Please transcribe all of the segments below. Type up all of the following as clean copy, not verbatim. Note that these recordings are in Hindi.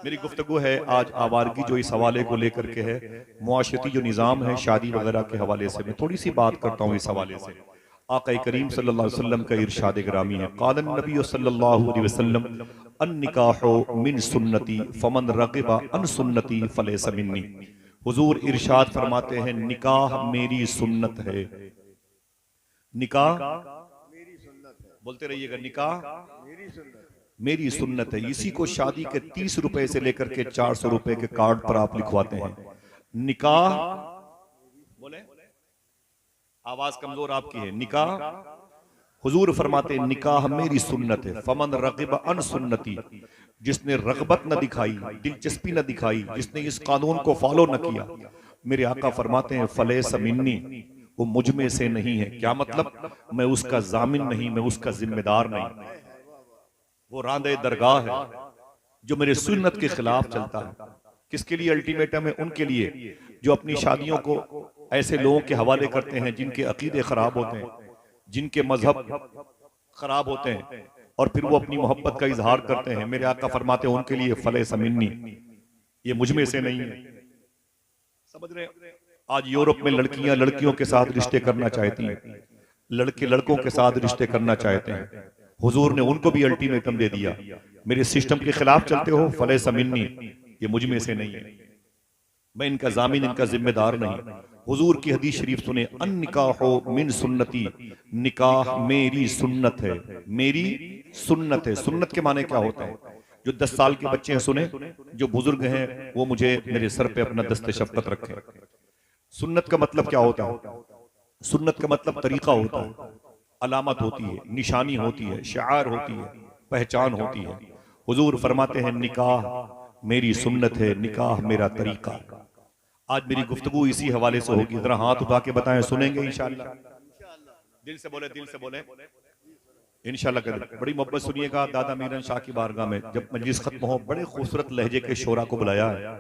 मेरी गुफ्तगू है आज आवारगी जो इस हवाले को लेकर के है, मुआशरती जो निज़ाम है शादी वगैरह के हवाले से मैं थोड़ी सी बात करता हूँ इस हवाले से। आक़ा करीम सल्लल्लाहु अलैहि वसल्लम का इरशाद गिरामी है, क़ालन नबी सल्लल्लाहु अलैहि वसल्लम अन निकाहु मिन सुन्नती फमन रग़िबा अन सुन्नती फलैसा मिन्नी। हुजूर इरशाद फरमाते हैं निकाह मेरी सुन्नत है। निकाह बोलते रहिएगा, निकाह मेरी सुन्नत है। इसी को शादी के 30 रुपए से लेकर के 400 रुपए के कार्ड पर आप लिखवाते हैं। निकाह बोले, आवाज कमजोर आपकी है। निकाह हुजूर फरमाते निकाह मेरी सुन्नत है। फमन रग़िब अन सुन्नती, जिसने रग़बत न दिखाई, दिलचस्पी न दिखाई, जिसने इस कानून को फॉलो न किया, मेरे आका फरमाते हैं फलैसा मिन्नी, वो मुझ में से नहीं है। क्या मतलब? मैं उसका जामिन नहीं, मैं उसका जिम्मेदार नहीं। वो रांदे दरगाह है जो मेरे सुन्नत के खिलाफ चलता है। किसके लिए अल्टीमेटम है? उनके लिए जो अपनी शादियों को ऐसे लोगों के हवाले करते हैं जिनके अकीदे खराब होते हैं, जिनके मजहब खराब होते हैं, और फिर वो अपनी मोहब्बत का इजहार करते हैं। मेरे आका फरमाते हैं उनके लिए फलैसा मिन्नी, ये मुझ में से नहीं है। समझ रहे? आज यूरोप में लड़कियां लड़कियों के साथ रिश्ते करना चाहती हैं, लड़के लड़कों के साथ रिश्ते करना चाहते हैं। हुजूर ने उनको भी अल्टीमेटम दे दिया, मेरे सिस्टम के खिलाफ चलते हो फलैसा मिन्नी, ये मुझ में से नहीं है, मैं इनका जामिन, इनका जिम्मेदार नहीं। हुजूर की हदीस शरीफ सुने, अन निकाहो मिन सुन्नती, निकाह मेरी सुन्नत है। मेरी सुन्नत है। सुन्नत के माने क्या होता है? जो 10 साल के बच्चे हैं सुने, जो बुजुर्ग हैं वो मुझे मेरे सर पे अपना दस्ते शफकत रखें। सुन्नत का मतलब क्या होता है? सुन्नत का मतलब तरीका होता है, अलामत होती है, निशानी होती है, शिआर होती है, पहचान होती है। हुजूर फरमाते हैं निकाह मेरी सुन्नत है, निकाह मेरा तरीका। आज मेरी गुफ्तगू इसी हवाले से होगी। जरा हाथ उठा के बताएं, सुनेंगे इंशाअल्लाह? दिल से बोले, दिल से बोले इंशाअल्लाह करें। बड़ी मोहब्बत सुनिएगा। दादा मीरन शाह की बारगाह में जब मजलिस खत्म हो, बड़े खूबसूरत लहजे के शोरा को बुलाया है।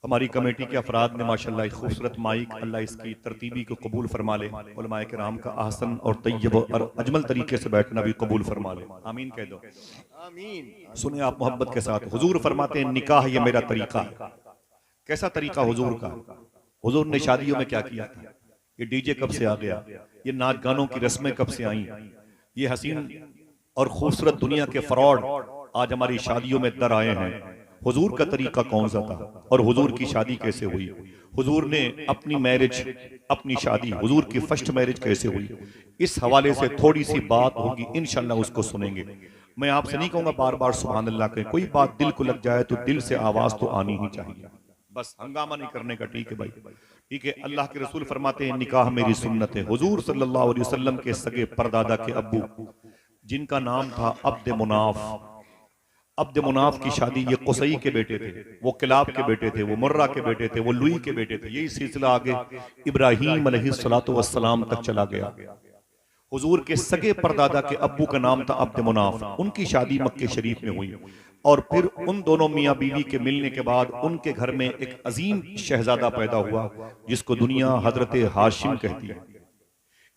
हमारी कमेटी के अफराद ने माशाल्लाह खूबसूरत माइक, अल्लाह इसकी तरतीबी को कबूल फरमा ले। उलमाए किराम का आहसन और तैयब और अजमल तरीके से बैठना भी कबूल फरमा ले। आमीन कह दो। आमीन। सुने आप मोहब्बत के साथ। हुजूर फरमाते हैं निकाह ये मेरा तरीका है। कैसा तरीका हुजूर का? हुजूर ने शादियों में क्या किया था? ये डीजे कब से आ गया? ये नाच गानों की रस्में कब से आई? ये हसीन और खूबसूरत दुनिया के फ्रॉड आज हमारी शादियों में दर आए हैं। हुजूर का तरीका कौन सा था और हुजूर की शादी कैसे हुई? हुजूर ने अपनी मैरिज, अपनी शादी, हुजूर की फर्स्ट मैरिज कैसे हुई? इस हवाले से थोड़ी सी बात होगी, इंशाअल्लाह उसको सुनेंगे। मैं आपसे नहीं कहूंगा बार बार सुभान अल्लाह कहें, कोई बात दिल को लग जाए तो दिल से आवाज तो आनी ही चाहिए, बस हंगामा नहीं करने का। ठीक है भाई, ठीक है। अल्लाह के रसूल फरमाते हैं निकाह मेरी सुन्नत है। हुजूर सल्लल्लाहु अलैहि वसल्लम के सगे परदादा के अब्बू, जिनका नाम था अब्द मुनाफ, अब्द मुनाफ की शादी, ये कुसई के बेटे थे, वो किलाब के बेटे थे, वो मुर्रा के बेटे थे, वो लुई के बेटे थे। यही सिलसिला आगे इब्राहीम अलैहिस्सलातु वस्सलाम तक चला गया। हुजूर के सगे परदादा के अब्बू का नाम था अब्द मुनाफ। उनकी शादी मक्के शरीफ में हुई और फिर उन दोनों मियाँ बीवी के मिलने के बाद उनके घर में एक अजीम शहजादा पैदा हुआ जिसको दुनिया हजरत हाशिम कहती है।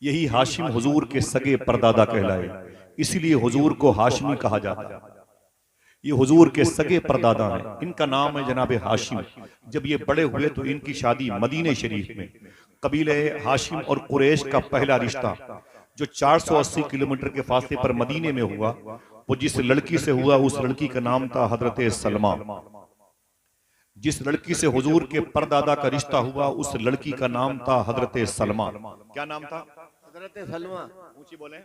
यही हाशिम हुजूर के सगे परदादा कहलाए, इसीलिए हुजूर को हाशिमी कहा जाता है। ये हुजूर के सगे परदादा हैं, इनका नाम है जनाब हाशिम। जब ये बड़े हुए तो इनकी शादी मदीने शरीफ में कबीले हाशिम और कुरैश का पहला रिश्ता जो 480 किलोमीटर के फासले पर मदीने में हुआ, वो जिस लड़की से हुआ उस लड़की का नाम था हजरत सलमा। जिस लड़की से हुजूर के परदादा का रिश्ता हुआ उस लड़की का नाम था हजरत सलमा। क्या नाम था? हजरत सलमा। ऊंची बोले,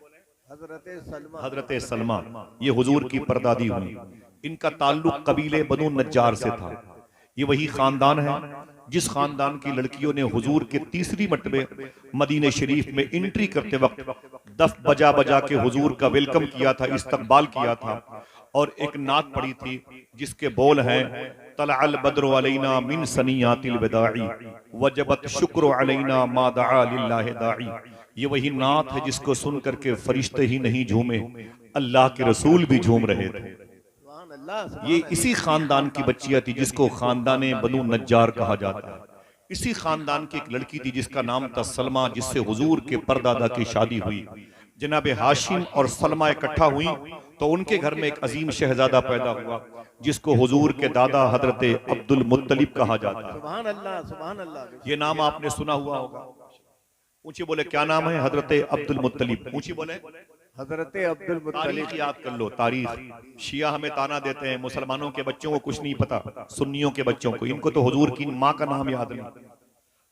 हजरत सलमा। ये हुजूर की परदादी हुई। इनका ताल्लुक कबीले बनु नज्जार से था। ये वही खानदान है जिस खानदान की लड़कियों ने हुजूर के तीसरी मरतबे मदीने शरीफ में एंट्री करते वक्त दफ बजा बजा के हुजूर का वेलकम किया था, इस्तकबाल किया था, और एक नात पड़ी थी जिसके बोल हैं तलअल बद्रु अलैना मिन सनियातिल वदाई वजबत शुक्र अलैना मा दआ लिल्लाहि दाई। ये वही नात है जिसको सुन करके फरिश्ते ही नहीं झूमे, अल्लाह के रसूल भी झूम रहे थे। ये इसी खानदान की बच्चियां थी जिसको खानदाने बनु नज्जार कहा जाता है। इसी खानदान की एक लड़की थी जिसका नाम था सलमा, जिससे हुजूर के परदादा की शादी हुई। जनाब हाशिम और सलमा इकट्ठा हुई तो उनके घर में एक अजीम शहजादा पैदा हुआ जिसको हुजूर के दादा हजरत अब्दुल मुत्तलिब कहा जाता है। सुभान अल्लाह, सुभान अल्लाह। ये नाम आपने सुना हुआ होगा। ऊंची बोले क्या नाम है? हजरत अब्दुल मुत्तलिब। ऊंची बोले हजरत अब्दुल मुत्तलिब। तारीख याद कर लो, तारीख। शिया हमें ताना देते हैं मुसलमानों के बच्चों को कुछ नहीं पता, सुन्नियों के बच्चों को, इनको तो हुजूर की माँ का नाम याद नहीं।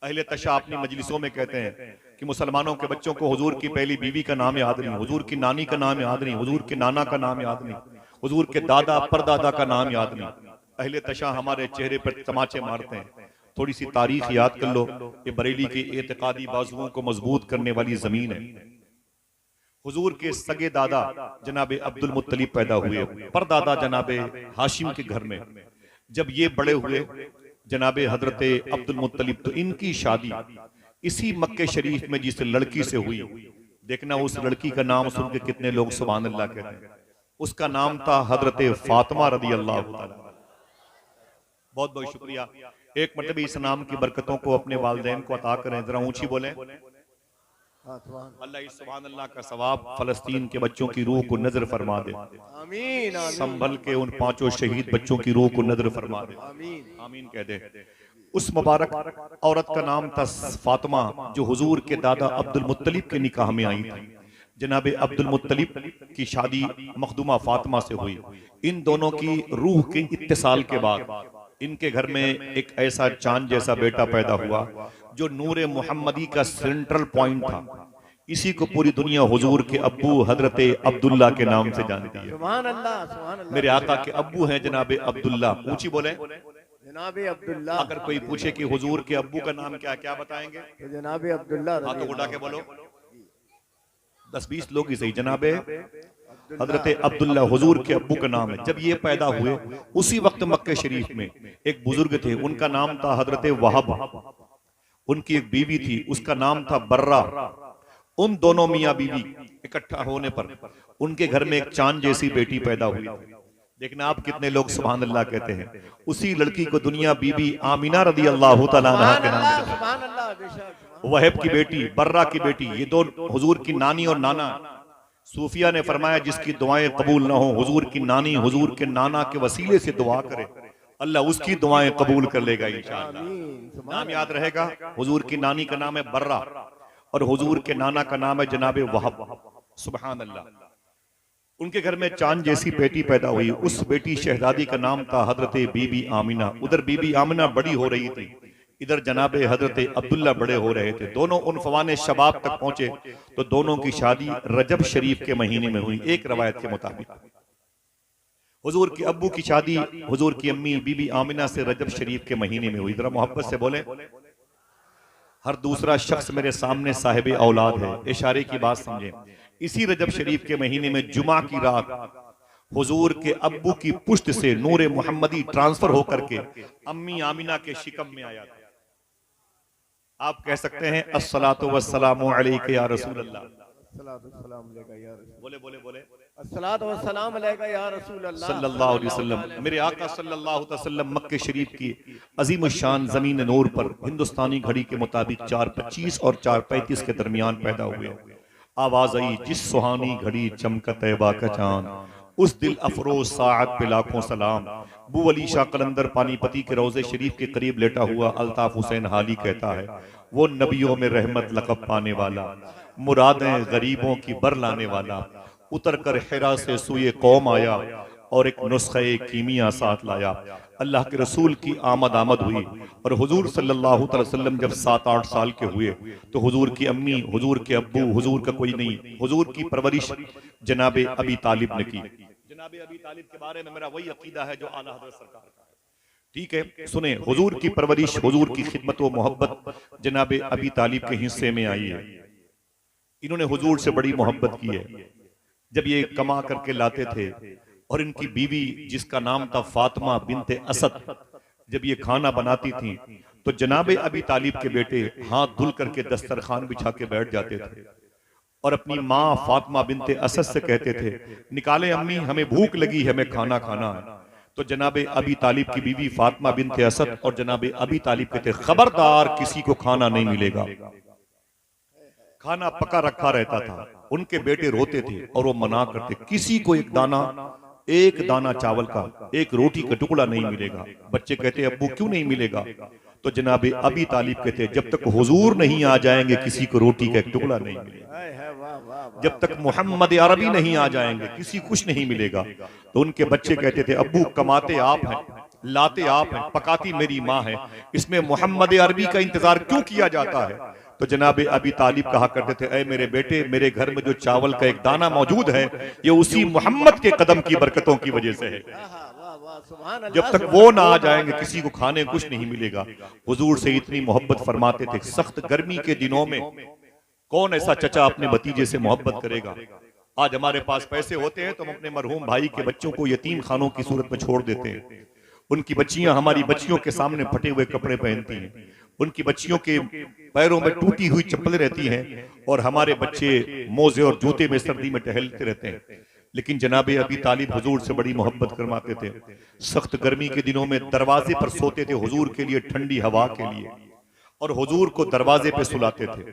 अहले तशा अपनी मजलिसों में कहते हैं कि मुसलमानों के बच्चों को हुजूर की पहली बीवी का नाम याद नहीं, हुजूर की नानी का नाम याद नहीं, हुजूर के नाना का नाम याद नहीं, हुजूर के दादा परदादा का नाम याद नहीं। अहले तशा हमारे चेहरे पर तमाचे मारते हैं। थोड़ी सी तारीख याद कर लो। ये बरेली के एतकादी बाजुओं को मजबूत करने वाली जमीन है। हुजूर के सगे दादा जनाबे अब्दुल मुत्तलिब पैदा हुए, परदादा जनाबे हाशिम के घर में। जब ये बड़े हुए जनाबे हजरत अब्दुल मुत्तलिब, तो इनकी शादी इसी मक्के शरीफ में जिस लड़की से हुई, देखना उस लड़की का नाम सुन के कितने लोग सुभान अल्लाह कहते हैं। उसका नाम था हजरत फातिमा रदी अल्लाह ताला। बहुत बहुत शुक्रिया। एक मरतबा इस नाम की बरकतों को अपने वालिदैन को अता करें। जरा ऊंची बोले अल्लाह। इस सुभान अल्लाह का सवाब फलस्तीन के बच्चों की रूह को नजर फरमा दे। आमीन, आमीन। संभल के उन 5 शहीद बच्चों की रूह को नजर फरमा दे। आमीन, आमीन कह दे। उस मुबारक औरत का नाम था फातिमा, जो हुजूर के दादा अब्दुल मुत्तलिब के निकाह में आई थी। जनाबे अब्दुल मुत्तलिब की शादी मखदूमा फातिमा से हुई। इन दोनों की रूह के इत्तिसाल के बाद इनके घर में एक ऐसा चांद जैसा बेटा पैदा हुआ जो नूरे मोहम्मदी का सेंट्रल पॉइंट था। इसी को पूरी दुनिया हुजूर के अब्बू हजरत अब्दुल्ला के नाम से जानती है। सुभान अल्लाह, सुभान अल्लाह। मेरे आका के अब्बू हैं जनाबे अब्दुल्ला। ऊंची बोले जनाबे अब्दुल्ला। अगर कोई पूछे कि हुजूर के अब्बू का नाम क्या, क्या बताएंगे? तो जनाबे अब्दुल्ला। हाँ तो उठा के बोलो, 10-20 लोग ही सही। जनाबे हजरत अब्दुल्ला हुजूर के अब्बू का नाम है। जब ये पैदा हुए उसी वक्त मक्के शरीफ में एक बुजुर्ग थे, उनका नाम था हजरत वहाब। उनकी एक बीवी थी, उसका नाम था बर्रा। उन दोनों मियाँ बीवी इकट्ठा होने पर उनके घर में एक चांद जैसी बेटी पैदा हुई। देखना आप कितने लोग सुभान अल्लाह कहते हैं। उसी लड़की को दुनिया बीबी आमिना रदी अल्लाह तआला अन्हा के नाम से, सुभान अल्लाह, बेशक। वहब की बेटी, बर्रा की बेटी, ये दो हुजूर की नानी और नाना। सूफिया ने फरमाया जिसकी दुआएं कबूल ना हो, हुजूर की नानी हुजूर के नाना के वसीले से दुआ करे, अल्लाह उसकी दुआएं कबूल कर लेगा इंशाअल्लाह। नाम याद रहेगा। हुजूर की नानी का नाम है बर्रा और हुजूर के नाना का नाम है जनाबे वहब। सुभान अल्लाह। उनके घर में चांद जैसी बेटी पैदा हुई। उस बेटी शहजादी का नाम था हजरत बीबी आमिना। उधर बीबी आमिना बड़ी हो रही थी, इधर जनाबे हजरत अब्दुल्ला बड़े हो रहे थे। दोनों उनफवाने शबाब तक पहुंचे तो दोनों की शादी रजब शरीफ के महीने में हुई। एक रवायत के मुताबिक हुजूर के अब्बू की शादी हुजूर की अम्मी बीबी आमिना से रजब शरीफ के महीने में हुई। जरा मोहब्बत से बोले, हर दूसरा शख्स मेरे सामने साहिब औलाद है। इशारे की बात समझे। इसी रजब शरीफ के महीने में जुमा की रात हुजूर के अब्बू की पुश्त से नूरे मोहम्मदी ट्रांसफर होकर के अम्मी आमिना के शिकम में आया था। आप कह सकते हैं अस्सलातु वस्सलामु अलैका या रसूल अल्लाह। बोले बोले बोले अस्सलातु वस्सलाम अलैका या रसूल अल्लाह सल्लल्लाहु अलैहि वसल्लम। मेरे आका सल्लल्लाहु अलैहि वसल्लम मक्के शरीफ की अजीम शान जमीन नूर पर हिंदुस्तानी घड़ी के मुताबिक 4:25 और 4:35 के दरमियान पैदा हुए। आवाज आई जिस सुहानी घड़ी चमका तैबा का चांद, उस दिल अफरोज साअत पे लाखों सलाम। बू अली शाह कलंदर पानीपती के रोजे शरीफ के करीब लेटा हुआ अल्ताफ हुसैन हाली कहता है, वो नबियों में रहमत लक़ब पाने वाला, मुरादें गरीबों की बर लाने वाला, उतर कर हिरा से सुए कौम आया और एक नुस्खे कीमिया साथ लाया। अल्लाह के रसूल की आमद हुई और हुजूर सल्लल्लाहु अलैहि वसल्लम जब 7-8 साल के हुए तो हुजूर की अम्मी, हुजूर के अब्बू, हुजूर का कोई नहीं, हुजूर की परवरिश जनाबे अबी तालिब ने की। जनाबे अबी तालिब के बारे में मेरा वही अकीदा है जो आला हज़रत सरकार का है। ठीक है, सुने, हुजूर की परवरिश, हुजूर की खिदमत व मोहब्बत जनाबे अबी तालिब के हिस्से में आई है। इन्होंने हुजूर से बड़ी मोहब्बत की है। जब ये कमा करके लाते थे और इनकी बीवी जिसका नाम था फातिमा बिनते असद, जब ये खाना बनाती थी तो जनाबे अबी तालिब के बेटे हाथ धुल करके दस्तरखान बिछा के बैठ जाते थे और अपनी माँ फातिमा बिनते असद से कहते थे, निकाले अम्मी, हमें भूख लगी है, हमें खाना खाना है। तो जनाबे अबी तालिब की बीवी फातिमा बिनते असद और जनाबे अबी तालिब कहते, खबरदार किसी को खाना नहीं मिलेगा। खाना पका रखा रहता था, उनके बेटे रोते थे और वो मना करते, किसी को एक दाना चावल का, एक रोटी का टुकड़ा नहीं मिलेगा। बच्चे कहते अब्बू क्यों नहीं मिलेगा? तो जनाब अबी तालिब कहते जब तक हुजूर नहीं आ जाएंगे किसी को रोटी का एक टुकड़ा नहीं मिलेगा, हाय हाय, वाह वाह वाह। जब तक मोहम्मद अरबी नहीं आ जाएंगे किसी कुछ नहीं मिलेगा। तो उनके बच्चे कहते थे अब्बू कमाते आप हैं, लाते आप हैं, पकाती मेरी माँ है, इसमें मोहम्मद अरबी का इंतजार क्यों किया जाता है? तो जनाब अबी तालिब कहा करते थे, ऐ मेरे बेटे, मेरे घर में जो चावल का एक दाना मौजूद है ये उसी मोहम्मद के कदम की बरकतों की वजह से है। वाह वाह, सुभान अल्लाह, जब तक वो ना आ जाएंगे किसी को खाने कुछ नहीं मिलेगा। हुजूर से इतनी मोहब्बत फरमाते थे। सख्त गर्मी के दिनों में कौन ऐसा चचा अपने भतीजे से मोहब्बत करेगा? आज हमारे पास पैसे होते हैं तो हम अपने मरहूम भाई के बच्चों को यतीम खानों की सूरत में छोड़ देते हैं। उनकी बच्चियां हमारी बच्चियों के सामने फटे हुए कपड़े पहनती हैं, उनकी बच्चियों के पैरों में टूटी हुई चप्पलें रहती हैं और हमारे बच्चे मोजे और जूते में सर्दी में टहलते रहते हैं। लेकिन जनाबे अबी तालिब हुजूर से बड़ी मोहब्बत करवाते थे। सख्त गर्मी के दिनों में दरवाजे पर सोते थे हुजूर के लिए, ठंडी हवा के लिए, और हुजूर को दरवाजे पे सुलाते थे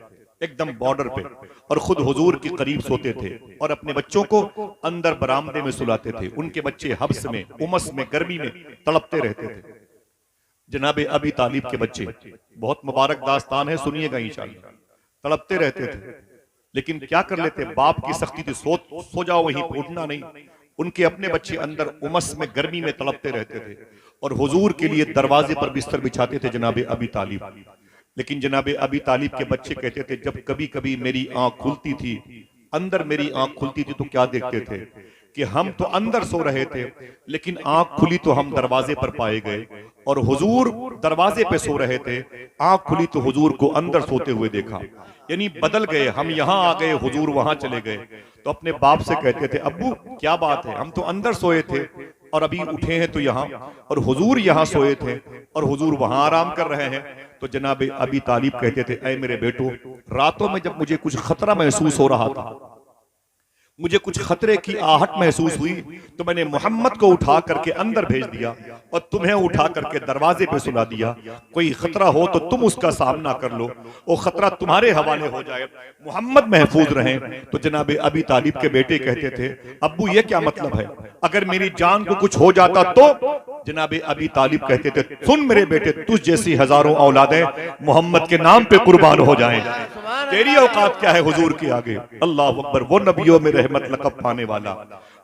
एकदम बॉर्डर पे, और खुद हुजूर के करीब सोते थे और अपने बच्चों को अंदर बरामदे में सुलाते थे। उनके बच्चे हब्स में, उमस में, गर्मी में तड़पते रहते थे। जनाबे अबी तालिब के बच्चे, बहुत मुबारक दास्तान है, सुनिएगा इंशाअल्लाह, तड़पते रहते थे। लेकिन क्या कर लेते, बाप की सख्ती थी, सो जाओ वहीं, उठना नहीं। उनके अपने बच्चे अंदर उमस में, गर्मी में तड़पते रहते थे और हुजूर के लिए दरवाजे पर बिस्तर बिछाते थे जनाबे अबी तालिब। लेकिन जनाबे अबी तालिब के बच्चे कहते थे जब कभी कभी मेरी आंख खुलती थी, अंदर मेरी आंख खुलती थी, तो क्या देखते थे कि हम तो अंदर सो रहे थे लेकिन आंख खुली तो हम दरवाजे पर पाए गए, और हुजूर दरवाजे पे सो रहे थे, आंख खुली तो हुजूर को अंदर सोते हुए देखा। यानी बदल गए, हम यहाँ आ गए, हुजूर वहां चले गए। तो अपने बाप से कहते थे अब्बू क्या बात है, हम तो अंदर सोए थे और अभी उठे हैं तो यहाँ, और हुजूर यहाँ सोए थे और हुजूर वहां आराम कर रहे हैं। तो जनाब अबी तालिब कहते थे ऐ मेरे बेटो, रातों में जब मुझे कुछ खतरा महसूस हो रहा था, मुझे कुछ खतरे की आहट महसूस हुई, तो मैंने मोहम्मद को उठा करके अंदर भेज दिया और तुम्हें उठा करके दरवाजे पे सुला दिया। कोई खतरा हो तो तुम उसका सामना कर लो, वो खतरा तुम्हारे हवाले हो जाए, मोहम्मद महफूज रहे। तो जनाब अबी तालिब के बेटे कहते थे अब्बू ये क्या मतलब है, अगर मेरी जान को कुछ हो जाता तो? जनाब अबी तालिब कहते थे सुन मेरे बेटे, तुझ जैसी हजारों औलादें मोहम्मद के नाम पे कुर्बान हो जाएं, तेरी औकात क्या है हुजूर के आगे। अल्लाह अकबर। वो नबियों में रहमत लक़ब पाने वाला,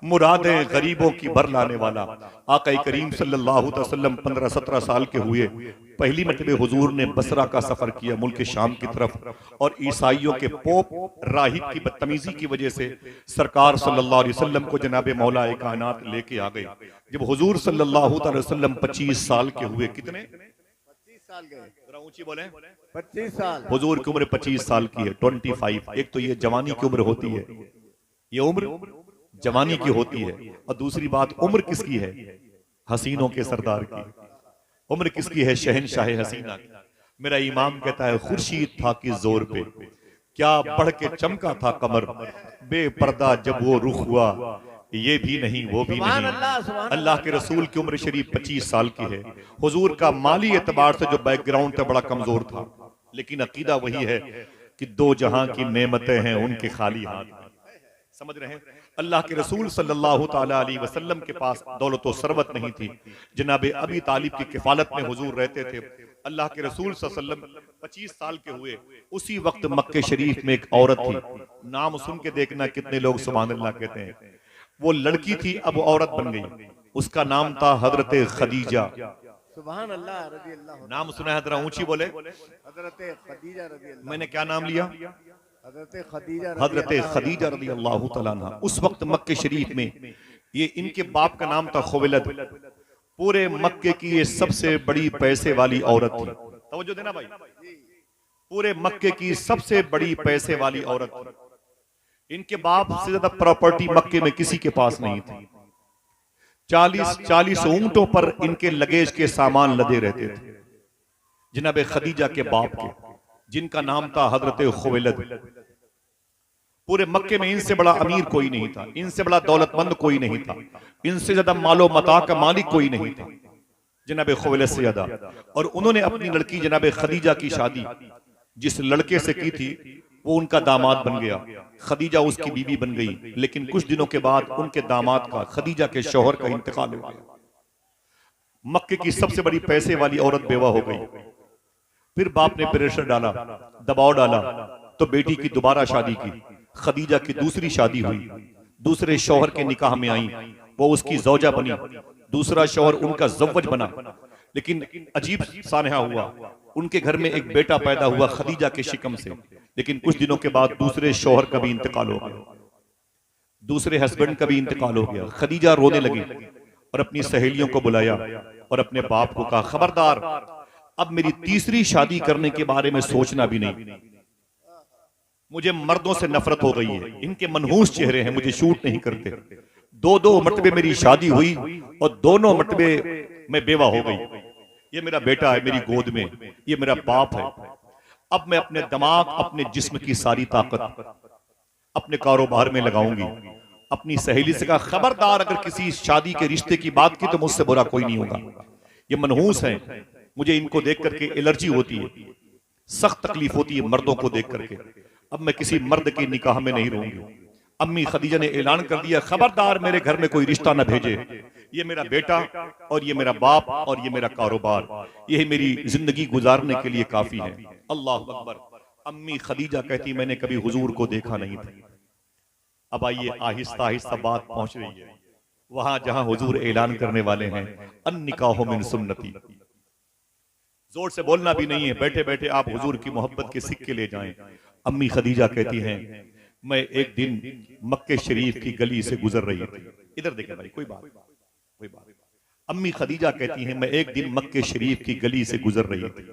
मुरादें गरीबों की भर लाने वाला आका करीम सल्लल्लाहु अलैहि वसल्लम 15-17 साल के हुए, पहली मरतबे हुजूर ने बसरा का सफर किया मुल्क शाम की तरफ, और ईसाइयों के पोप राहिब की बदतमीजी की वजह से सरकार सल्लल्लाहु अलैहि वसल्लम को जनाबे मौला कायनात लेके आ गए। जब हुजूर सल्लल्लाहु अलैहि वसल्लम 25 साल के हुए, कितने 25 साल गए, जरा ऊंची बोले, 25 साल। हुजूर की उम्र 25 साल की है, 25। एक तो ये जवानी की उम्र होती है, ये उम्र जवानी की होती है, और दूसरी बात उम्र किसकी है, हसीनों के सरदार की। उम्र किसकी है, शहनशाह हसीना की। मेरा इमाम कहता है खुर्शीद था कि जोर पे क्या बढ़ के चमका था कमर, बेपर्दा जब वो रुख हुआ, ये भी नहीं वो भी नहीं। अल्लाह के रसूल की उम्र शरीफ 25 साल की है। हुजूर का माली एतबार से जो बैकग्राउंड था बड़ा कमजोर था, लेकिन अकीदा वही है कि दो जहां की नेमतें हैं उनके खाली हाथ। समझ रहे हैं, अल्लाह के रसूल सल्लल्लाहु ताला अलैहि वसल्लम के पास दौलत व सरवत नहीं थी। जनाबे अबी तालिब की किफालत में हुजूर रहते थे। अल्लाह के रसूल सल्लल्लाहु अलैहि वसल्लम 25 साल के हुए, उसी वक्त मक्के शरीफ में एक औरत थी, नाम सुन के देखना कितने लोग सुभान अल्लाह कहते हैं। वो लड़की थी, अब औरत बन गई, उसका नाम था हजरत खदीजा। सुभान अल्लाह, रज़ी अल्लाह। नाम सुना है, जरा ऊंची बोले, हजरत खदीजा रज़ी अल्लाह। मैंने क्या नाम लिया, हजरत खदीजा रज़ी अल्लाह तआला अन्हा। उस वक्त मक्के शरीफ में ये इनके बाप का नाम था खुवैलद, पूरे मक्के की ये सबसे बड़ी पैसे वाली औरत थी। तवज्जो देना भाई, पूरे मक्के की सबसे बड़ी पैसे वाली औरत थी। इनके बाप से ज्यादा प्रॉपर्टी मक्के में किसी के पास नहीं थी। 40 ऊंटों पर इनके लगेज के सामान लदे रहते थे। जनाब खदीजा के बाप के, जिनका नाम था हजरत खुवैलद, पूरे मक्के में इनसे बड़ा अमीर कोई नहीं था, इनसे बड़ा दौलतमंद कोई नहीं था, इनसे ज्यादा मालो मता का मालिक कोई नहीं था जनाब खुवैलद से ज्यादा। और उन्होंने अपनी लड़की जनाब खदीजा की शादी जिस लड़के से की थी, वो उनका दामाद बन गया, खदीजा उसकी बीवी बन गई। लेकिन कुछ दिनों के बाद उनके दामाद का, खदीजा के शौहर का इंतकाल हो गया। मक्के की सबसे बड़ी पैसे वाली औरत बेवा हो गई। फिर बाप ने प्रेशर डाला, दबाव डाला, तो बेटी की दोबारा शादी की। खदीजा की दूसरी शादी हुई, दूसरे शौहर के निकाह में आई, वो उसकी जौजा बनी। दूसरा शौहर उनका जव्वज बना। लेकिन अजीब सानहा हुआ, उनके घर में एक बेटा पैदा हुआ खदीजा के शिकम से। लेकिन कुछ दिनों के बाद दूसरे शौहर का भी इंतकाल हो गया, दूसरे हस्बैंड का भी इंतकाल हो गया। खदीजा रोने लगी और अपनी सहेलियों को बुलाया और अपने बाप को कहा, खबरदार, अब मेरी तीसरी शादी करने के बारे में सोचना भी नहीं। मुझे मर्दों से नफरत हो गई है, इनके मनहूस चेहरे हैं, मुझे शूट नहीं करते। दो मर्तबे मेरी शादी हुई और दोनों मर्तबे मैं बेवा हो गई। ये मेरा बेटा है मेरी गोद में, ये मेरा बाप है। अब मैं अपने दिमाग, अपने जिस्म की सारी ताकत अपने कारोबार में लगाऊंगी। अपनी सहेली से कहा, खबरदार, अगर किसी शादी के रिश्ते की बात की तो मुझसे बुरा कोई नहीं होगा। ये मनहूस हैं, मुझे इनको देख करके एलर्जी होती है, सख्त तकलीफ होती है मर्दों को देख करके। अब मैं किसी मर्द के निकाह में नहीं रहूंगी। अम्मी खदीजा ने ऐलान कर दिया, खबरदार मेरे घर में कोई रिश्ता न भेजे। ये मेरा बेटा और ये मेरा बाप और ये मेरा कारोबार, यही मेरी जिंदगी गुजारने के लिए काफी है। अल्लाह अकबर। अम्मी खदीजा कहती, मैंने कभी हुजूर को देखा नहीं था। अब आइए, आहिस्ता आहिस्ता बात पहुंच रही है वहां जहां हुजूर ऐलान करने वाले हैं, अन निकाहो मिन सुन्नती। जोर से बोलना भी नहीं है, बैठे बैठे आप हुजूर की मोहब्बत के सिक्के ले जाएं। अम्मी खदीजा कहती हैं, मैं एक दिन मक्के शरीफ की गली से गुजर रही थी। इधर देखें भाई, कोई बात। अम्मी खदीजा कहती हैं, मैं एक दिन मक्के शरीफ की गली से गुजर रही थी।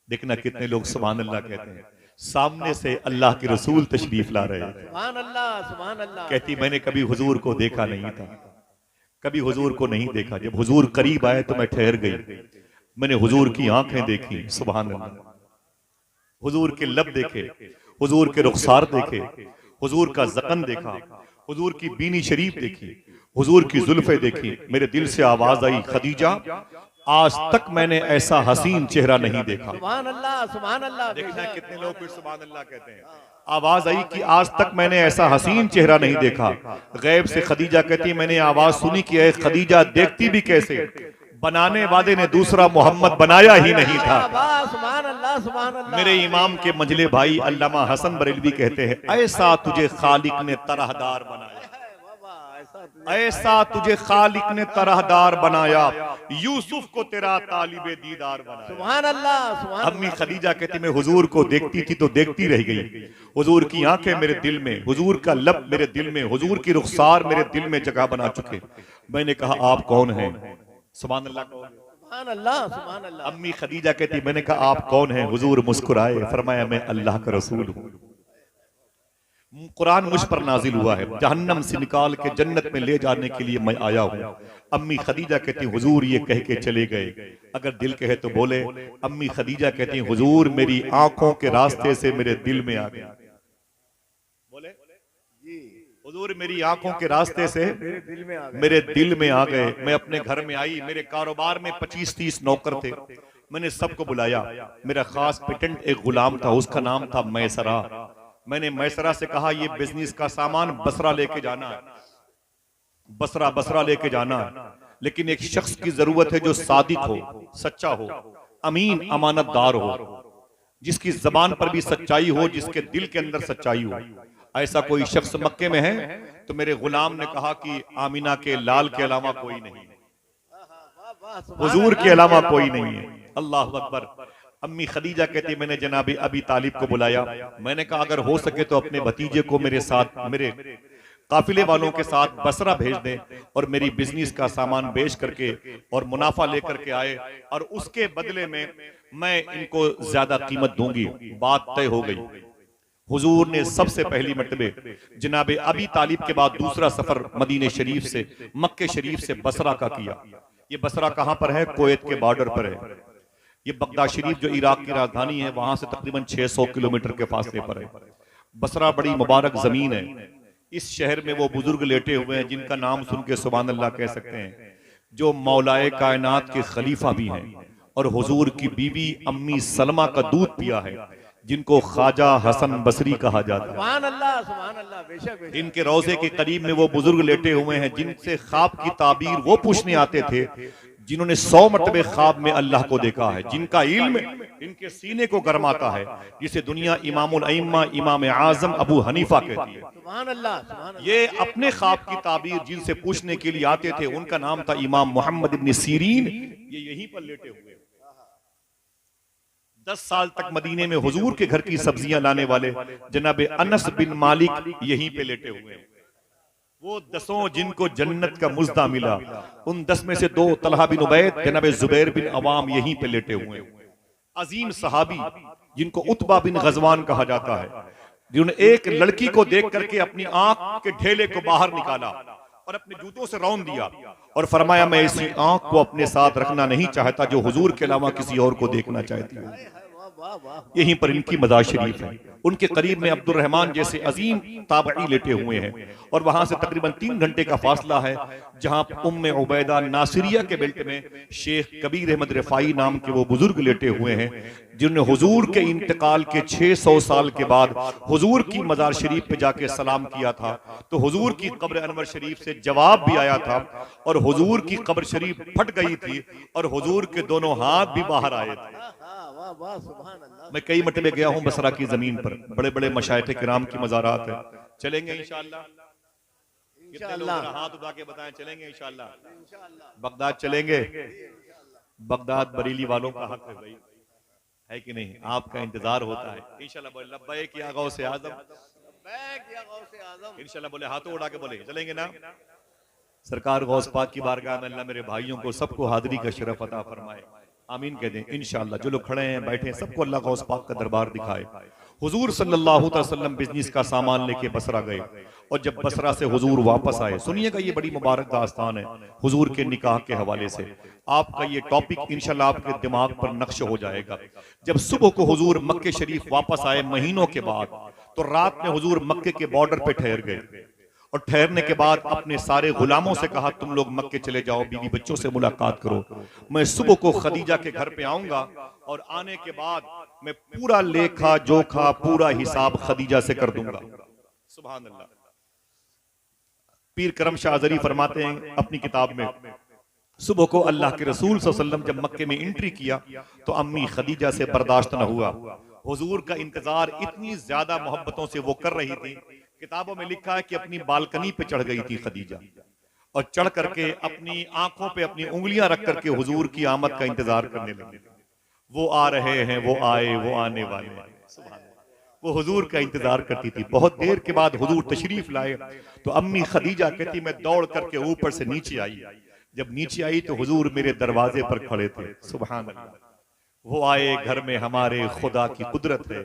देखना कितने लोग सुभान अल्लाह कहते हैं। सामने से अल्लाह के रसूल तशरीफ ला रहे थे। सुभान अल्लाह, सुभान अल्लाह। कहती, मैंने कभी हुजूर को देखा नहीं था, कभी हुजूर को नहीं देखा। जब हुजूर करीब आए तो मैं ठहर गई। मैंने हुजूर की आंखें देखी, सुभान अल्लाह। हुजूर के लब देखे, हुजूर के रुखसार देखे, हुजूर का ज़क़न देखा, हुजूर की बीनी शरीफ देखी, हुजूर की जुल्फे देखी। मेरे दिल से आवाज आई, खदीजा, आज तक मैंने ऐसा हसीन चेहरा नहीं देखा। सुभान अल्लाह, सुभान अल्लाह। देखना कितने लोग फिर सुभान अल्लाह कहते हैं। आवाज आई कि आज तक मैंने ऐसा हसीन चेहरा नहीं देखा। गैब से खदीजा कहती, मैंने आवाज सुनी कि ऐ खदीजा, देखती भी कैसे, बनाने वाले ने दूसरा मोहम्मद बनाया ही नहीं था। सुभान अल्लाह, सुभान अल्लाह। मेरे इमाम के मंझले भाई अल्लामा हसन बरेलवी कहते हैं, ऐसा तुझे खालिक ने तरहदार बनाया, ऐसा तुझे खालिक ने तरहदार बनाया, यूसुफ को तेरा तालिबे दीदार बनाया। सुभान अल्लाह, सुभान। अम्मी खदीजा कहती, मैं हुजूर को देखती थी तो देखती रह गई। हुजूर की आंखें मेरे दिल में, हुजूर का लब मेरे दिल में, हुजूर की रुखसार मेरे दिल में जगह बना चुके। मैंने कहा, आप कौन हैं? सुभान अल्लाह, सुभान अल्लाह, सुभान अल्लाह। अम्मी खदीजा कहती, मैंने कहा, आप कौन हैं? हुजूर मुस्कुराए, फरमाया, मैं अल्लाह का रसूल हूँ। कुरान मुझ पर नाजिल हुआ है, जहन्नम से निकाल के जन्नत में ले जाने के लिए मैं आया हूँ। अम्मी खदीजा कहती, हुजूर ये कह के चले गए, अगर दिल कहे तो बोले। अम्मी खदीजा कहती, हुजूर मेरी आंखों के रास्ते से मेरे दिल में आ गए। बोले जी, हुजूर मेरी आंखों के रास्ते से मेरे दिल में आ गए। मेरे दिल में आ गए। मैं अपने घर में आई, मेरे कारोबार में 25-30 नौकर थे। मैंने सबको बुलाया। मेरा खास पेटेंट एक गुलाम था, उसका नाम था मैसरा। मैंने मैसरा से कहा, ये बिजनेस का सामान बसरा लेके जाना है, बसरा लेके जाना है। लेकिन एक शख्स की जरूरत है जो सादिक हो, सच्चा हो, अमीन, अमानतदार हो, जिसकी जबान पर भी सच्चाई हो, जिसके दिल के अंदर सच्चाई हो। ऐसा कोई शख्स मक्के में है? तो मेरे गुलाम ने कहा कि आमीना के लाल के अलावा कोई नहीं, हुजूर के अलावा कोई नहीं है। अल्लाह अकबर। अम्मी खदीजा कहती, मैंने जनाबी अबी तालिब को बुलाया। मैंने कहा, अगर हो सके तो अपने भतीजे को मेरे साथ, मेरे काफिले वालों के साथ बसरा भेज दें और मेरी बिजनेस का सामान बेच करके और मुनाफा लेकर के आए, और उसके बदले में मैं इनको ज्यादा कीमत दूंगी। बात तय हो गई। हुजूर ने सबसे पहली मर्तबे जनाबे अबी तालिब के बाद दूसरा सफर मदीने शरीफ से, मक्के शरीफ से बसरा का किया। ये बसरा कहां पर है? कुवैत के बॉर्डर पर है। ये बगदाद शरीफ जो इराक की राजधानी है, वहां से तकरीबन 600 किलोमीटर के फासले पर है। बसरा बड़ी मुबारक जमीन है। इस शहर में वो बुजुर्ग लेटे हुए हैं जिनका नाम सुन के सुभान अल्लाह कह सकते हैं, जो मौलाए कायनात के खलीफा भी हैं और हुजूर की बीवी अम्मी सलमा का दूध पिया है, जिनको ख्वाजा हसन बसरी कहा जाता है। सुभान अल्लाह बेशक बेशक। इनके रोजे के करीब में वो बुजुर्ग लेटे हुए हैं जिनसे ख्वाब की ताबीर वो पूछने आते थे जिन्होंने 100 मरतबे ख्वाब में अल्लाह को देखा है, जिनका इल्म इनके सीने को गरमाता है, जिसे दुनिया इमामुल अइम्मा इमाम आजम अबू हनीफा कहती है। सुभान अल्लाह। ये अपने ख्वाब की ताबीर जिनसे पूछने के लिए आते थे उनका नाम था इमाम मोहम्मद इब्न सीरीन। ये यहीं पर लेटे हुए 10 साल तक मदीने में हुजूर के घर की सब्जियां लाने वाले जनाब अनस बिन मालिक यहीं पे लेटे हुए हैं। वो 10 जिनको जन्नत का मुज्दा मिला, उन 10 में से 2 तलहा बिन उबैद जनाब जुबैर बिन अवाम यहीं पे लेटे हुए हैं। अजीम सहाबी जिनको उतबा बिन गजवान कहा जाता है, जिन्होंने एक लड़की को देख करके अपनी आंख के ढेले को बाहर निकाला और अपने जूतों से रौंद दिया और फरमाया मैं इसी आंख को अपने साथ रखना नहीं चाहता जो हुजूर के अलावा किसी और को देखना चाहती है। यहीं पर इनकी मज़ार शरीफ है। उनके करीब में अब्दुल रहमान जैसे अजीम ताबई लेटे हुए हैं और वहां से तकरीबन 3 घंटे का फासला है जहां उम्मे उबैदा नासिरिया के बेल्ट में शेख कबीर अहमद रिफाई नाम के वो बुजुर्ग लेटे हुए हैं जिन्होंने हुजूर के इंतकाल के 600 साल के बाद हुजूर की मज़ार शरीफ पे जाके सलाम किया था। तो हुजूर की कब्र अनवर शरीफ से जवाब भी आया था और हुजूर की कब्र शरीफ फट गई थी और हुजूर के दोनों हाथ भी बाहर आए थे। मैं कई मरतबे गया हूं बसरा की जमीन पर, बड़े बड़े मशाइखे किराम की मज़ारात है। चलेंगे इंशाअल्लाह। कितने लोग हाथ उठा के बताएं चलेंगे इंशाअल्लाह। बगदाद चलेंगे। बगदाद बरेली वालों का हक है भाई, है कि नहीं? आपका इंतजार होता है। इंशाअल्लाह बोले लब्बैक या गौसे आज़म, लब्बैक या गौसे आज़म। इंशाअल्लाह बोले हाथों उठा के बोले चलेंगे ना। सरकार गौस पाक की बारगाह में अल्लाह मेरे भाइयों को सबको हाजिरी का शरफ अता फरमाए, आमीन कह दें इंशाअल्लाह। जो लोग खड़े हैं बैठे हैं सबको अल्लाह गौस पाक का दरबार दिखाए। हुजूर सल्लल्लाहु अलैहि वसल्लम बिजनेस का सामान लेके बसरा गए और जब बसरा से हुजूर वापस आए, सुनिएगा ये बड़ी मुबारक दास्तान है हुजूर के निकाह के हवाले से। आपका ये टॉपिक इंशाअल्लाह आपके दिमाग पर नक्श हो जाएगा। जब सुबह को हुजूर मक्के शरीफ वापस आए महीनों के बाद, तो रात में हुजूर मक्के के बॉर्डर पे ठहर गए और ठहरने के बाद अपने सारे गुलामों से कहा तुम लोग मक्के चले जाओ, बीवी बच्चों से मुलाकात करो, मैं सुबह को खदीजा के घर पे आऊंगा और आने के बाद मैं पूरा लेखा जोखा पूरा हिसाब खदीजा से कर दूंगा। सुभान अल्लाह। पीर करम शाह अज़री फरमाते हैं अपनी किताब में, सुबह को अल्लाह के रसूल सल्लल्लाहु अलैहि वसल्लम जब मक्के में एंट्री किया तो अम्मी खदीजा से बर्दाश्त न हुआ। हुजूर का इंतजार इतनी ज्यादा मोहब्बतों से वो कर रही थी, किताबों में लिखा है कि अपनी बालकनी पे चढ़ गई थी खदीजा और चढ़ करके अपनी आंखों पे अपनी उंगलियां रख करके हुजूर की आमद का इंतजार करने लगी। वो आ रहे हैं, वो आए, वो आने वाले हैं। वो हुजूर का इंतजार करती थी। बहुत देर के बाद हुजूर तशरीफ लाए तो अम्मी खदीजा कहती मैं दौड़ करके ऊपर से नीचे आई। जब नीचे आई तो हुजूर मेरे दरवाजे पर खड़े थे। सुभान अल्लाह। वो आए घर में हमारे खुदा की कुदरत है,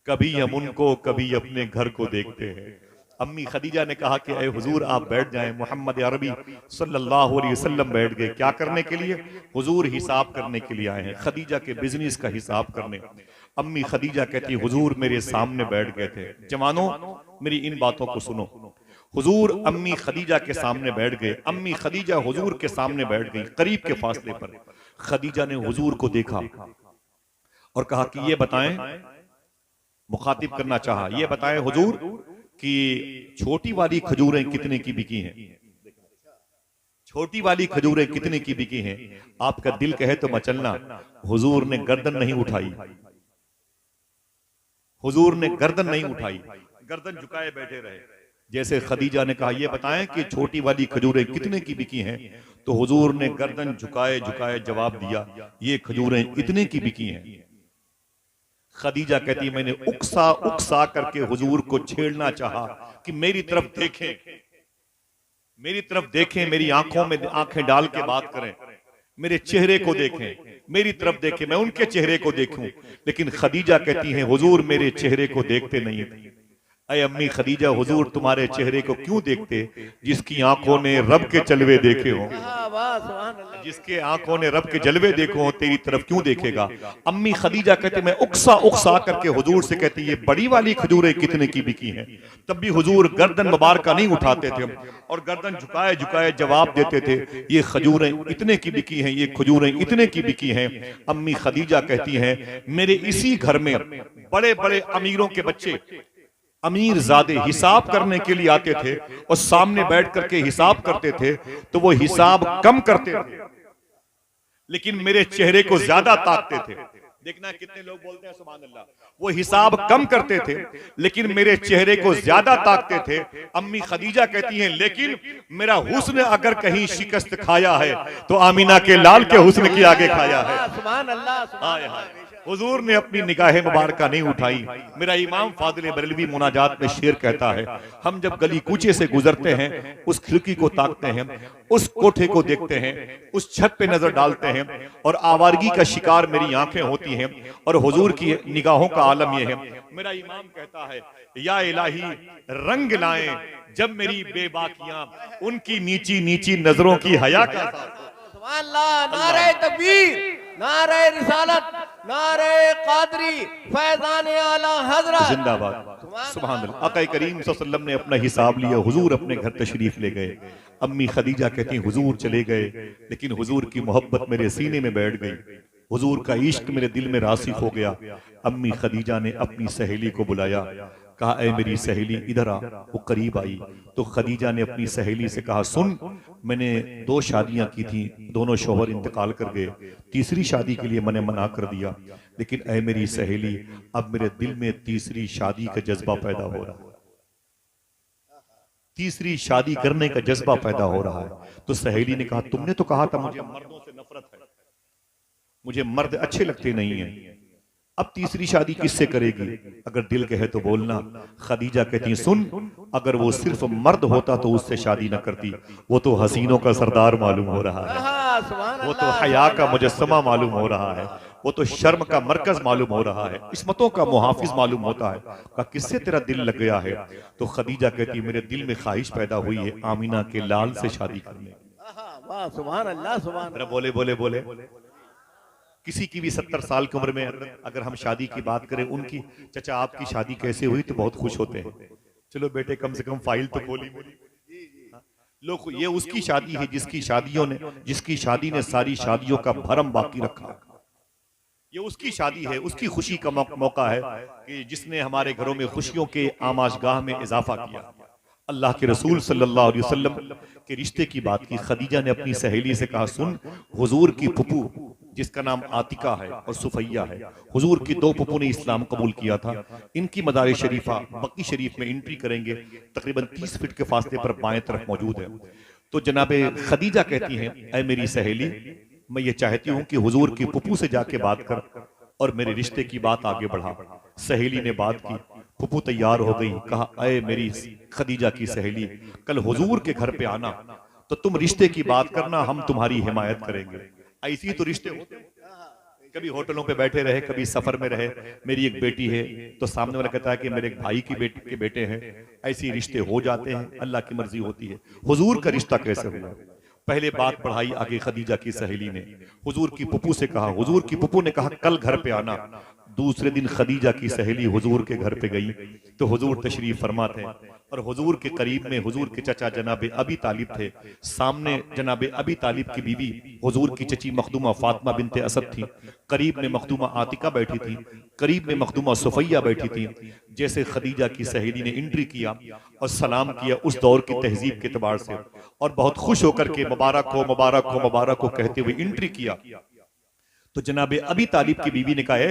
कभी हम उनको कभी अपने घर को देखते हैं। अम्मी खदीजा ने कहा कि अय हुजूर आप बैठ जाएं। मोहम्मद अरबी सल्लल्लाहु अलैहि वसल्लम बैठ गए। क्या करने के लिए? हुजूर हिसाब करने के लिए आए हैं, खदीजा के बिजनेस का हिसाब करने। अम्मी खदीजा कहती हुजूर मेरे सामने बैठ गए थे। जवानों मेरी इन बातों को सुनो। हुजूर अम्मी खदीजा के सामने बैठ गए। अम्मी खदीजा हुजूर के सामने बैठ गई करीब के फासले पर। खदीजा ने हुजूर को देखा और कहा कि ये बताएं, मुखातिब करना चाहा, ये बताएं हुजूर कि छोटी वाली खजूरें कितने की बिकी हैं? छोटी वाली खजूरें कितने की बिकी हैं? आपका दिल कहे तो मचलना। हुजूर ने गर्दन नहीं उठाई, हुजूर ने गर्दन नहीं उठाई, गर्दन झुकाए बैठे रहे। जैसे खदीजा ने कहा ये बताएं कि छोटी वाली खजूरें कितने की बिकी हैं, तो हुजूर ने गर्दन झुकाए झुकाए जवाब दिया ये खजूरें इतने की बिकी हैं। खदीजा कहती मैंने उकसा उकसा करके हुजूर को छेड़ना चाहा कि मेरी तरफ देखें, मेरी तरफ देखें, मेरी आंखों में आंखें डाल के बात करें, मेरे चेहरे को देखें, मेरी तरफ देखें, मैं उनके चेहरे को देखूं। लेकिन खदीजा कहती हैं हुजूर मेरे चेहरे को देखते नहीं थे। अय अम्मी खदीजा, हुजूर तुम्हारे चेहरे को क्यों देखते जिसकी आंखों ने रब के जलवे देखे हों। वाह सुभान अल्लाह। जिसके आंखों ने रब के जलवे देखो हों तेरी तरफ क्यों देखेगा। अम्मी खदीजा कहते मैं उकसा उकसा करके हुजूर से कहती ये बड़ी वाली खजूरें कितने की बिकी हैं। तब भी हुजूर गर्दन मुबारक नहीं उठाते थे और गर्दन झुकाए झुकाए जवाब देते थे ये खजूरें इतने की बिकी हैं, ये खजूरें इतने की बिकी हैं। अम्मी खदीजा कहती हैं मेरे इसी घर में बड़े बड़े अमीरों के बच्चे अमीर ज़ादे हिसाब करने के लिए आते थे और सामने बैठ करके हिसाब करते थे तो वो हिसाब कम करते थे लेकिन मेरे चेहरे को ज्यादा ताकते थे। देखना कितने लोग बोलते हैं सुभान अल्लाह। वो हिसाब कम करते थे लेकिन मेरे चेहरे को ज्यादा ताकते थे। अम्मी खदीजा कहती हैं लेकिन मेरा हुस्न अगर कहीं शिकस्त खाया है तो आमीना के लाल के हुस्न के आगे खाया है। सुभान अल्लाह सुभान अल्लाह। हुजूर ने अपनी निगाहें मुबारक नहीं उठाई। मेरा इमाम फादिल बरेलवी मुनाजात में शेर कहता है हम जब गली कूचे से गुजरते हैं उस खिड़की को ताकते हैं, उस कोठे को देखते हैं, उस छत पे नजर डालते हैं और आवारगी का शिकार मेरी आंखें होती हैं और हुजूर की निगाहों का आलम यह है। मेरा इमाम कहता है या इलाही रंग लाएं जब मेरी बेबाकियां उनकी नीची नीची नजरों की हया का। सुभान अल्लाह। नारे तकबीर, नारे रिसालत, नारे कादरी, फैजान आला हजरत जिंदाबाद। सुभान अल्लाह। आका करीम सल्लल्लाहु अलैहि वसल्लम ने अपना हिसाब लिया, हुजूर अपने घर तशरीफ ले गए। अम्मी खदीजा कहती हुजूर चले गए लेकिन हुजूर की मोहब्बत मेरे सीने में बैठ गई, हुजूर का इश्क मेरे दिल में रासिख हो गया। अम्मी खदीजा ने अपनी सहेली को बुलाया, कहा ऐ मेरी सहेली इधर आ। वो करीब आई तो खदीजा ने अपनी सहेली से कहा सुन मैंने 2 शादियां की थी, दोनों शौहर इंतकाल कर गए, तीसरी शादी के लिए मैंने मना कर दिया लेकिन ऐ मेरी सहेली अब मेरे दिल में तीसरी शादी का जज्बा पैदा हो रहा है, तीसरी शादी करने का जज्बा पैदा हो रहा है। तो सहेली ने कहा तुमने तो कहा था मुझे मर्दों से नफरत है, मुझे मर्द अच्छे लगते नहीं है, अब तीसरी शादी किससे करेगी, अगर दिल कहे तो बोलना। खदीजा कहती सुन अगर वो सिर्फ मर्द होता तो उससे शादी न करती, वो तो हसीनों का सरदार मालूम हो रहा है, वो तो हया का मुजस्समा मालूम हो रहा है, वो तो शर्म का मरकज मालूम हो रहा है, इस्मतों का मुहाफिज मालूम होता है। कहा किससे तेरा दिल लग गया है। तो खदीजा कहती मेरे दिल में ख्वाहिश पैदा हुई है आमीना के लाल से शादी करने की। वाह सुभान अल्लाह सुभान अल्लाह। बोले बोले बोले किसी की भी 70 साल की उम्र में अगर हम शादी की बात करें, उनकी चचा आपकी शादी कैसे हुई तो बहुत खुश होते हैं, चलो बेटे कम से कम फाइल तो खोली मेरी। लोग ये उसकी शादी है जिसकी शादी ने सारी शादियों का भरम बाकी रखा, ये उसकी शादी है, उसकी खुशी का मौका है कि जिसने हमारे घरों में खुशियों के आमाशगाह में इजाफा किया। अल्लाह के रसूल सल्लल्लाहु अलैहि वसल्लम के रिश्ते की बात की। खदीजा ने अपनी सहेली से कहा सुन हुजूर की फुफू जिसका नाम आतिका है और सुफैया है, हुजूर की 2 फुफू ने इस्लाम कबूल किया था, इनकी मदार शरीफा बकी शरीफ में एंट्री करेंगे, तकरीबन 30 फीट के फासले पर बाएं तरफ मौजूद है। तो जनाबे खदीजा कहती हैं ऐ मेरी सहेली मैं ये चाहती हूँ कि हुजूर की फुफू से जाके बात कर और मेरे रिश्ते की बात आगे बढ़ा। सहेली ने बात की, फुफू तैयार हो गई, कहा ऐ मेरी खदीजा की सहेली कल हुजूर के घर पे आना तो तुम रिश्ते की बात करना, हम तुम्हारी हिमायत करेंगे। ऐसी तो रिश्ते होते हैं, कभी होटलों पे बैठे रहे, कभी सफर में रहे, मेरी एक बेटी है तो सामने वाला कहता है कि मेरे एक भाई के बेटे हैं, ऐसे रिश्ते हो जाते हैं, अल्लाह की मर्जी होती है। हुजूर का रिश्ता कैसे हुआ, पहले बात बढ़ाई आगे खदीजा की सहेली ने, हुजूर की पुप्पू से कहा, हुजूर की पुप्पू ने कहा कल घर पे आना। दूसरे दिन खदीजा की सहेली हुजूर के घर पे गई तो हुजूर तशरीफ फरमा थे और हुजूर के करीब में हुजूर के चचा जनाबे अबी तालिब थे, सामने जनाबे अबी तालिब की बीवी हुजूर की चची मखदूमा फातिमा बिनते असद थी, करीब में मखदूमा आतिका बैठी थी, करीब में मखदूमा सुफैया बैठी थी। जैसे खदीजा की सहेली ने एंट्री किया और सलाम किया उस दौर की तहजीब के एतबार से और बहुत खुश होकर के मुबारक हो मुबारक हो मुबारक हो कहते हुए एंट्री किया तो जनाबे अबी तालिब की बीवी ने कहा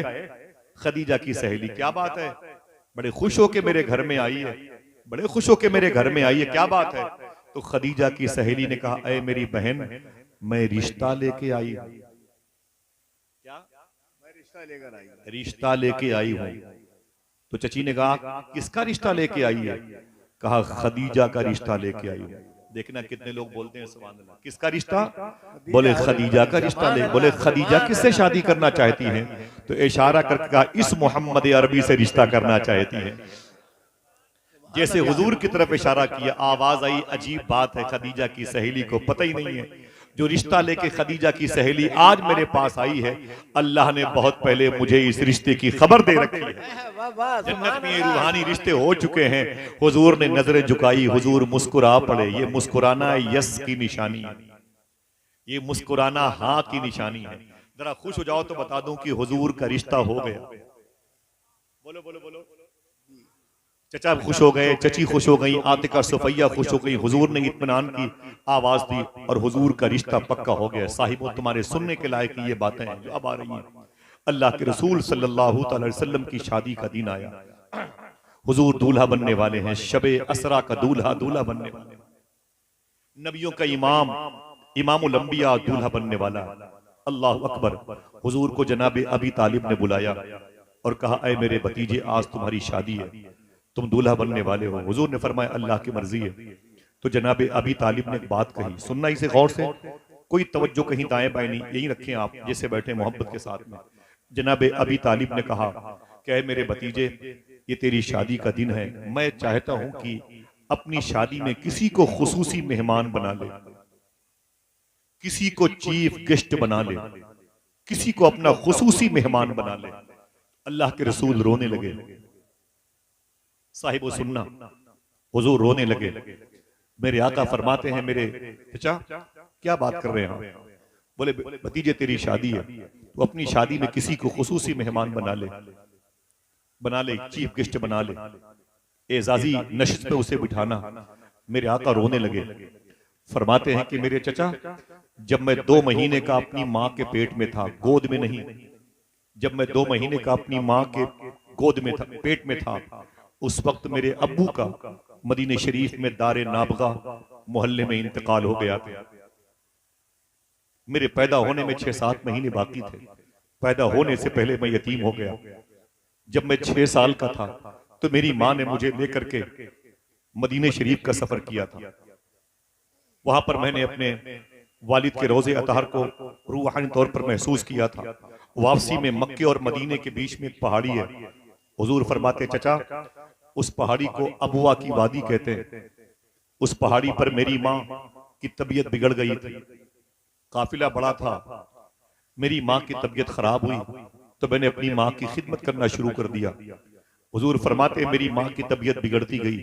खदीजा की सहेली क्या बात है, बड़े खुश होके मेरे घर में आई है, बड़े खुश होके मेरे घर में आई है, क्या बात है। तो खदीजा की सहेली ने कहा ऐ मेरी बहन मैं रिश्ता लेके आई, क्या मैं रिश्ता लेकर आई, रिश्ता लेके आई हूं। तो चची ने कहा किसका रिश्ता लेके आई है, कहा खदीजा का रिश्ता लेके आई हूं। देखना कितने लोग बोलते हैं सुभान अल्लाह, किसका रिश्ता, बोले खदीजा का रिश्ता ले, बोले खदीजा किससे शादी करना चाहती हैं, तो इशारा करके कहा इस मोहम्मद अरबी से रिश्ता करना चाहती हैं। जैसे हुजूर की तरफ इशारा किया, आवाज आई, अजीब बात है, खदीजा की सहेली को पता ही नहीं है। जो रिश्ता लेके खदीजा की सहेली आज मेरे पास आई है, अल्लाह ने बहुत पहले मुझे इस रिश्ते की खबर दे रखी है। वाह वाह, जन्नत में ये सुभान अल्लाह। रूहानी रिश्ते हो चुके हैं। हुजूर ने नजरें झुकाई, हुजूर मुस्कुरा पड़े। ये मुस्कुराना यस की निशानी है, ये मुस्कुराना हाँ की निशानी है। जरा खुश हो जाओ तो बता दूं कि हुजूर का रिश्ता हो गया। बोलो बोलो बोलो। चचा खुश हो गए, चची खुश हो गई, आतिका सुफैया खुश हो गई। हुजूर ने इत्मीनान की आवाज दी और हुजूर का रिश्ता पक्का हो गया। साहिबो, तुम्हारे सुनने के लायक ये बातें हैं जो अब आ रही हैं। अल्लाह के रसूल सल्लल्लाहु अलैहि वसल्लम की शादी का दिन आया। हुजूर दूल्हा बनने वाले हैं, शबे असरा का दूल्हा दूल्हा बनने वाले, नबियों का इमाम, इमामुल अंबिया दूल्हा बनने वाला। अल्लाह अकबर। हुजूर को जनाबे अबी तालिब ने बुलाया और कहा, ऐ मेरे भतीजे, आज तुम्हारी शादी है, तुम दूल्हा बनने वाले हो। हुजूर ने फरमाया, अल्लाह की मर्जी है। तो जनाबे अबी तालिब ने एक बात कही, सुनना इसे गौर से, कोई तवज्जो कहीं दाएं बाएं नहीं, यही रखें आप जैसे बैठे मोहब्बत के साथ में। जनाबे अबी तालिब ने कहा कि ऐ मेरे भतीजे, ये तेरी शादी का दिन है, मैं चाहता हूं कि अपनी शादी में किसी को खुसूसी मेहमान बना ले, किसी को चीफ गेस्ट बना ले, किसी को अपना खुसूसी मेहमान बना ले। अल्लाह के रसूल रोने लगे। साहिबो सुनना, हुजूर रोने लगे। मेरे आका फरमाते हैं, मेरे चचा क्या बात कर रहे हैं? बोले, भतीजे तेरी शादी है, तो अपनी शादी में किसी को खुसूसी मेहमान बना ले, बना ले, चीफ गेस्ट बना ले, एजाजी नशिस्त पे उसे बिठाना। मेरे आका रोने लगे। फरमाते हैं कि मेरे चचा, जब मैं 2 महीने का अपनी माँ के पेट में था, गोद में नहीं, जब मैं 2 महीने का अपनी माँ के गोद में था, पेट में था, उस वक्त मेरे अब्बू का मदीने शरीफ में दारे नाबगा मोहल्ले में इंतकाल हो गया था। मेरे पैदा होने में 6-7 महीने बाकी थे। पैदा होने से पहले मैं यतीम हो गया। जब मैं 6 साल का था तो मेरी माँ ने मुझे लेकर के मदीने शरीफ का सफर किया था। वहां पर मैंने अपने वालिद के रोजे अतहर को रूहानी तौर पर महसूस किया था। वापसी में मक्के और मदीने के बीच में एक पहाड़ी है। हुजूर फरमाते, चचा उस पहाड़ी को अबुआ की वादी कहते हैं। उस पहाड़ी पर मेरी माँ की तबीयत बिगड़ गई थी। काफिला बड़ा था, मेरी माँ की तबीयत खराब हुई तो मैंने अपनी माँ की खिदमत करना शुरू कर दिया। हुजूर फरमाते, मेरी माँ की तबीयत बिगड़ती गई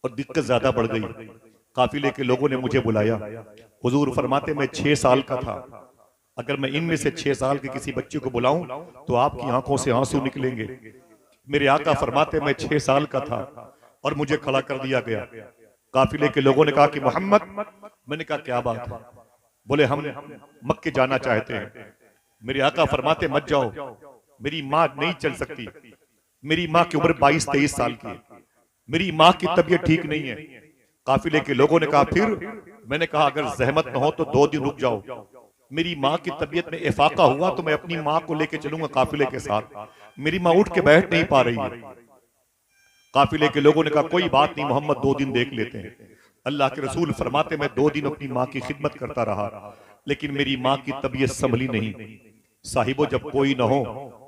और दिक्कत ज्यादा बढ़ गई। काफिले के लोगों ने मुझे बुलाया। हुजूर फरमाते, मैं 6 साल का था, अगर मैं इनमें से 6 साल के किसी बच्चे को बुलाऊं तो आपकी आंखों से आंसू निकलेंगे। मेरे आका फरमाते, मैं 6 साल का था और मुझे खड़ा कर दिया गया। काफिले के लोगों ने कहा कि मोहम्मद, मैंने कहा क्या बात है? बोले, हम मक्के जाना चाहते हैं। मेरे आका फरमाते, मत जाओ, मेरी माँ नहीं चल सकती। मेरी माँ की उम्र 22-23 साल की है, मेरी माँ की तबीयत ठीक नहीं है। काफिले के लोगों ने कहा फिर? मैंने कहा अगर जहमत न हो तो 2 दिन रुक जाओ। मेरी माँ की तबीयत में इफाका हुआ तो मैं अपनी माँ को लेके चलूंगा काफिले के साथ। मेरी माँ उठ के बैठ नहीं पा रही है। काफिले के लोगों ने कहा कोई बात नहीं मोहम्मद, 2 दिन देख लेते हैं। अल्लाह के रसूल फरमाते, मैं 2 दिन अपनी माँ की खिदमत करता रहा, लेकिन मेरी माँ की तबीयत संभली नहीं। साहिबो, जब कोई ना हो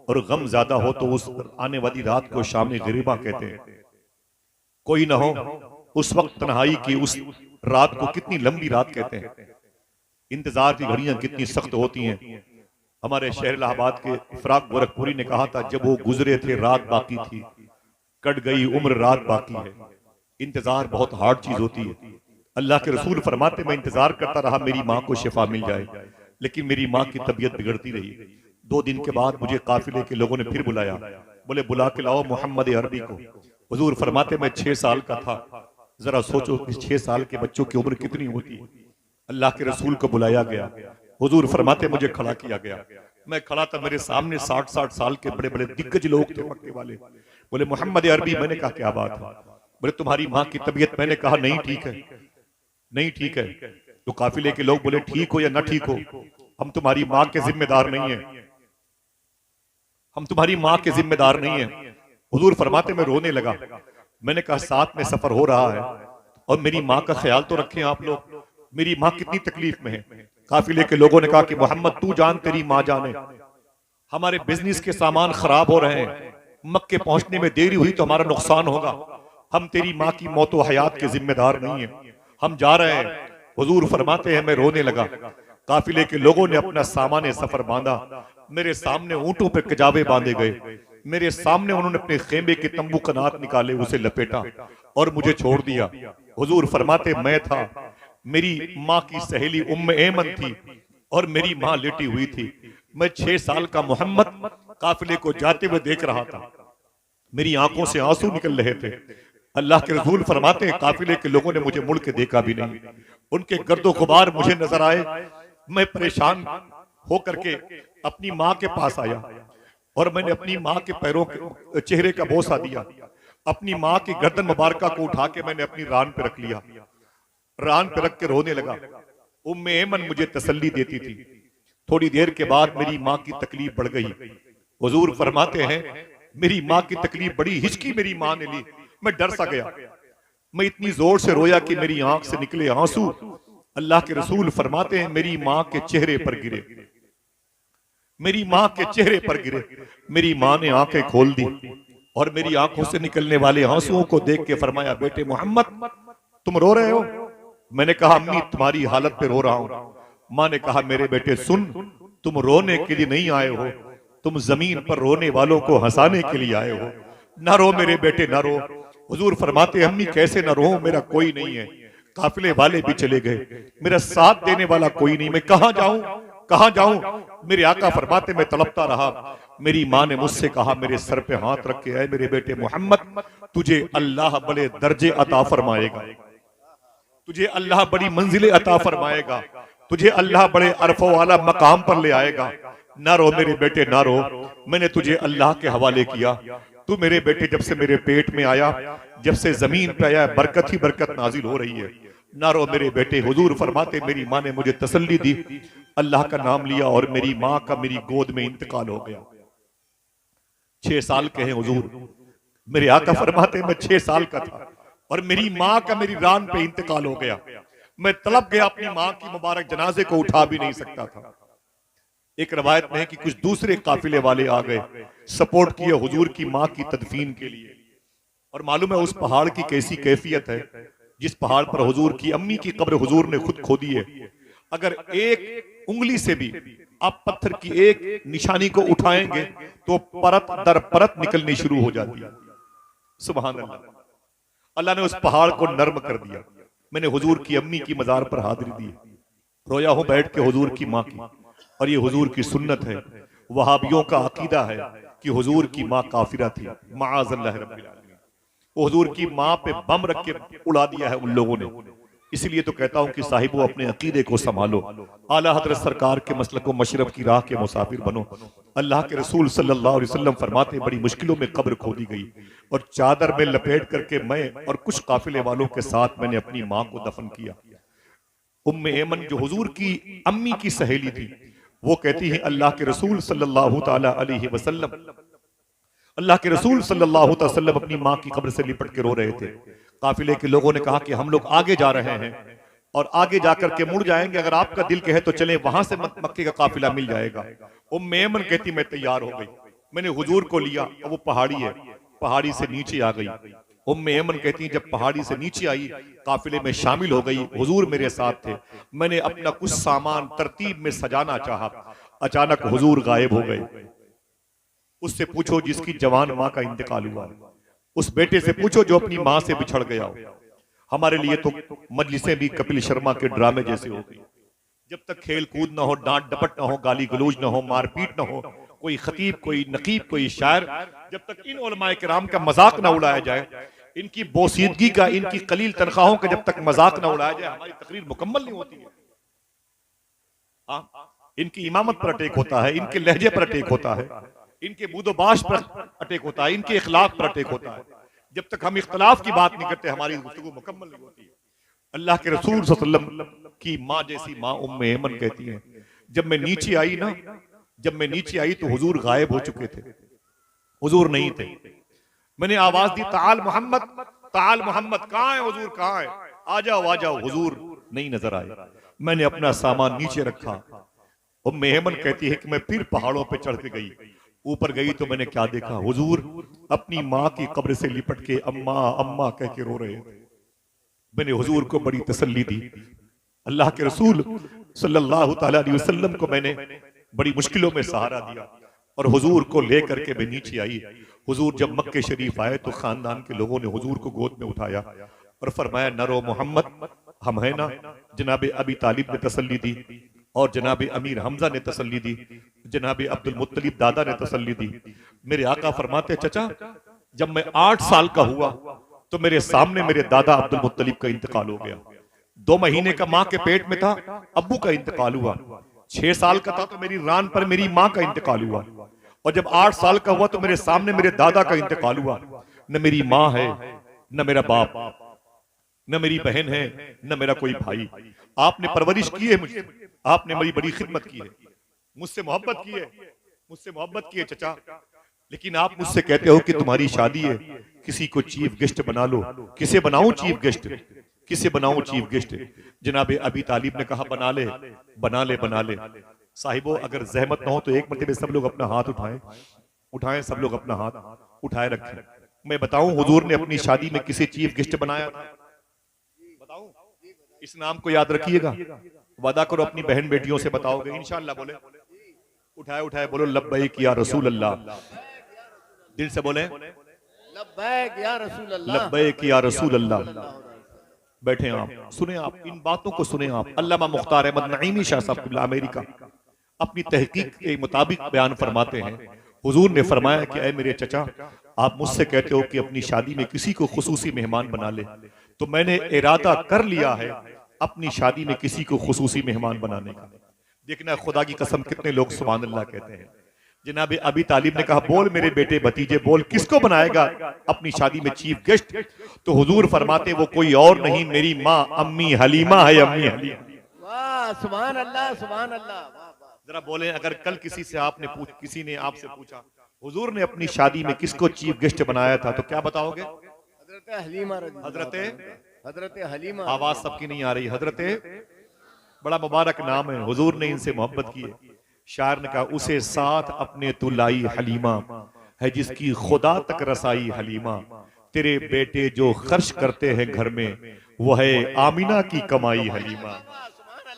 और गम ज्यादा हो तो उस आने वाली रात को शाम ग़रीबा कहते हैं। कोई ना हो उस वक्त तन्हाई की उस रात को कितनी लंबी रात कहते हैं। इंतजार की घड़ियां कितनी सख्त होती हैं। हमारे शहर इलाहाबाद के इफराक गोरखपुरी ने कहा था, जब वो गुजरे थे रात बाकी थी, कट गई उम्र रात बाकी है। इंतजार बहुत हार्ड चीज होती है। अल्लाह के रसूल फरमाते, मैं इंतजार करता रहा मेरी माँ को शिफा मिल जाए, लेकिन मेरी माँ की तबीयत बिगड़ती रही। 2 दिन के बाद मुझे काफिले के लोगों ने फिर बुलाया। बोले, बुला के लाओ मोहम्मद अरबी को। हुजूर फरमाते, मैं 6 साल का था। जरा सोचो कि 6 साल के बच्चों की उम्र कितनी होती है। अल्लाह के रसूल को बुलाया गया। हुजूर फरमाते, मुझे खड़ा किया गया। मैं खड़ा था, मेरे सामने 60-60 साल के बड़े बड़े दिग्गज लोग थे मक्के वाले। बोले, मोहम्मद अरबी। मैंने कहा क्या बात है? बोले, तुम्हारी माँ की तबीयत। मैंने कहा नहीं ठीक है, नहीं ठीक है। तो काफिले के लोग बोले, ठीक हो या ना ठीक हो, हम तुम्हारी माँ के जिम्मेदार नहीं है, हम तुम्हारी माँ के जिम्मेदार नहीं है। हुजूर फरमाते, मैं रोने लगा। मैंने कहा साथ में सफर हो रहा है और मेरी माँ का ख्याल तो रखें आप लोग, मेरी माँ कितनी तकलीफ में है। काफिले के लोगों ने कहा कि मोहम्मद तू जान तेरी माँ जाने, हमारे बिजनेस के सामान खराब हो रहे हैं, मक्के पहुंचने में देरी हुई तो हमारा नुकसान होगा। हम तेरी माँ की मौत व हयात के जिम्मेदार नहीं है, हम जा रहे हैं। हुजूर फरमाते हैं मैं रोने लगा। काफिले के लोगों ने अपना सामान सफर बांधा, मेरे सामने ऊंटों पे कजावे बांधे गए, मेरे सामने उन्होंने अपने खेमे के तंबू कनात निकाले, उसे लपेटा और मुझे छोड़ दिया। हुजूर फरमाते मैं था, मेरी माँ की सहेली उम्मे ऐमन थी और मेरी माँ लेटी हुई थी। मैं 6 साल का मोहम्मद काफिले को जाते हुए देख रहा था, मेरी आंखों से आंसू निकल रहे थे। अल्लाह के रसूल फरमाते हैं काफिले के लोगों ने मुझे मुड़ के देखा भी नहीं, उनके गर्दो गुबार मुझे नजर आए। मैं परेशान होकर के अपनी माँ के पास आया और मैंने अपनी माँ के पैरों के चेहरे का बोसा दिया, अपनी माँ की गर्दन मुबारका को उठा के मैंने अपनी रान पे रख लिया, रान पे रख के रोने लगा। उम्मे ऐमन मुझे तसल्ली देती थी। थोड़ी देर के बाद मेरी माँ की तकलीफ बढ़ गई। हुजूर फरमाते हैं मेरी माँ की तकलीफ बड़ी हिचकी मेरी माँ ने ली, मैं डर सा गया, मैं इतनी जोर से रोया कि मेरी आंख से निकले आंसू। अल्लाह के रसूल फरमाते हैं मेरी माँ के चेहरे पर गिरे, मेरी माँ के चेहरे पर गिरे। मेरी माँ ने आंखें खोल दी और मेरी आंखों से निकलने वाले आंसुओं को देख के फरमाया बेटे मोहम्मद तुम रो रहे हो? मैंने कहा अम्मी तुम्हारी हालत पे रो रहा हूं। माँ ने कहा मेरे बेटे सुन, तुम रोने के लिए नहीं आए हो, तुम जमीन पर रोने वालों को हंसाने के लिए आए हो। ना रो मेरे बेटे ना रो। हुजूर फरमाते अम्मी कैसे ना रो, मेरा कोई नहीं है, काफिले वाले भी चले गए, मेरा साथ देने वाला कोई नहीं, मैं कहां जाऊं कहां जाऊं। मेरे आका फरमाते मैं तड़पता रहा। मेरी माँ ने मुझसे कहा मेरे सर पे हाथ रख के आए मेरे बेटे मोहम्मद तुझे अल्लाह बड़े दर्जे अता फरमाएगा, तुझे अल्लाह बड़ी मंजिलें अता फरमाएगा, तुझे अल्लाह बड़े अरफो वाला मकाम पर ले आएगा। ना रो मेरे बेटे ना रो, मैंने तुझे अल्लाह के हवाले किया। तू मेरे बेटे जब से मेरे पेट में आया, जब से जमीन पे आया, बरकत ही बरकत नाजिल हो रही है। ना रो मेरे बेटे। हुजूर फरमाते मेरी माँ ने मुझे तसल्ली दी, अल्लाह का नाम लिया और मेरी माँ का मेरी गोद में इंतकाल हो गया। 6 साल के हैं हुजूर, मेरे आका फरमाते मैं 6 साल का था और मेरी माँ का मेरी रान पे इंतकाल हो गया। मैं तड़प गया, अपनी माँ की मुबारक जनाजे को उठा भी नहीं सकता था। एक रवायत में है कि कुछ दूसरे काफिले वाले आ गए, सपोर्ट किया हुजूर की माँ की तदफीन के लिए। और मालूम है उस पहाड़ की कैसी कैफियत है, जिस पहाड़ पर हुजूर की अम्मी की कब्र हुजूर ने खुद खोदी है। अगर एक उंगली से भी आप पत्थर की एक निशानी को उठाएंगे तो परत दर परत निकलनी शुरू हो जाती है। सुभान अल्लाह। अल्लाह ने उस पहाड़ को नर्म कर दिया। मैंने हुजूर की अम्मी की मजार पर हाजिरी दी, रोया हूं बैठ के हुजूर की माँ की। और ये हुजूर की सुन्नत है, वहाबियों का अकीदा है कि हुजूर की माँ काफिरा थी, माअज़ल्लाह रब्बिल आलमीन। वो हुजूर की माँ पे बम रख के उड़ा दिया है उन लोगों ने। इसलिए तो कहता हूं कि साहिबो अपने अकीदे को संभालो, आला हजरत सरकार के मसलक व मशरब की राह के मुसाफिर बनो। अल्लाह के रसूल सल्लल्लाहु अलैहि वसल्लम फरमाते बड़ी मुश्किलों में कब्र खोदी गई और चादर में लपेट करके मैं और कुछ काफिले वालों के साथ मैंने अपनी माँ को दफन किया। उम्मे ऐमन जो हुजूर की अम्मी की सहेली थी, वो कहती है अल्लाह के रसूल सल्लल्लाहु ताला अलैहि वसल्लम, अल्लाह के रसूल सल्लल्लाहु अलैहि वसल्लम अपनी माँ की कब्र से लिपट के रो रहे थे। काफिले के लोगों ने कहा कि हम लोग आगे जा रहे हैं और आगे जाकर के मुड़ जाएंगे, अगर आपका दिल कहे तो चले, वहां से मक्के का काफिला मिल जाएगा। उम्मे ऐमन कहती मैं तैयार हो गई, मैंने हुजूर को लिया और वो पहाड़ी है, पहाड़ी से नीचे आ गई। उम्मे ऐमन कहती जब पहाड़ी से नीचे आई, काफिले में शामिल हो गई, हुजूर मेरे साथ थे, मैंने अपना कुछ सामान तरतीब में सजाना चाहा, अचानक हुजूर गायब हो गए। उससे पूछो जिसकी जवान माँ का इंतकाल हुआ, उस बेटे से पूछो जो अपनी माँ से बिछड़ गया हो। हमारे लिए तो मजलिसें भी कपिल शर्मा के ड्रामे जैसे हो गई। जब तक खेल कूद ना हो, डांट डपट ना हो, गाली गलौज ना हो, मारपीट ना हो, कोई खतीब, कोई नकीब, कोई शायर, जब तक इन उलमाए किराम का मजाक ना उड़ाया जाए, इनकी बोसीदगी का, इनकी कलील तनख्वाहों का जब तक मजाक ना उड़ाया जाए, हमारी तकरीर मुकम्मल नहीं होती है। इनकी इमामत पर अटैक होता है, इनके लहजे पर अटैक होता है, इनके बूदोबाश पर अटैक होता है, इनके इखलाक पर अटैक होता है। जब तक हम इख्तलाफ की बात नहीं करते, हमारी गुफ्तगू मुकम्मल नहीं होती है। अल्लाह के रसूल सल्लल्लाहु अलैहि वसल्लम की माँ जैसी माँ उम्मे ऐमन कहती हैं, जब मैं नीचे आई ना, जब मैं नीचे आई तो हुजूर गायब हो चुके थे, हुजूर नहीं थे। मैंने आवाज दी ताल मोहम्मद, ताल मोहम्मद, कहाँ है हुजूर, कहाँ है, आ जाओ आ जाओ। हुजूर नहीं नजर आए। मैंने अपना सामान नीचे रखा। उम्मे ऐमन कहती है कि मैं फिर पहाड़ों पे चढ़ के गई, ऊपर गई तो मैंने क्या देखा, हुजूर अपनी माँ की कब्र से लिपट के अम्मा अम्मा कह के रो रहे थे। मैंने हुजूर को बड़ी तसल्ली दी। अल्लाह के रसूल सल्लल्लाहु ताला अलैहि वसल्लम को मैंने बड़ी मुश्किलों में सहारा दिया और हुजूर को लेकर के मैं नीचे आई। हुजूर जब मक्के शरीफ आए तो खानदान के लोगों ने हुजूर को गोद में उठाया और फरमाया, नरो मोहम्मद, हम है ना। जनाबे अबी तालिब ने तसल्ली दी और जनाबे अमीर हमजा ने तसल्ली दी, जनाबे अब्दुल मुत्तलिब दादा ने तसल्ली दी। मेरे आका फरमाते, चचा जब मैं 8 साल का हुआ तो मेरे सामने मेरे दादा अब्दुल मुत्तलिब का इंतकाल हो गया। 2 महीने का माँ के पेट में था, अब्बू का इंतकाल हुआ। 6 साल का था तो मेरी रान पर मेरी माँ का इंतकाल हुआ और जब 8 साल का हुआ तो मेरे सामने मेरे दादा का इंतकाल हुआ। न मेरी माँ है, न मेरा बाप, न मेरी बहन है, न मेरा कोई भाई। आपने परवरिश की है मुझे, आपने मेरी बड़ी खिदमत की है, मुझसे मोहब्बत की है, मुझसे मोहब्बत की है चचा। लेकिन आप मुझसे कहते हो कि तुम्हारी शादी है, किसी को चीफ गेस्ट बना लो। किसे बनाऊं चीफ गेस्ट, किसे बनाऊं चीफ गेस्ट? जनाबे अबी तालिब ने कहा, बना ले बना ले बना ले। साहिबो अगर जहमत ना हो तो एक मरतबे सब लोग अपना हाथ उठाएं, उठाएं सब लोग अपना हाथ उठाए रखें। मैं बताऊं हुजूर ने अपनी शादी में किसे चीफ गेस्ट बनाया था? बताऊं? इस नाम को याद रखिएगा, वादा करो अपनी बहन बेटियों से बताओगे इंशाअल्लाह। बोले उठाए उठाए बोलो, लब्बैक या रसूल अल्लाह। दिल से बोले, लब्बैक या रसूल अल्लाह, लब्बैक या रसूल अल्लाह। बैठे आप, सुने आप, इन बातों को सुने आप। अल्लामा मुख्तार अहमद नईमी शाह साहब क़िबला अमेरिका अपनी तहकीक के मुताबिक बयान फरमाते हैं, हुजूर ने फरमाया कि ऐ मेरे चचा, आप मुझसे कहते हो कि अपनी शादी में किसी को खुसूसी मेहमान बना ले, तो मैंने इरादा कर लिया है अपनी शादी में किसी को खुसूसी मेहमान बनाने का। देखना खुदा की कसम कितने लोग सुभान अल्लाह कहते हैं। जनाबे अबी तालिब ने कहा, बोल मेरे बेटे भतीजे बोल, किसको बनाएगा अपनी शादी में चीफ गेस्ट? तो हुजूर फरमाते, वो कोई और नहीं, मेरी माँ अम्मी हलीमा है, अम्मी हलीमा। वाह सुभान अल्लाह, सुभान अल्लाह। जरा बोले, अगर कल किसी से किसी ने आपसे पूछा हुजूर ने अपनी शादी में किसको चीफ गेस्ट बनाया था, तो क्या बताओगे? हजरत हलीमा, हजरत हलीमा। आवाज सबकी नहीं आ रही। हजरत, बड़ा मुबारक नाम है, हुजूर ने इनसे मोहब्बत की है। शायर ने कहा, उसे साथ अपने तू लाई हलीमा, है जिसकी खुदा तक रसाई हलीमा। तेरे बेटे जो खर्च करते हैं घर में, वो है आमिना की कमाई हलीमा।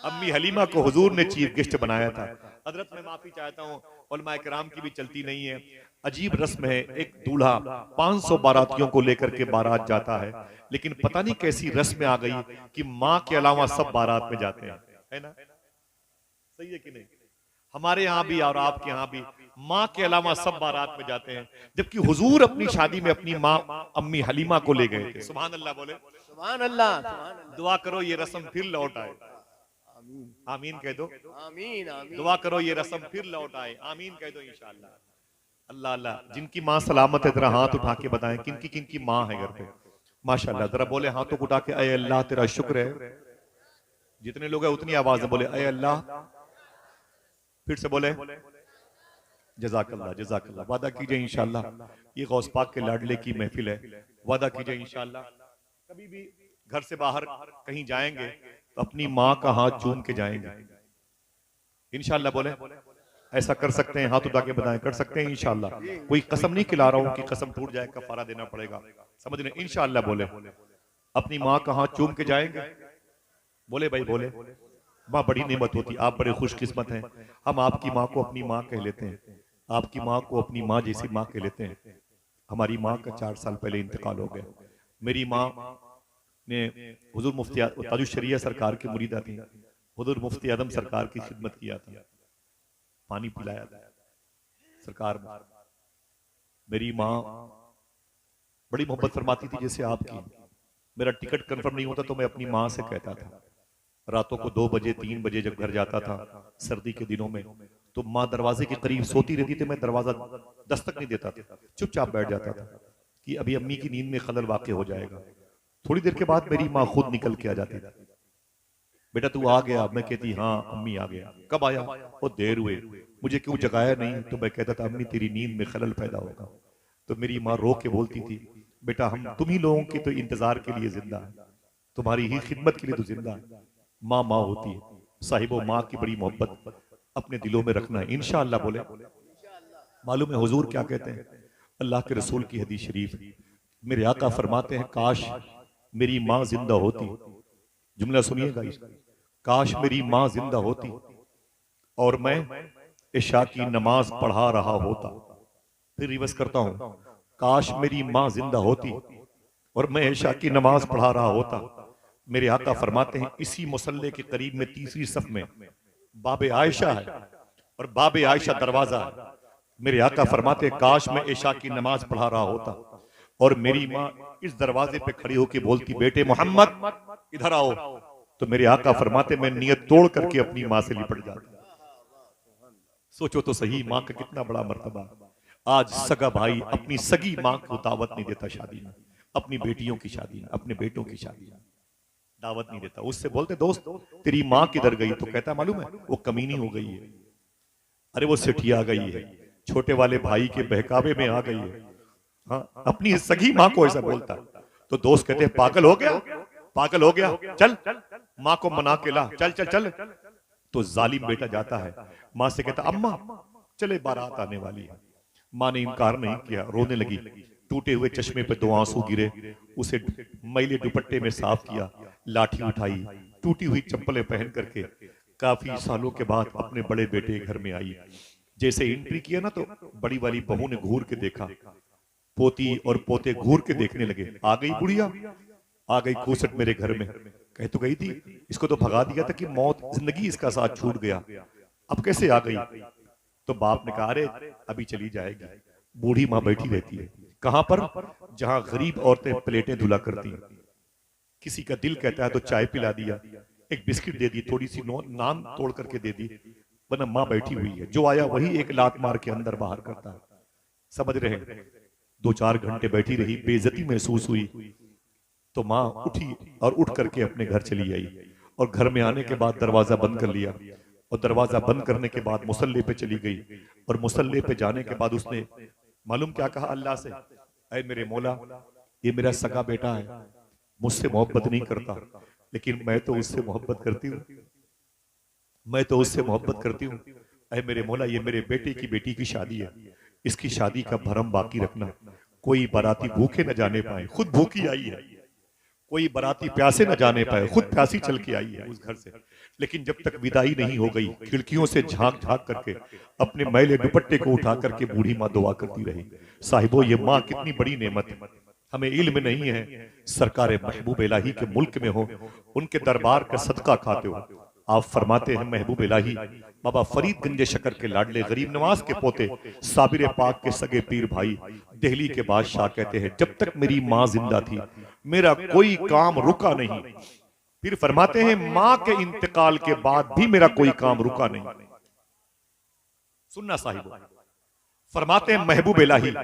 अम्मी हलीमा को हुजूर ने चीफ गेस्ट बनाया था। हजरत मैं माफी चाहता हूँ, उलमा किराम की भी चलती नहीं है। अजीब रस्म है, एक दूल्हा 500 बारातियों को लेकर के बारात जाता है, लेकिन पता नहीं कैसी रस्म आ गई कि माँ के अलावा सब बारात में जाते हैं, है ना? सही है कि नहीं? हमारे यहाँ भी और आपके यहाँ भी माँ के अलावा सब बारात में जाते हैं, जबकि हुजूर अपनी शादी में अपनी माँ अम्मी हलीमा को ले गए थे। सुभान अल्लाह बोले, सुभान अल्लाह, सुभान अल्लाह। दुआ करो ये रस्म फिर लौट आए। आमीन कह दो, आमीन आमीन। दुआ करो ये रस्म फिर लौट आए, आमीन कह दो इंशाअल्लाह। अल्लाह अल्लाह, जिनकी माँ सलामत है जरा हाथ उठा के बताएं, किनकी किनकी माँ है घर पे माशाअल्लाह। जरा बोले हाथों को उठा के, अय अल्लाह तेरा शुक्र है। जितने लोग हैं उतनी आवाज में बोले, अय अल्लाह। फिर से बोले, जज़ाकल्लाह जज़ाकल्लाह। वादा कीजिए इंशाअल्लाह, ये गौस पाक के लाडले की महफिल है, वादा कीजिए इंशाअल्लाह कभी भी घर से बाहर कहीं जाएंगे तो अपनी माँ का हाथ चूम के जाएंगे इंशाअल्लाह। बोले ऐसा कर सकते हैं, हाथ उठा के बताएं, कर सकते हैं इंशाअल्लाह। कोई कसम नहीं खिला रहा हूं कि कसम टूट जाए कफारा देना पड़ेगा, समझ रहे? इंशाअल्लाह बोले अपनी माँ का हाथ चूम के जाएंगे। बोले भाई बोले, माँ बड़ी नेमत होती, आप बड़े खुशकिस्मत हैं। हम आपकी माँ को अपनी माँ कह लेते हैं, आपकी माँ को अपनी माँ जैसी माँ कह लेते हैं। हमारी माँ का 4 साल पहले इंतकाल हो गया। मेरी माँ ने हुजूर मुफ्ती ताजुश्शरिया सरकार की मुरीदा थी, हुजूर मुफ्ती आदम सरकार की खिदमत किया था, पानी पिलाया था सरकार में। मेरी माँ बड़ी मोहब्बत फरमाती थी जैसे आपकी। मेरा टिकट कंफर्म नहीं होता तो मैं अपनी माँ से कहता था, रातों को 2 बजे 3 बजे जब घर जाता था सर्दी के दिनों में, तो माँ दरवाजे के करीब सोती रहती थी, मैं दरवाजा दस्तक नहीं देता था, चुपचाप बैठ जाता था कि अभी अम्मी की नींद में खलल वाक़ हो जाएगा। थोड़ी देर के बाद मेरी माँ खुद निकल के आ जाती थी, बेटा तू आ गया? मैं कहती हाँ अम्मी आ गया। कब आया? वो देर हुए, मुझे क्यों जगाया नहीं? तो मैं कहता था अम्मी तेरी नींद में खलल पैदा होगा। तो मेरी माँ रो के बोलती थी, बेटा हम तुम्ही लोगों के तो इंतजार के लिए जिंदा है, तुम्हारी ही खिदमत के लिए तो जिंदा है। माँ माँ होती है साहिबो, माँ की बड़ी मोहब्बत अपने दिलों में रखना है इंशाअल्लाह। बोले मालूम है हुजूर क्या कहते हैं? अल्लाह के रसूल की हदीस शरीफ, मेरे आका फरमाते हैं काश मेरी माँ जिंदा होती, जुमला सुनिएगा इसका, काश मेरी माँ जिंदा होती और मैं इशा की नमाज पढ़ा रहा होता। फिर रिवर्स करता हूं, काश मेरी माँ जिंदा होती और मैं इशा की नमाज पढ़ा रहा होता। मेरे आका फरमाते हैं इसी मुसल्ले के करीब में तीसरी सफ में बाबे आयशा है और बाबे आयशा दरवाजा है। मेरे आका फरमाते हैं काश मैं इशा की नमाज पढ़ा रहा होता और मेरी माँ इस दरवाजे पे खड़ी होकर बोलती बेटे मोहम्मद इधर आओ, तो मेरे आका फरमाते मैं नियत तोड़ करके अपनी माँ से लिपट जाता। सोचो तो सही, माँ का कितना बड़ा मर्तबा। आज सगा भाई अपनी सगी माँ को दावत नहीं देता शादी में, अपनी बेटियों की शादी में, अपने बेटों की शादी में दावत नहीं देता। उससे बोलते दोस्त तेरी माँ किधर गई, तो कहता मालूम है वो कमीनी हो गई है, अरे वो सिठिया गई है, छोटे वाले भाई के बहकावे में आ गई है। हाँ, अपनी सगी माँ को ऐसा बोलता। तो दोस्त कहते हैं पागल हो गया, पागल हो गया, चल माँ को मना के ला, चल चल चल। तो जालिम बेटा जाता है, माँ से कहता अम्मा चले बारात आने वाली है। माँ ने इनकार नहीं किया, रोने लगी, टूटे हुए चश्मे पे 2 आंसू गिरे, उसे मैले दुपट्टे में साफ किया, लाठी उठाई, टूटी हुई चप्पलें पहन करके काफी सालों के बाद अपने बड़े बेटे घर में आई। जैसे एंट्री किया ना तो बड़ी वाली बहू ने घूर के देखा, पोती और पोते घूर के देखने लगे, आ गई बुढ़िया, आ गई खूसट मेरे घर में। कह तो गई थी, इसको तो भगा दिया था कि मौत जिंदगी इसका साथ छूट गया, अब कैसे आ गई? तो बाप ने कहा अरे अभी चली जाएगी। बूढ़ी माँ बैठी रहती है, कहां पर? जहां गरीब औरतें प्लेटें धुला करती हैं। किसी का दिल कहता है तो चाय पिला दिया, एक बिस्किट दे दी, थोड़ी सी नान तोड़ करके दे दी, वरना माँ बैठी हुई है, जो आया वही एक लात मार के अंदर बाहर करता है। समझ रहे हैं? 2-4 घंटे बैठी रही, बेइज्जती महसूस हुई, तो माँ उठी और उठ करके अपने घर चली आई और घर में आने के बाद दरवाजा बंद कर लिया और दरवाजा बंद करने के बाद मुसल्ले पे चली गई और मुसल्ले पे जाने के बाद उसने मालूम क्या कहा अल्लाह से, ऐ मेरे मौला ये मेरा सगा बेटा है, मुझसे मोहब्बत नहीं करता लेकिन मैं तो उससे मोहब्बत करती हूँ, मैं तो उससे मोहब्बत करती हूँ। ऐ मेरे मौला ये मेरे बेटे की बेटी की शादी है, इसकी शादी का भरम बाकी रखना, कोई बाराती भूखे न जाने पाए, खुद भूखी आई है, कोई बाराती प्यासे न जाने पाए, खुद प्यासी चल के आई है उस घर से। लेकिन जब तक विदाई नहीं हो गई, खिड़कियों से झांक झांक करके अपने मैले दुपट्टे को उठा करके बूढ़ी माँ दुआ करती रही। साहिबो ये माँ कितनी बड़ी नेमत है, हमें इल्म नहीं है, सरकार महबूब इलाही के मुल्क में हो, उनके दरबार का सदका खाते हो। आप फरमाते हैं महबूब इलाही बाबा फरीद गंजे शकर के लाडले गरीब नवाज के पोते साबिर पाक के सगे पीर भाई दिल्ली के बादशाह कहते हैं जब तक मेरी माँ जिंदा थी मेरा कोई काम रुका नहीं। फिर फरमाते हैं माँ के इंतकाल के बाद भी मेरा कोई काम रुका नहीं। सुनना साहिब, फरमाते हैं महबूब इलाही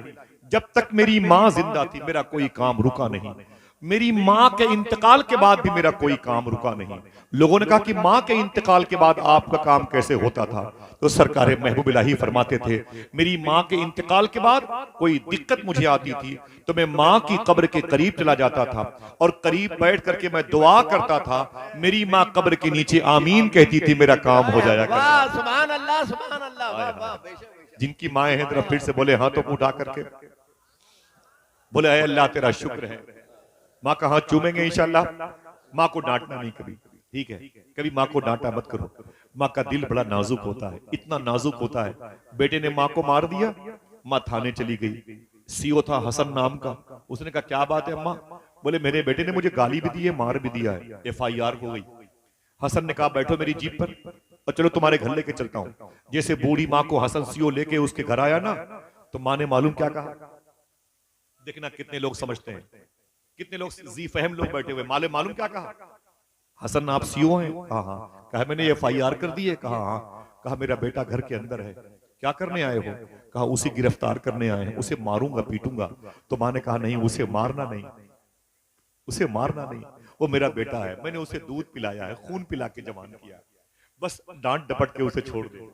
जब तक मेरी माँ जिंदा थी मेरा कोई काम रुका नहीं, मेरी माँ के इंतकाल के बाद भी मेरा कोई काम रुका नहीं। लोगों ने कहा कि माँ के इंतकाल के बाद आपका काम कैसे होता था? तो सरकार महबूब इलाही फरमाते थे मेरी माँ के इंतकाल के बाद कोई दिक्कत मुझे आती थी तो मैं माँ की कब्र के करीब चला जाता था और करीब बैठ करके मैं दुआ करता था, मेरी माँ कब्र के नीचे आमीन कहती थी, मेरा काम हो जाया करता। सुभान अल्लाह, सुभान अल्लाह, वाह वाह, बेशक। जिनकी माएँ हैं जरा फिर से बोले हाथों को उठा करके बोले अय अल्लाह तेरा शुक्र है। माँ का हाथ चूमेंगे इंशाल्लाह। माँ को डांटना नहीं कभी, ठीक है? कभी माँ को डांटा मत करो, माँ का दिल बड़ा नाजुक होता है, इतना नाजुक होता है। बेटे ने माँ को मार दिया, माँ थाने चली गई, सीओ था हसन नाम का, उसने कहा क्या बात है अम्मा? बोले मेरे बेटे ने मुझे गाली भी दी है, मार भी दिया है, FIR हो गई। हसन ने कहा बैठो मेरी जीप पर और चलो तुम्हारे घर लेके चलता हूँ। जैसे बूढ़ी माँ को हसन सीओ लेके उसके घर आया ना तो माँ ने मालूम क्या कहा? देखना कितने लोग समझते हैं, कितने लोग जी फहम लोग बैठे हुए। मालूम क्या कहा? हसन आप सीओ हैं? हाँ हाँ। कहा मैंने FIR कर दी है? कहा हाँ। कहा मेरा बेटा घर के अंदर है, क्या करने आए हो? कहा उसे गिरफ्तार करने आए हैं, उसे मारूंगा पीटूंगा। तो माँ ने कहा नहीं उसे मारना नहीं, उसे मारना नहीं, वो मेरा बेटा है, मैंने उसे दूध पिलाया है, खून पिला के जवान किया, बस डांट डपट के उसे छोड़ दो,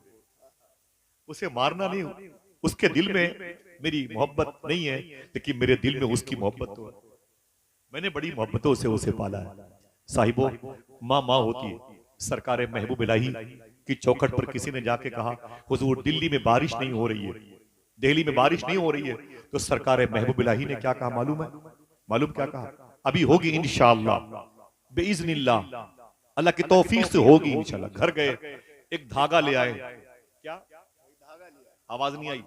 उसे मारना नहीं। उसके दिल में मेरी मोहब्बत नहीं है लेकिन मेरे दिल में उसकी मोहब्बत तो है, मैंने बड़ी मोहब्बतों से उसे पाला है। साहिबो माँ माँ होती है। सरकार महबूब इलाही की चौखट पर किसी ने जाके कहा हुजूर दिल्ली में बारिश नहीं हो रही है, दिल्ली में बारिश नहीं हो रही है, तो सरकार महबूब इलाही ने क्या कहा मालूम है? मालूम क्या कहा? अभी होगी इंशाअल्लाह बिइज़्निल्लाह, अल्लाह की तौफीक से होगी इंशाअल्लाह। घर गए, एक धागा ले आए। क्या आवाज नहीं आई?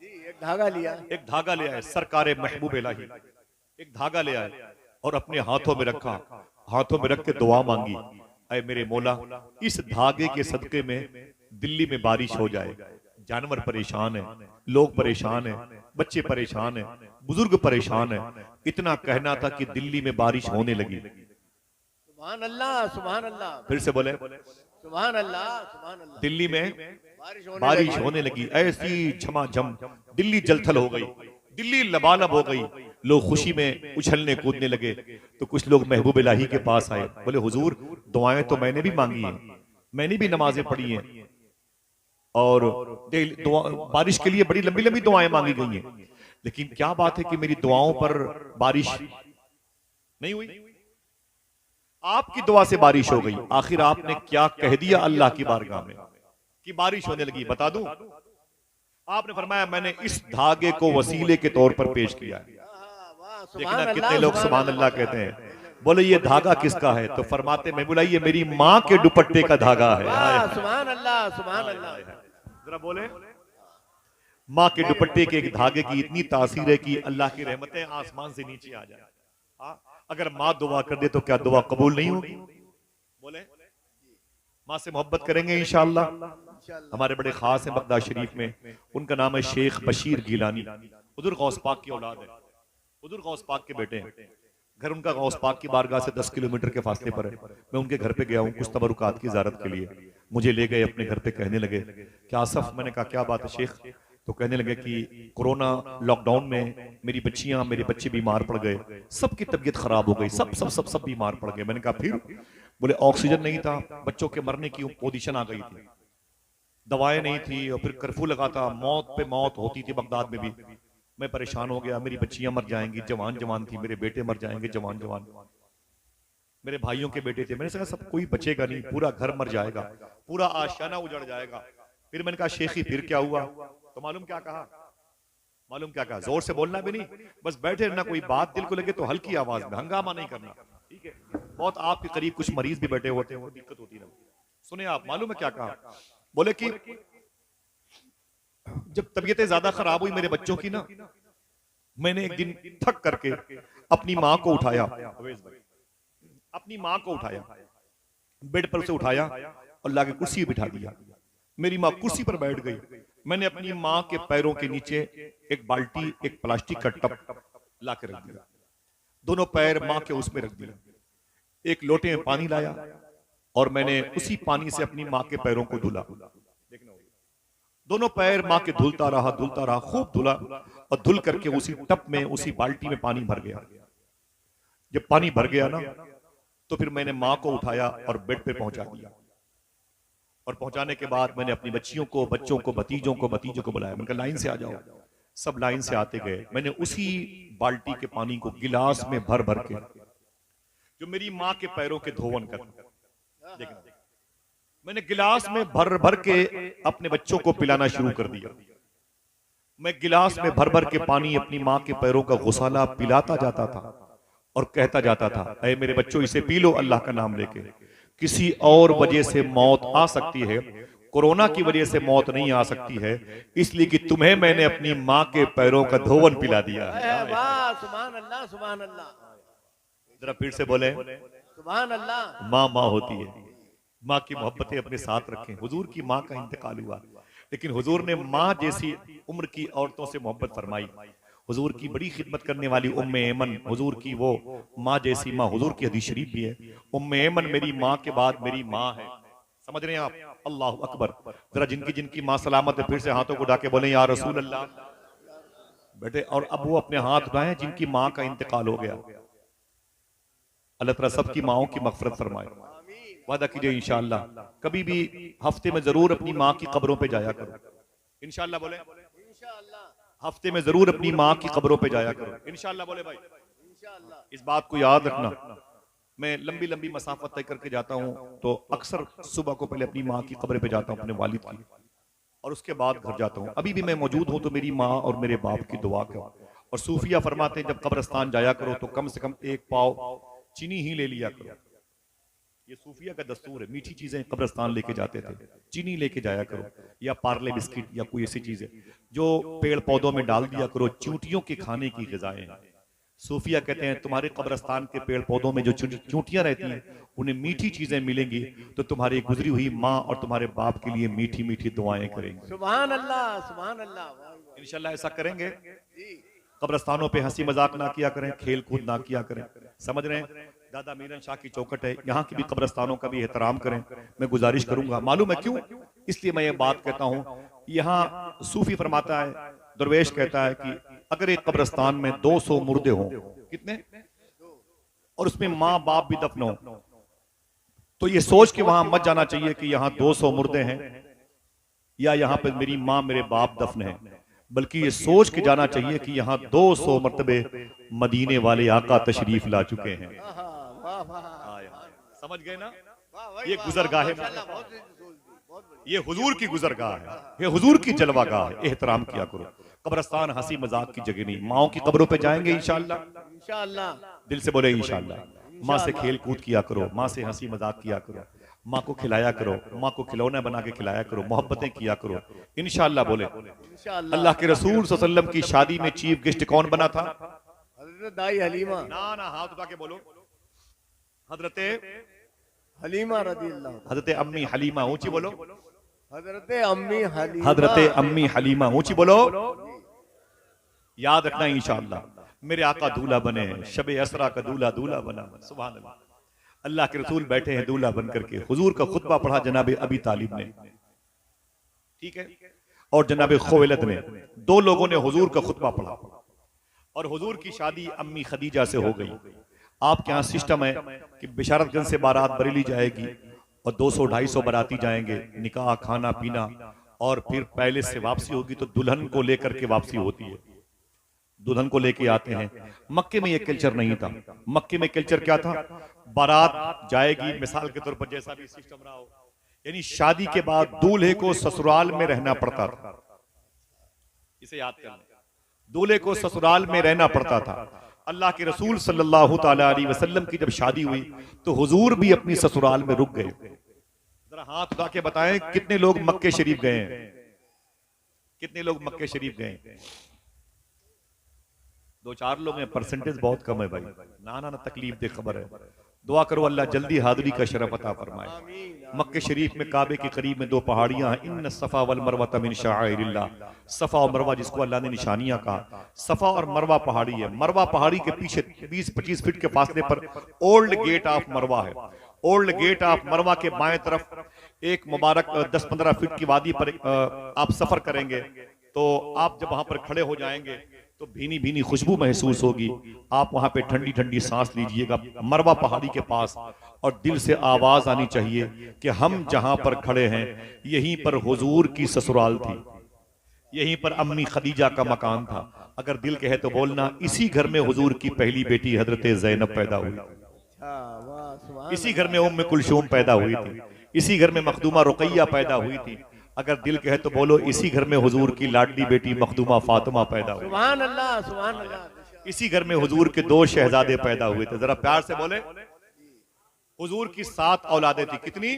जी, एक धागा लिया। एक धागा ले आए सरकार महबूब इलाही, एक धागा ले आए और अपने हाथों में रखा, हाथों में रख के दुआ मांगी, ऐ मेरे मौला, इस धागे के सदके में दिल्ली में बारिश हो जाए। जानवर परेशान है, लोग परेशान है, बच्चे परेशान है, बुजुर्ग परेशान है। इतना कहना था कि दिल्ली में बारिश होने लगी। सुभान अल्लाह, सुभान अल्लाह। फिर से बोले, सुभान अल्लाह, सुभान अल्लाह। दिल्ली में बारिश बारिश होने लगी। ऐसी झमाझम दिल्ली जलथल हो गई, दिल्ली लबालब हो गई। लोग खुशी में उछलने कूदने लगे। तो कुछ लोग महबूब इलाही के पास आए, बोले हुजूर, दुआएं तो मैंने भी मांगी हैं, मैंने भी नमाजें पढ़ी हैं, और बारिश के लिए बड़ी लंबी लंबी दुआएं मांगी गई हैं, लेकिन क्या बात है कि मेरी दुआओं पर बारिश नहीं हुई? आपकी दुआ से बारिश हो गई। आखिर आपने क्या कह दिया अल्लाह की बारगाह में कि बारिश होने लगी? बता दूं, आपने फरमाया मैंने इस धागे को वसीले के तौर पर पेश किया है। देखना कितने लोग सुभान अल्लाह कहते हैं। बोले ये धागा किसका है? तो फरमाते मैं बोला ये मेरी माँ के दुपट्टे का धागा है। सुभान अल्लाह, सुभान अल्लाह। जरा बोले, माँ के दुपट्टे के एक धागे की इतनी तासीर है कि अल्लाह की रहमतें आसमान से नीचे आ जाए। अगर माँ दुआ कर दे तो क्या दुआ कबूल नहीं होगी? बोले, माँ से मोहब्बत करेंगे इंशाअल्लाह। हमारे बड़े खास हैं बगदाद शरीफ में, उनका नाम है शेख बशीर गिलानी। हुजूर गौस पाक की औलाद है, हुजूर गौस पाक के बेटे हैं। घर उनका गौस पाक की बारगाह से 10 किलोमीटर के फासले पर है। मैं उनके घर पे गया हूँ कुछ तबरुकात की ज़ियारत के लिए। मुझे ले गए अपने घर पे, कहने लगे क्या आसफ? मैंने कहा क्या बात है शेख? तो कहने लगे कि कोरोना लॉकडाउन में मेरी बच्चियां, मेरे बच्चे बीमार पड़ गए, सबकी तबीयत खराब हो गई, सब सब सब सब बीमार पड़ गए। मैंने कहा फिर? बोले ऑक्सीजन नहीं था, बच्चों के मरने की पोजीशन आ गई थी, दवाएं नहीं थी, और फिर कर्फ्यू लगा था, मौत पे मौत होती थी बगदाद में भी। मैं परेशान हो गया, मेरी बच्चियां मर जाएंगी, जवान जवान थी, मेरे बेटे मर जाएंगे जवान जवान, मेरे भाइयों के बेटे थे। मैंने कहा सब कोई बचेगा नहीं, पूरा घर मर जाएगा, पूरा आशियाना उजड़ जाएगा। फिर मैंने कहा शेखी फिर क्या हुआ? तो मालूम क्या कहा? मालूम क्या कहा? जोर से बोलना भी नहीं, बस बैठे रहना, कोई बात दिल को लगे तो हल्की आवाज में, हंगामा नहीं करना, ठीक है? बहुत आपके करीब कुछ मरीज भी बैठे होते हैं, वो दिक्कत होती है। सुने आप, मालूम है क्या कहा? बोले कि जब तबीयतें ज्यादा खराब हुई मेरे बच्चों की ना, मैंने एक दिन थक करके अपनी माँ को उठाया, अपनी माँ को उठाया, बेड पर से उठाया और लाके कुर्सी बिठा दिया। मेरी माँ कुर्सी पर बैठ गई। मैंने अपनी माँ के पैरों के नीचे एक बाल्टी, एक प्लास्टिक का टब ला के रख दिया, दोनों पैर माँ के उसमें रख दिया, एक लोटे में पानी लाया और मैंने उसी पानी से अपनी माँ के पैरों को धुला। दोनों पैर माँ के धुलता रहा, खूब धुला, और धुल करके उसी टब में, उसी बाल्टी में पानी भर गया। जब पानी भर गया ना, तो फिर मैंने माँ को उठाया और बेड पे पहुंचा दिया, और पहुंचाने के बाद मैंने अपनी बच्चियों को, बच्चों को, भतीजों को बुलाया। मैंने कहा लाइन से आ जाओ। सब लाइन से आते गए। मैंने उसी बाल्टी के पानी को गिलास में भर भर के, जो मेरी माँ के पैरों के धोवन का, देखना, मैंने गिलास में भर भर के अपने बच्चों को पिलाना शुरू कर दिया। मैं गिलास में भर भर के पानी अपनी माँ के पैरों का गुसाला पिलाता जाता था और कहता जाता था, ऐ मेरे बच्चों इसे पी लो अल्लाह का नाम लेके। किसी और वजह से मौत आ सकती है, कोरोना की वजह से मौत नहीं आ सकती है, इसलिए कि तुम्हें मैंने अपनी माँ के पैरों का धोवन पिला दिया है। वाह, सुभान अल्लाह, सुभान अल्लाह। जरा फिर से बोले, सुभान अल्लाह। माँ माँ होती है, माँ की मोहब्बतें अपने साथ रखें। हुजूर की माँ का इंतकाल हुआ, लेकिन हुजूर ने माँ जैसी उम्र की औरतों से मोहब्बत फरमाई। हुजूर की बड़ी खिदमत करने वाली उम्मे ऐमन, हुजूर की वो माँ जैसी माँ, हुजूर की हदीस शरीफ भी है, उम्मे ऐमन मेरी माँ के बाद मेरी माँ है। समझ रहे हैं आप? अल्लाह अकबर। जरा जिनकी जिनकी माँ सलामत है फिर से हाथों को उठा के बोले या रसूल अल्लाह। बेटे, और अब वो अपने हाथ उठाए जिनकी माँ का इंतकाल हो गया। अल्लाह ताला सबकी माओं की मगफरत फरमाए। वादा कीजिए इंशाअल्लाह कभी भी हफ्ते में जरूर अपनी माँ की कब्रों पे जाया करो। इंशाअल्लाह बोले, हफ्ते में जरूर अपनी माँ की कब्रों पे जाया करो। इंशाअल्लाह बोले भाई, इस बात को याद रखना। मैं लंबी लंबी मसाफत तय करके जाता हूँ तो अक्सर सुबह को पहले अपनी माँ की कब्र पे जाता हूँ, अपने वालिद की, और उसके बाद घर जाता हूँ। अभी भी मैं मौजूद हूँ तो मेरी माँ और मेरे बाप की दुआ करो। और सूफिया फरमाते हैं जब कब्रिस्तान जाया करो तो कम से कम एक पाव चीनी ही ले लिया करो। ये सूफिया का दस्तूर है। मीठी चीजें कब्रिस्तान लेके जाते थे, चीनी लेके जाया करो, या पार्ले बिस्किट या कोई ऐसी चीजें जो पेड़ पौधों में डाल दिया करो। चूंटियों के खाने की ग़िज़ाएं हैं। सूफिया कहते हैं तुम्हारे कब्रिस्तान के पेड़ पौधों में जो चूंटियां रहती हैं उन्हें मीठी चीजें मिलेंगी तो तुम्हारी गुजरी हुई माँ और तुम्हारे बाप के लिए मीठी मीठी दुआएं करेंगे। सुभान अल्लाह, सुभान अल्लाह। इंशाल्लाह ऐसा करेंगे। जी, कब्रिस्तानों पे हंसी मजाक ना किया करें, खेल कूद ना किया करें। समझ रहे हैं? दादा मीरन शाह की चौखट है, यहाँ की भी कब्रिस्तानों का भी एहतराम करें। मैं गुजारिश करूंगा। मालूम है क्यों? इसलिए मैं ये बात कहता हूँ। यहाँ सूफी फरमाता है, दरवेश कहता है कि अगर एक कब्रिस्तान में 200 मुर्दे हों, कितने, और उसमें माँ बाप भी दफन हो, तो ये सोच के वहां मत जाना चाहिए कि यहाँ 200 मुर्दे हैं या यहाँ पे मेरी माँ मेरे बाप दफन है, बल्कि ये सोच के जाना चाहिए कि यहाँ 200 मरतबे मदीने वाले आका तशरीफ ला चुके हैं। वाह वाह, समझ गए ना? वाह, ये गुजरगाह है, माशाल्लाह, बहुत ही सोच दी, बहुत बढ़िया। ये हुजूर की गुजरगाह है, ये हुजूर की जलवागाह है। एहतराम किया करो। कब्रिस्तान हंसी मजाक की जगह नहीं। माओ की कब्रों पे जाएंगे इंशाअल्लाह, इंशाअल्लाह, दिल से बोले इंशाअल्लाह। माँ से खेल कूद किया करो, माँ से हंसी मजाक किया करो, माँ को खिलाया करो, माँ को खिलौना बना के खिलाया करो, मोहब्बतें किया करो इंशाअल्लाह। बोले इंशाअल्लाह। अल्लाह के रसूल सल्लल्लाहु अलैहि वसल्लम की शादी में चीफ गेस्ट कौन बना था? हजरत दाई हलीमा, ना हाथ उठा के बोलो। हजरत हलीमा रदी अल्लाह, हजरत अम्मी हलीमा, ऊंची बोलो। हजरत अम्मी हलीमा, हजरत अम्मी हलीमा, ऊंची बोलो। याद रखना इंशाअल्लाह मेरे आका दूल्हा बने हैं, शबे असरा का दूल्हा दूल्हा बना। सुभान अल्लाह। अल्लाह के रसूल बैठे हैं दूल्हा बन करके। हुजूर का खुतबा पढ़ा जनाब अबी तालिब ने, ठीक है, और जनाब खुवैलद ने। दो लोगों ने हुजूर का खुतबा पढ़ा और हुजूर की शादी अम्मी खदीजा से हो गई। आपके यहाँ सिस्टम है कि बिशारतगंज से बारात बरेली जाएगी और 200-250 बाराती जाएंगे, निकाह खाना पीना, और फिर पहले से वापसी होगी तो दुल्हन को लेकर के वापसी होती है। दुल्हन को लेके आते हैं। मक्के में ये कल्चर नहीं था। मक्के में कल्चर क्या था? बारात जाएगी, मिसाल के तौर पर जैसा भी सिस्टम रहा हो, यानी शादी के बाद दूल्हे को ससुराल में रहना पड़ता था। इसे याद कर लें, दूल्हे को ससुराल में रहना पड़ता था। अल्लाह के रसूल सल्लल्लाहु ताला अलैहि वसल्लम की जब शादी हुई तो हुजूर भी अपनी ससुराल में रुक गए। जरा हाथ उठा के बताएं कितने लोग मक्के शरीफ गए हैं? कितने लोग मक्के शरीफ गए? 2-4 लोग हैं, परसेंटेज बहुत कम है भाई। ना ना ना, तकलीफ दे खबर है। दुआ करो अल्लाह जल्दी हाजिरी का शरफ अता फरमाए। मक्के शरीफ में काबे के करीब में 2 पहाड़ियां हैं। इन्न सफा वल मरवा मिन शाइरिल्लाह। सफा और मरवा जिसको अल्लाह ने निशानियां कहा, सफा और मरवा पहाड़ी है। मरवा पहाड़ी के पीछे 20-25 फीट के फासले पर ओल्ड गेट ऑफ मरवा है। ओल्ड गेट ऑफ मरवा के बाएं तरफ एक मुबारक 10-15 फीट की वादी पर आप सफर करेंगे तो आप जब वहां पर खड़े हो जाएंगे तो भीनी भीनी खुशबू महसूस होगी। आप वहां पे ठंडी ठंडी सांस लीजिएगा मरवा पहाड़ी के पास, और दिल से आवाज आनी चाहिए कि हम जहां पर खड़े हैं यहीं पर हुजूर की ससुराल थी, यहीं पर अम्मी खदीजा का मकान था। अगर दिल कहे तो बोलना इसी घर में हुजूर की पहली बेटी हजरत ज़ैनब पैदा हुई, इसी घर में उम्मे कुलसूम पैदा हुई थी, इसी घर में मखदूमा रुकैया पैदा हुई थी। अगर दिल कहे तो बोलो इसी घर में हुजूर की लाडली बेटी मखदूमा फातिमा पैदा हुई। सुभान अल्लाह, सुभान अल्लाह। इसी घर में हुजूर के 2 शहजादे पैदा हुए थे। जरा प्यार से बोले। हुजूर की 7 औलादे थी। कितनी?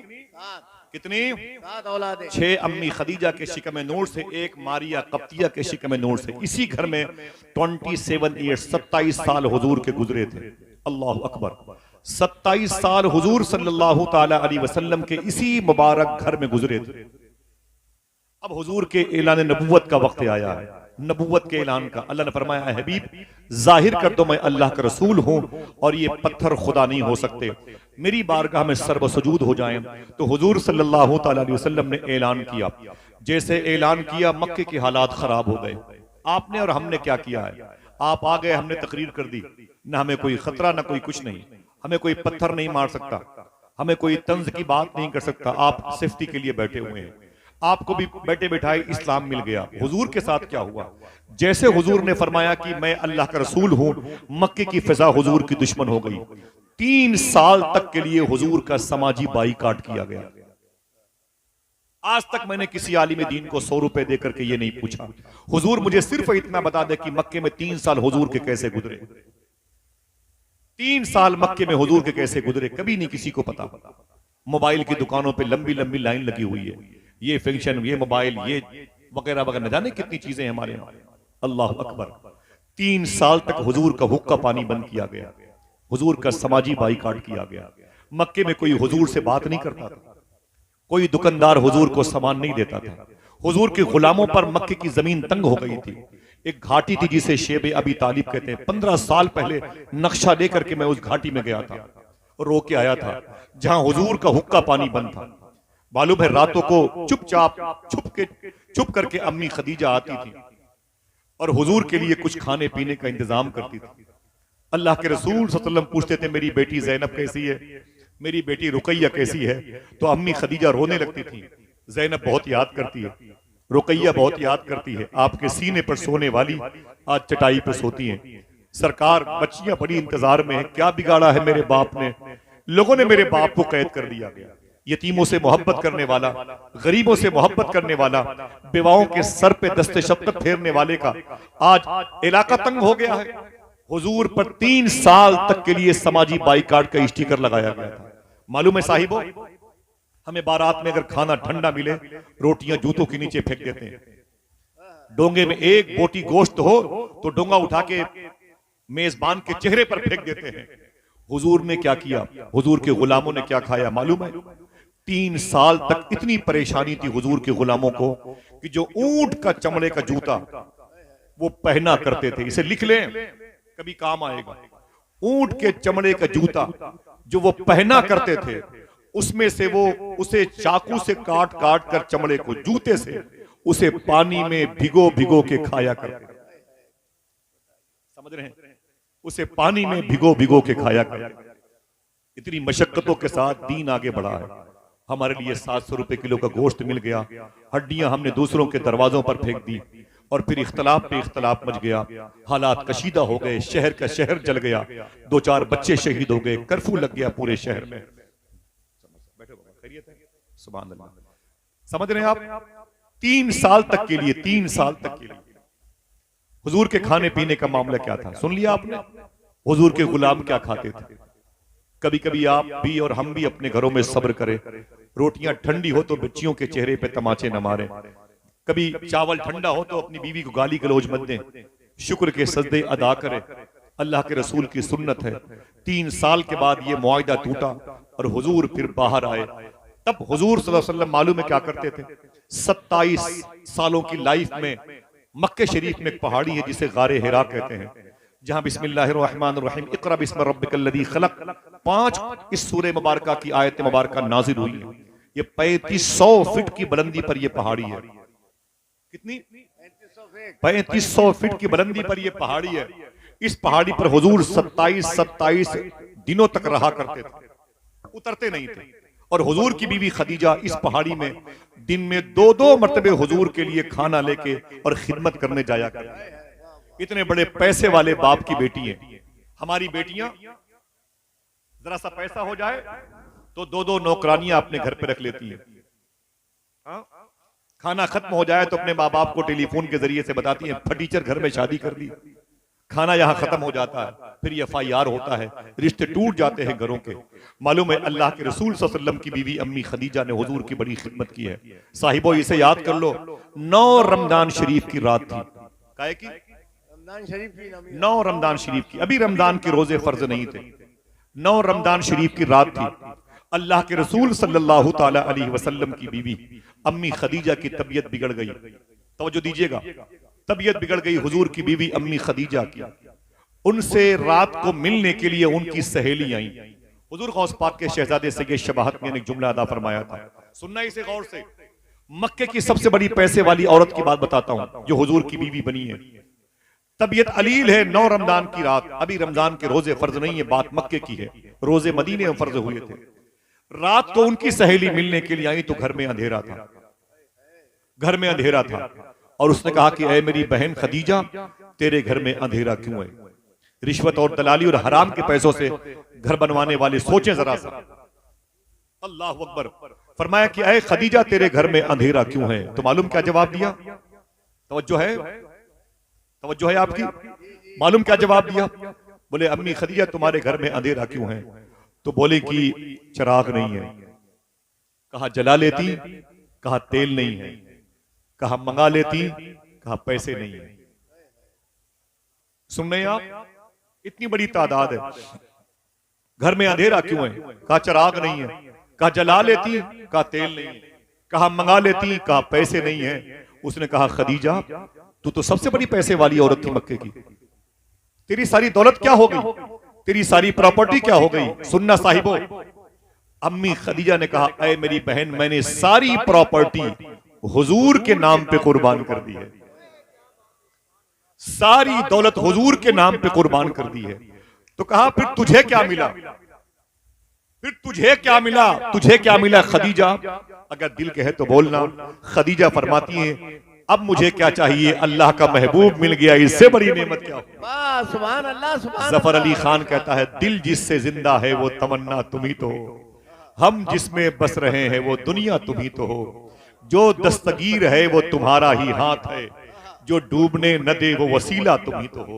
7 औलादे। 6 अम्मी खदीजा के शिकम नूर से, 1 मारिया कप्तिया के शिकम नूर से। इसी घर में 27 ईयर्स 27 साल हुजूर के गुजरे थे। अल्लाह अकबर। 27 साल हुजूर सल्लल्लाहु ताला अलैहि वसल्लम के इसी मुबारक घर में गुजरे थे। अब हुजूर के ऐलान नबुव्वत का वक्त आया है। नबुव्वत के ऐलान का। अल्लाह ने फरमाया है हबीब जाहिर कर दो मैं अल्लाह का रसूल हूं और ये पत्थर खुदा नहीं हो सकते, मेरी बारगाह में सर्व सुजूद हो जाएं। तो हुजूर सल्लल्लाहु ताला अलैहि वसल्लम ने ऐलान किया। जैसे ऐलान किया मक्के के हालात खराब हो गए। आपने और हमने क्या किया है? आप आ गए, हमने तकरीर कर दी, ना हमें कोई खतरा ना कोई कुछ नहीं, हमें कोई पत्थर नहीं मार सकता, हमें कोई तंज की बात नहीं कर सकता। आप सेफ्टी के लिए बैठे हुए हैं, आपको भी बैठे बैठाए इस्लाम मिल गया। हुजूर के साथ क्या हुआ? जैसे हुजूर ने फरमाया कि मैं अल्लाह का रसूल हूं, मक्के की फिजा हुजूर की दुश्मन हो गई। 3 साल तक के लिए हुजूर का समाजी बाईकाट किया गया। आज तक मैंने किसी आलिम दीन को 100 रुपए देकर के ये नहीं पूछा, हुजूर मुझे सिर्फ इतना बता दे कि मक्के में 3 साल हुजूर के कैसे गुजरे, 3 साल मक्के में हुजूर के कैसे गुजरे, कभी नहीं किसी को पता। मोबाइल की दुकानों पे लंबी लंबी लाइन लगी हुई है, ये फंक्शन, ये मोबाइल, ये वगैरह वगैरह, न जाने कितनी चीजें हमारे यहाँ। अल्लाह अकबर। 3 साल तक हुजूर का हुक्का पानी बंद किया गया, हुजूर का समाजी बाइकाट किया गया। मक्के में कोई हुजूर से बात नहीं करता था, कोई दुकानदार हुजूर को सामान नहीं देता था। हुजूर के गुलामों पर मक्के की जमीन तंग हो गई थी। एक घाटी थी जिसे शेब अबी तालिब कहते हैं। 15 साल पहले नक्शा लेकर के मैं उस घाटी में गया था, रो के आया था, जहां हुजूर का हुक्का पानी बंद था। मालूम है रातों को चुपचाप छुप करके अम्मी खदीजा आती थी और हुजूर के लिए कुछ खाने पीने का इंतजाम करती थी। अल्लाह के रसूल सल्लल्लाहु अलैहि वसल्लम पूछते थे मेरी बेटी ज़ैनब कैसी है, मेरी बेटी रुकैया कैसी है, तो अम्मी खदीजा रोने लगती थी। ज़ैनब बहुत याद करती है, रुकैया बहुत याद करती है, आपके सीने पर सोने वाली आज चटाई पर सोती हैं। सरकार बच्चियां बड़ी इंतजार में है, क्या बिगाड़ा है मेरे बाप ने, लोगों ने मेरे बाप को कैद कर दिया गया। यतीमों से मोहब्बत करने वाला, गरीबों से मोहब्बत करने वाला, बेवाओं के सर पे दस्ते शफकत फेरने वाले का आज इलाका तंग हो गया है। हुजूर पर 3 साल तक के लिए समाजी बाइकाट का स्टिकर लगाया गया था। मालूम है साहिबो, हमें बारात में अगर खाना ठंडा मिले, रोटियां जूतों के नीचे फेंक देते हैं। डोंगे में एक बोटी गोश्त हो तो डोंगा उठा के मेजबान के चेहरे पर फेंक देते हैं। हुजूर ने क्या किया, हुजूर के गुलामों ने क्या खाया मालूम है? 3 साल तक इतनी परेशानी थी हुजूर के गुलामों को कि जो ऊंट का चमड़े का जूता वो पहना करते थे, इसे लिख लें कभी काम आएगा। ऊंट के चमड़े का जूता जो वो पहना करते थे, उसमें से वो उसे चाकू से काट काट कर चमड़े को जूते से उसे पानी में भिगो भिगो के खाया करते। समझ रहे हैं? उसे पानी में भिगो भिगो के खाया करते। इतनी मशक्कतों के साथ दीन आगे बढ़ा है। हमारे लिए 700 रुपए किलो का गोश्त मिल गया, हड्डियां हमने दूसरों के दरवाजों पर फेंक दी और फिर इख्तलाफ पे इख्तलाफ मच गया। हालात कशीदा हो गए, शहर का शहर जल गया, 2-4 बच्चे शहीद हो गए, कर्फ्यू लग गया पूरे शहर में। सुभान अल्लाह। समझ रहे हैं आप? 3 साल तक के लिए, 3 साल तक के लिए हुजूर के खाने पीने का मामला क्या था सुन लिया आपने। हुजूर के गुलाम क्या खाते थे। कभी कभी आप भी और हम भी अपने घरों में सब्र करें, रोटियां ठंडी हो तो बच्चियों के चेहरे पे तमाचे न मारें, कभी चावल ठंडा हो तो अपनी बीवी को गाली गलौज मत दें, शुक्र के सजदे अदा करें। अल्लाह के रसूल की सुन्नत है। 3 साल के बाद ये मुआहिदा टूटा और हुजूर फिर बाहर आए। तब हुजूर सल्लल्लाहु अलैहि वसल्लम मालूम है क्या करते थे? 27 सालों की लाइफ में मक्के शरीफ में एक पहाड़ी है जिसे गारे हिरा कहते हैं, जहां बिस्मिल्लाहिर्रहमानिर्रहीम इक़रा बिस्मि रब्बिकल्लज़ी खलक़ 5 इस सूरह मुबारका की आयत मुबारका नाजिल हुई है। ये 3500 फीट की बुलंदी पर यह पहाड़ी है। कितनी? 3500 फीट की बुलंदी पर यह पहाड़ी है। इस पहाड़ी पर हुजूर 27 दिनों तक रहा करते थे, उतरते नहीं थे। और हुजूर की बीवी खदीजा इस पहाड़ी में दिन में 2-2 मरतबे हुजूर के लिए खाना लेके और खिदमत करने जाया करती। इतने बड़े पैसे वाले बाप की बेटी हैं। हमारी बेटियां जरा सा पैसा हो जाए तो 2-2 नौकरानियां अपने घर पे रख लेती हैं। खाना खत्म हो जाए तो अपने माँ बाप को टेलीफोन के जरिए से बताती हैं फटीचर घर में शादी कर दी। खाना यहाँ खत्म हो जाता है, फिर FIR होता है, रिश्ते टूट जाते हैं घरों के। मालूम है अल्लाह के रसूल सल्लल्लाहु अलैहि वसल्लम की बीवी अम्मी खदीजा ने हुजूर की बड़ी खिदमत की है। साहिबो इसे याद कर लो, 9 रमजान शरीफ की रात थी। काहे की? 9 रमजान शरीफ की। अभी रमजान के रोजे फर्ज नहीं थे, 9 रमजान शरीफ की रात थी। अल्लाह के रसूल सल्लल्लाहु ताला अलैहि वसल्लम की बीवी अम्मी खदीजा की तबीयत बिगड़ गई। तवज्जो दीजिएगा, तबीयत बिगड़ गई हुजूर की बीवी अम्मी खदीजा की। उनसे रात को मिलने के लिए उनकी सहेली आई। हुजूर गौस पाक के शहजादे से ये शबाहत में एक जुमला अदा फरमाया था, सुनना इसे गौर से। मक्के की सबसे बड़ी पैसे वाली औरत की बात बताता हूं जो हुजूर की बीवी बनी है। तबीयत अलील है, 9 रमजान की रात, अभी रमजान के रोजे फर्ज नहीं है, बात मक्के की है, रोजे मदीने में फर्ज हुए थे। रात को उनकी सहेली मिलने के लिए आई तो घर में अंधेरा था, घर में अंधेरा था। और उसने कहा कि ऐ मेरी बहन खदीजा, तेरे घर में अंधेरा क्यों है? रिश्वत और दलाली और हराम के पैसों से घर बनवाने वाले सोचें जरा सा। अल्लाह अकबर। फरमाया कि अय खदीजा तेरे घर में अंधेरा क्यों है? तो मालूम क्या जवाब दिया? तवज्जो है, तवज्जो है आपकी? मालूम क्या जवाब दिया? बोले अम्मी खदीजा तुम्हारे घर में अंधेरा क्यों है? तो बोले कि चिराग नहीं है। कहा जला लेती, कहा तेल नहीं है, कहा मंगा लेती, कहा पैसे नहीं है। सुन रहे हैं आप? इतनी बड़ी तादाद है। घर में अंधेरा क्यों है? कहा चिराग नहीं है। कहा जला लेती, कहा तेल नहीं है, कहा मंगा लेती, कहा पैसे नहीं है। उसने कहा खदीजा तू तो सबसे बड़ी पैसे वाली औरत थी मक्के की, तेरी सारी दौलत क्या हो गई? तेरी सारी प्रॉपर्टी क्या हो गई? सुनना साहिबो, अम्मी खदीजा ने कहा ऐ मेरी बहन, मैंने सारी प्रॉपर्टी हुजूर के नाम पे कुर्बान कर दी है, सारी दौलत हुजूर के नाम पे कुर्बान कर दी है। तो कहा फिर तुझे क्या मिला? फिर तुझे क्या मिला? तुझे क्या मिला खदीजा? अगर दिल कहे तो बोलना। खदीजा फरमाती है अब मुझे क्या चाहिए? अल्लाह का महबूब मिल गया, इससे बड़ी नेमत क्या हो? सुभान अल्लाह, सुभान जफर अली खान कहता है दिल जिससे जिंदा है वो तमन्ना तुम ही तो हो, हम जिसमें बस रहे हैं वो दुनिया तुम ही तो हो, जो दस्तगीर है वो तुम्हारा ही हाथ है, जो डूबने न दे वो वसीला तुम ही तो हो।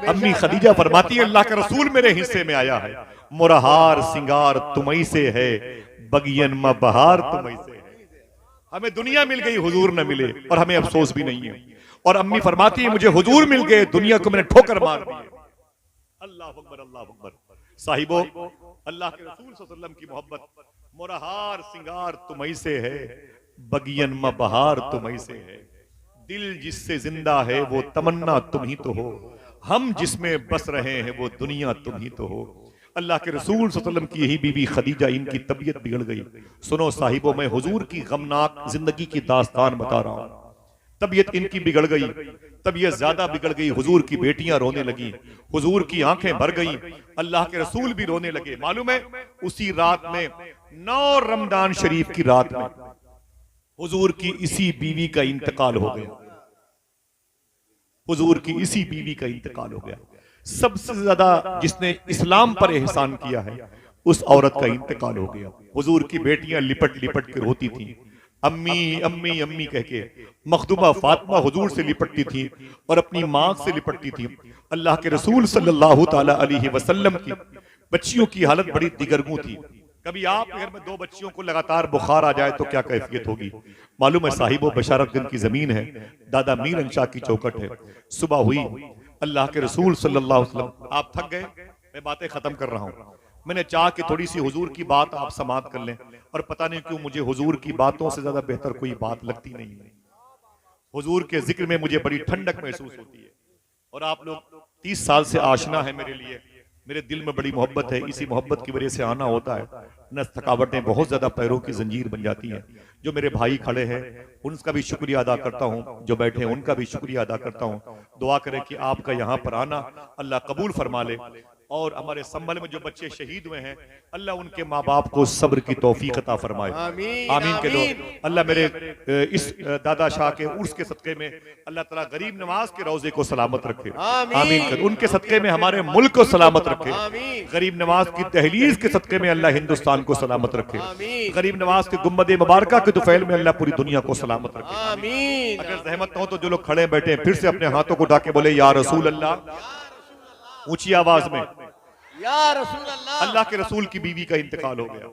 अम्मी खदीजा फरमाती है अल्लाह का रसूल मेरे हिस्से में आया है, मुरहार सिंगार तुम्ही से है, बगियन में बहार तुम्ही से है। हमें दुनिया मिल गई, हुजूर न मिले, और हमें अफसोस भी नहीं है। और अम्मी फरमाती है मुझे हुजूर मिल गए, दुनिया को मैंने ठोकर मार दी। अल्लाह अकबर, अल्लाह अकबर। साहिबो, अल्लाह के रसूल सल्लल्लाहु अलैहि वसल्लम की मोहब्बत, मुरहार सिंगार तुम्ही से है, बगियन में बहार तुम्ही से है, दिल जिससे जिंदा है वो तमन्ना तुम ही तो हो, हम जिसमें बस रहे हैं वो दुनिया तुम ही तो हो। अल्लाह के रसूल सल्लल्लाहु अलैहि वसल्लम की यही बीवी खदीजा, इनकी तबीयत बिगड़ गई। सुनो साहिबो, मैं हुजूर की गमनाक जिंदगी की दास्तान बता रहा हूं। तबीयत इनकी बिगड़ गई, तबीयत ज्यादा बिगड़ गई। हुजूर की बेटियां रोने लगी, हुजूर की आंखें भर गई, अल्लाह के रसूल भी रोने लगे। मालूम है उसी रात में 9 रमजान शरीफ की रात में हुजूर की इसी बीवी का इंतकाल हो गया। हुजूर की इसी बीवी का इंतकाल हो गया। सबसे ज्यादा जिसने इस्लाम पर एहसान किया है उस औरत का इंतकाल हो गया। हुजूर की बेटियां लिपट लिपट के रोती थी, अम्मी अम्मी अम्मी कह के। मखदूमा फातिमा हुजूर से लिपटती थी और अपनी मां से लिपटती थी। अल्लाह के रसूल सल्लल्लाहु ताला अलैहि वसल्लम की बच्चियों की हालत बड़ी दिगरगू थी। कभी आपके घर में 2 बच्चियों को लगातार बुखार आ जाए तो क्या कैफियत होगी? मालूम है साहिबो, बशारतगंज की जमीन है, दादा मीर अंशा की चौकट है। सुबह हुई, अल्लाह के रसूल सल्लल्लाहु अलैहि वसल्लम, आप थक गए, मैं बातें खत्म कर रहा हूं। मैंने चाहा कि थोड़ी सी हुजूर की बात आप समाप्त कर लें, और पता नहीं क्यों मुझे हुजूर की बातों से ज्यादा बेहतर कोई बात लगती नहीं है। हुजूर के जिक्र में मुझे बड़ी ठंडक महसूस होती है। और आप लोग 30 साल से आशना है मेरे लिए, मेरे दिल में बड़ी मोहब्बत है। इसी मोहब्बत की वजह से आना होता है, न थकावटें बहुत ज्यादा पैरों की जंजीर बन जाती हैं। जो मेरे भाई खड़े हैं उनका भी शुक्रिया अदा करता हूं, जो बैठे हैं उनका भी शुक्रिया अदा करता हूं। दुआ करें कि आपका यहाँ पर आना अल्लाह कबूल फरमा ले, और हमारे संभल में जो बच्चे शहीद हुए हैं अल्लाह उनके माँ बाप को सब्र की तौफीक अता फरमाए। आमीन के दो। अल्लाह मेरे इस दादा शाह के उर्स के सदके में अल्लाह ताला गरीब नवाज के रोजे को सलामत रखे। आमीन कर। उनके सदके में हमारे मुल्क को सलामत रखे। गरीब नवाज की तहलीज के सदके में अल्लाह हिंदुस्तान को सलामत रखे। गरीब नवाज के गुम्बद मुबारका के तुफैल में अल्लाह पूरी दुनिया को सलामत रखे। अगर जहमत हो तो जो लोग खड़े बैठे फिर से अपने हाथों को उठा के बोले या रसूल अल्लाह, ऊंची आवाज में या रसूल अल्लाह। अल्लाह के रसूल की बीवी का इंतकाल हो गया।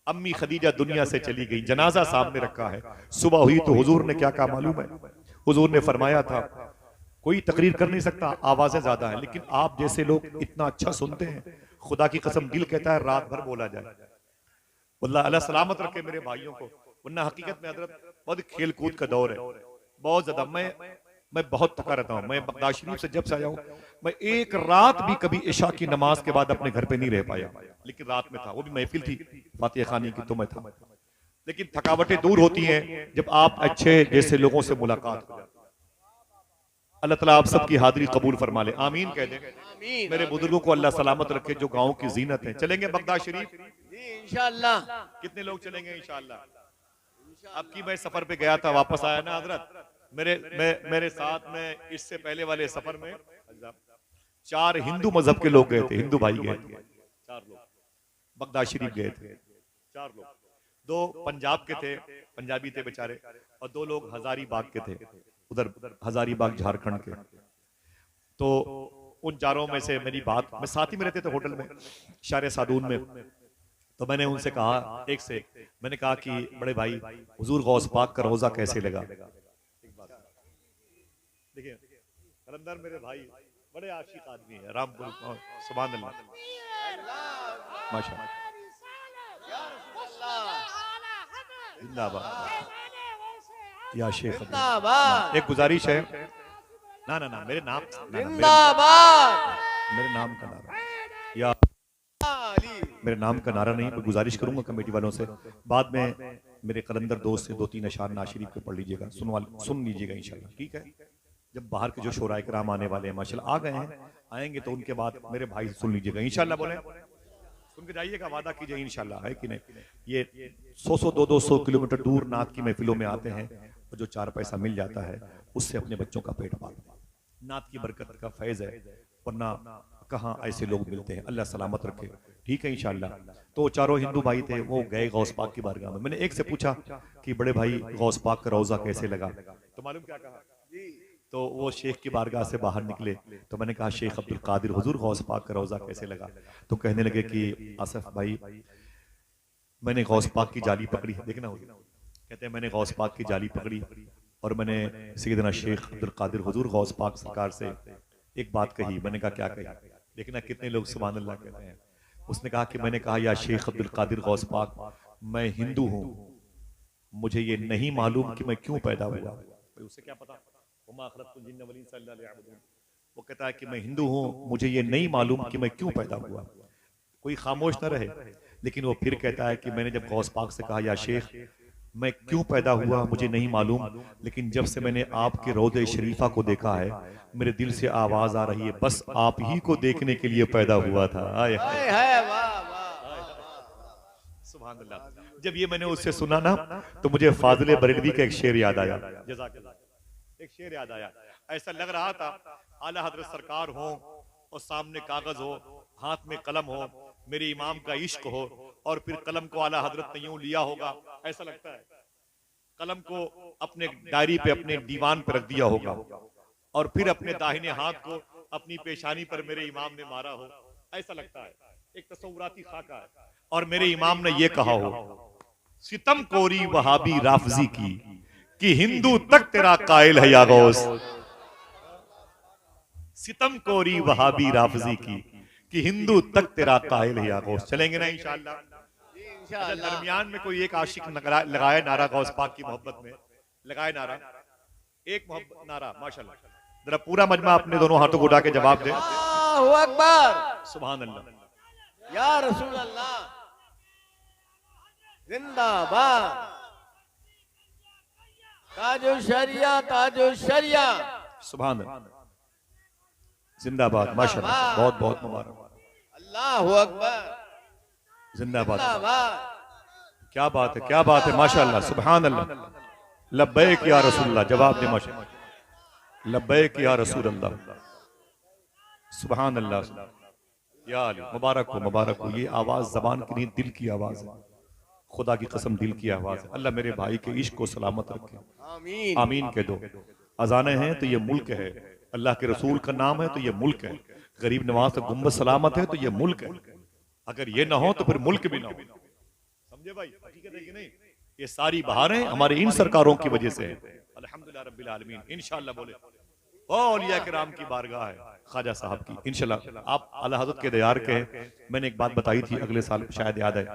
अम्मी खदीजा दुनिया से चली गई, जनाजा सामने रखा है। सुबह हुई तो हुजूर ने क्या कहा मालूम है? हुजूर ने फरमाया था, कोई तकरीर कर नहीं सकता, आवाजें ज्यादा हैं, लेकिन आप जैसे लोग इतना अच्छा सुनते हैं, खुदा की कसम दिल कहता है रात भर बोला जाए। अल्लाह अल्लाह सलामत रखे मेरे भाइयों को, वरना हकीकत में हजरत बहुत खेल कूद का दौर है, बहुत ज्यादा। मैं बहुत थका रहता हूँ। मैं बगदाद शरीफ से जब से आया हूँ, मैं एक रात भी कभी इशा की नमाज के बाद अपने घर पे नहीं रह पाया, लेकिन रात में था, वो भी महफिल थी फातिहा खानी की, तो मैं था। लेकिन थकावटें दूर होती हैं जब आप अच्छे जैसे लोगों से मुलाकात हो जाती है। अल्लाह ताला आप सबकी हाजिरी कबूल फरमा ले, आमीन कह दें। मेरे बुजुर्गों को अल्लाह सलामत रखे जो गाँव की जीनत है। चलेंगे बगदाद शरीफ इंशाअल्लाह। कितने लोग चलेंगे इंशाअल्लाह? अब की मैं सफर पे गया था, वापस आया ना हजरत, मेरे साथ में इससे पहले वाले सफर में 4 हिंदू मजहब के लोग गए थे, हिंदू भाई गए थे, 4 लोग बगदाद शरीफ गए थे, 4 लोग। दो पंजाब के थे, पंजाबी थे बेचारे, और दो लोग हजारीबाग के थे, उधर हजारीबाग झारखंड के। तो उन चारों में से मेरी बात, मैं साथ ही में रहते थे होटल में शारे सादून में, तो मैंने उनसे कहा, एक से मैंने कहा कि बड़े भाई हुजूर गौस पाक का रोजा कैसे लगा। देखिए कलंदर मेरे भाई बड़े आशिक आदमी है, रामपुर, सुभान अल्लाह, माशाअल्लाह, जिंदाबाद या शेख। जिंदाबाद। एक गुजारिश है, ना ना ना मेरे नाम, जिंदाबाद। मेरे नाम का नारा या मेरे नाम का नारा नहीं, मैं गुजारिश करूंगा कमेटी वालों से, बाद में मेरे कलंदर दोस्त से 2-3 अशार नाज शरीफ पे पढ़ लीजिएगा, सुन लीजिएगा इंशाल्लाह, ठीक है। जब बाहर के जो शोराए कराम आने वाले हैं माशाल्लाह आ गए हैं, आएंगे तो उनके बाद मेरे भाई से सुन लीजिएगा इंशाल्लाह, बोले सुन के जाइएगा, वादा कीजिए इंशाल्लाह, है कि नहीं। ये 100-200 किलोमीटर दूर नात की महफिलों में आते हैं, और जो 4 पैसा मिल जाता है उससे अपने बच्चों का पेट पालते हैं, नात की बरकत का फैज है, वरना कहाँ ऐसे लोग मिलते हैं, अल्लाह सलामत रखे, ठीक है इंशाल्लाह। तो चारों हिंदू भाई थे, वो गए गौस पाक की बारगाह में। मैंने एक से पूछा कि बड़े भाई गौस पाक का रोजा कैसे लगा, तो मालूम क्या कहा, तो वो शेख की बारगाह से बाहर निकले, तो मैंने कहा शेख अब्दुल कादिर हुजूर गौस पाक का रोजा कैसे लगा, तो कहने लगे कि आसिफ भाई मैंने गौस पाक की जाली पकड़ी, देखना हुजूर कहते हैं मैंने गौस पाक की जाली पकड़ी, और मैंने सैयदना शेख अब्दुल कादिर हुजूर गौस पाक सरकार से एक बात कही। मैंने कहा क्या कही, देखना कितने लोग सुभान अल्लाह कहते हैं। उसने कहा कि मैंने कहा या शेख अब्दुल कादिर गौस पाक, मैं हिंदू हूँ, मुझे ये नहीं मालूम कि मैं क्यों पैदा हुआ। उसे क्या पता, वो कहता है कि मैं हिंदू हूँ, मुझे ये नहीं मालूम कि मैं क्यों पैदा हुआ। कोई खामोश न रहे, लेकिन वो फिर कहता है कि मैंने जब गौस पाक से कहा या शेख मैं क्यों पैदा हुआ मुझे नहीं मालूम, लेकिन जब से मैंने आपके रोज़े शरीफा को देखा है मेरे दिल से आवाज आ रही है बस आप ही को देखने के लिए पैदा हुआ था। आए सुभान अल्लाह। जब ये मैंने उससे सुना ना तो मुझे फाजिल बरेलवी का एक शेर याद आया, एक शेर याद आया। ऐसा लग रहा था आला हजरत सरकार हो और सामने कागज हो, हाथ में कलम हो, मेरे इमाम का इश्क हो, और फिर कलम को आला हजरत ने यूं लिया होगा, ऐसा लगता है कलम को अपने डायरी पे अपने दीवान पे रख दिया होगा, और फिर अपने दाहिने हाथ को अपनी पेशानी पर मेरे इमाम ने मारा हो, ऐसा लगता है। एक तस्वुराती खाका है। और मेरे इमाम ने ये कहा हो सितम कोरी वहाबी राफजी की कि हिंदू तक तेरा कायल है या गौस। सितम कोरी वहाबी राफजी की कि हिंदू तक तेरा कायल है या गौस। चलेंगे ना इंशाअल्लाह। दरमियान में कोई एक आशिक लगाए नारा गौस पाक की मोहब्बत में, लगाए नारा, एक मोहब्बत नारा माशाल्लाह। जरा पूरा मजमा अपने दोनों हाथों को उठा के जवाब दे, अल्लाहु अकबर, सुभान अल्लाह, या रसूल अल्लाह, जिंदाबाद, ताजो शरिया, ताजो शरिया, सुभान अल्लाह, जिंदाबाद, माशाल्लाह, बहुत बहुत मुबारक, अल्लाहु अकबर, जिंदाबाद, क्या बात है, क्या बात है, माशाल्लाह, सुभान अल्लाह, लब्बैक या रसूल अल्लाह, जवाब दे माशाल्लाह, लब्बैक या रसूल अल्लाह, सुभान अल्लाह, या अली, मुबारक हो, मुबारक हो। ये आवाज जबान की नहीं दिल की आवाज है, खुदा की कसम दिल की आवाज है। अल्लाह मेरे भाई के इश्क को सलामत रखे, आमीन, आमीन कह दो। अजाने हैं तो ये मुल्क है, अल्लाह के रसूल का नाम है तो ये मुल्क है, गरीब नवाज तो गुम्बद सलामत है तो ये मुल्क है। अगर ये ना हो तो फिर मुल्क भी ना हो, समझे भाई, हकीकत है कि नहीं। ये सारी बहारें हमारे इन सरकारों की वजह से है। अल्हम्दुलिल्लाह रब्बिल आलमीन। इंशाअल्लाह बोले औलिया किराम की बारगाह है ख्वाजा साहब की, इंशाअल्लाह। आप आला हज़रत के दयार के हैं। मैंने एक बात बताई थी अगले साल, शायद याद है,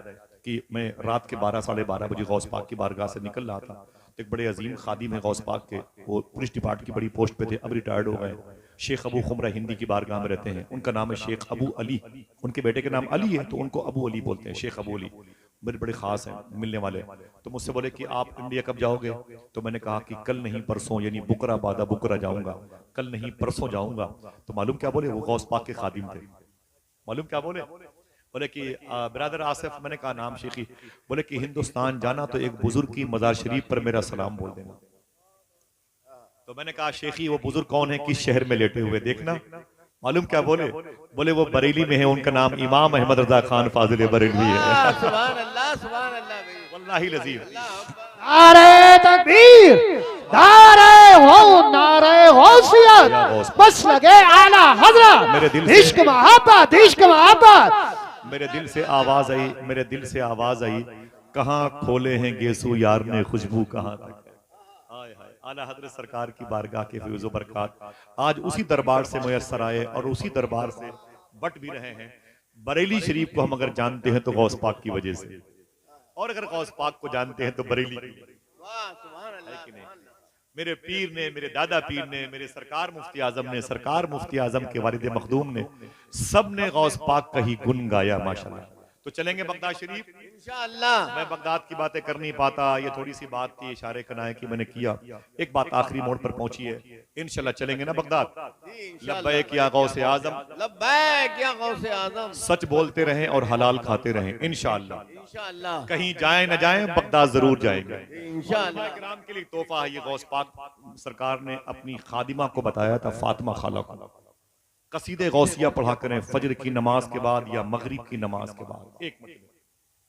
कि मैं रात के 12-12:30 बजे गौस पाक की बारगाह से निकल रहा था। एक बड़े अजीम खादिम है गौस पाक के, वो पुलिस डिपार्टमेंट की बड़ी पोस्ट पे थे, अब रिटायर्ड हो गए। शेख अबू खुमरा हिंदी की बारगाह में रहते हैं, उनका नाम है शेख अबू अली, उनके बेटे के नाम अली है तो उनको अबू अली बोलते हैं, शेख अबू अली, मेरे बड़े खास हैं मिलने वाले। तो मुझसे बोले कि आप इंडिया कब जाओगे, तो मैंने कहा कि कल नहीं परसों, यानी बुकरा बादा बुकरा जाऊंगा, कल नहीं परसों जाऊंगा। तो मालूम क्या बोले, वो गौस पाक के खादिम थे। मालूम क्या बोले, बोले कि ब्रदर आसिफ, मैंने कहा नाम शेखी, बोले कि हिंदुस्तान जाना तो एक बुजुर्ग की मजार शरीफ पर मेरा सलाम बोल देना। तो मैंने कहा शेखी वो बुजुर्ग कौन है, किस शहर में लेटे हुए, देखना। मालूम क्या बोले, बोले वो बरेली में है, उनका नाम इमाम अहमद रजा खान फाजिल बरेलवी है। सुभान अल्लाह, सुभान अल्लाह। वल्लाहि लजीम। नारे तकबीर, नारे गौसियत, बस लगे आला मेरे दिल हजरत, से- इश्क मोहब्बत, इश्क मोहब्बत। मेरे दिल से आवाज आई, मेरे दिल से आवाज आई, कहाँ खोले हैं गेसू यार ने खुशबू कहाँ तक है। हाय हाय, आला हजरत सरकार की बारगाह के फैज़ व बरक़ात आज उसी दरबार से मुयस्सर आए और उसी दरबार से बट भी रहे हैं। बरेली शरीफ को हम अगर जानते हैं तो गौस पाक की वजह से, और अगर गौस पाक को जानते हैं तो बरेली की वजह से। वाह सुभान अल्लाह, कि नहीं? सुभान अल्लाह। मेरे पीर ने, मेरे दादा पीर ने, मेरे सरकार मुफ्ती आजम ने, सरकार मुफ्ती आजम के वालिद मखदूम ने, सब ने गौस पाक का ही गुन गाया माशाल्लाह। तो चलेंगे बगदाद शरीफ। इंशाअल्लाह। मैं बगदाद की बातें कर नहीं पाता, ये थोड़ी सी बात थी, इशारे कनाए की मैंने किया। एक बात आखिरी मोड़ पर पहुंची है, इंशाल्लाह चलेंगे ना बगदाद। जी, इंशाअल्लाह। लब्बैक या गौसे आजम, लब्बैक या गौसे आजम। सच बोलते रहें और हलाल खाते रहें इंशाल्लाह। इंशाअल्लाह। कहीं जाए न जाए बगदाद जरूर जाएंगे इंशाअल्लाह। किराम के लिए तोहफा है ये। गौस पाक सरकार ने अपनी खादिमा को बताया था, फातिमा खाला को, कसीदे गौसिया पढ़ा करें फजर की नमाज के बाद या मगरिब की नमाज के बाद। एक मतलब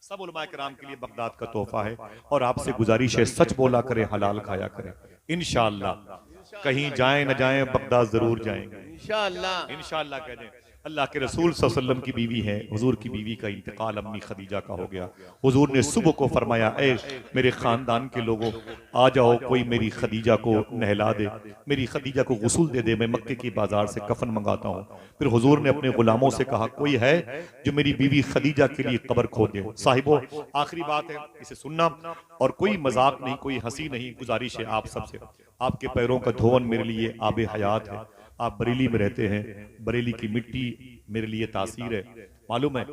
सब उलमा किराम के लिए बगदाद का तोहफा है और आपसे गुजारिश है सच बोला करें, हलाल खाया करें इंशाअल्लाह। कहीं जाए न जाए बगदाद जरूर जाएंगे इंशाअल्लाह। इंशाअल्लाह कह दें। अल्लाह के रसूल सल्लल्लाहु अलैहि वसल्लम की बीवी है, हुजूर की बीवी का इंतकाल अम्मी खदीजा का हो गया। हुजूर ने सुबह को फरमाया, ए मेरे खानदान के लोगों आ जाओ, कोई मेरी खदीजा को नहला दे, मेरी खदीजा को गुस्ल दे दे, मैं मक्के की बाजार से कफन मंगाता हूँ। फिर हुजूर ने अपने गुलामों से कहा, कोई है जो मेरी बीवी खदीजा के लिए कब्र खोद दे। साहिबो आखिरी बात है, इसे सुनना और कोई मजाक नहीं, कोई हंसी नहीं। गुजारिश है आप सबसे, आपके पैरों का धोवन मेरे लिए आबे हयात है। आप बरेली में रहते हैं, बरेली की मिट्टी मेरे लिए तासीर है। मालूम है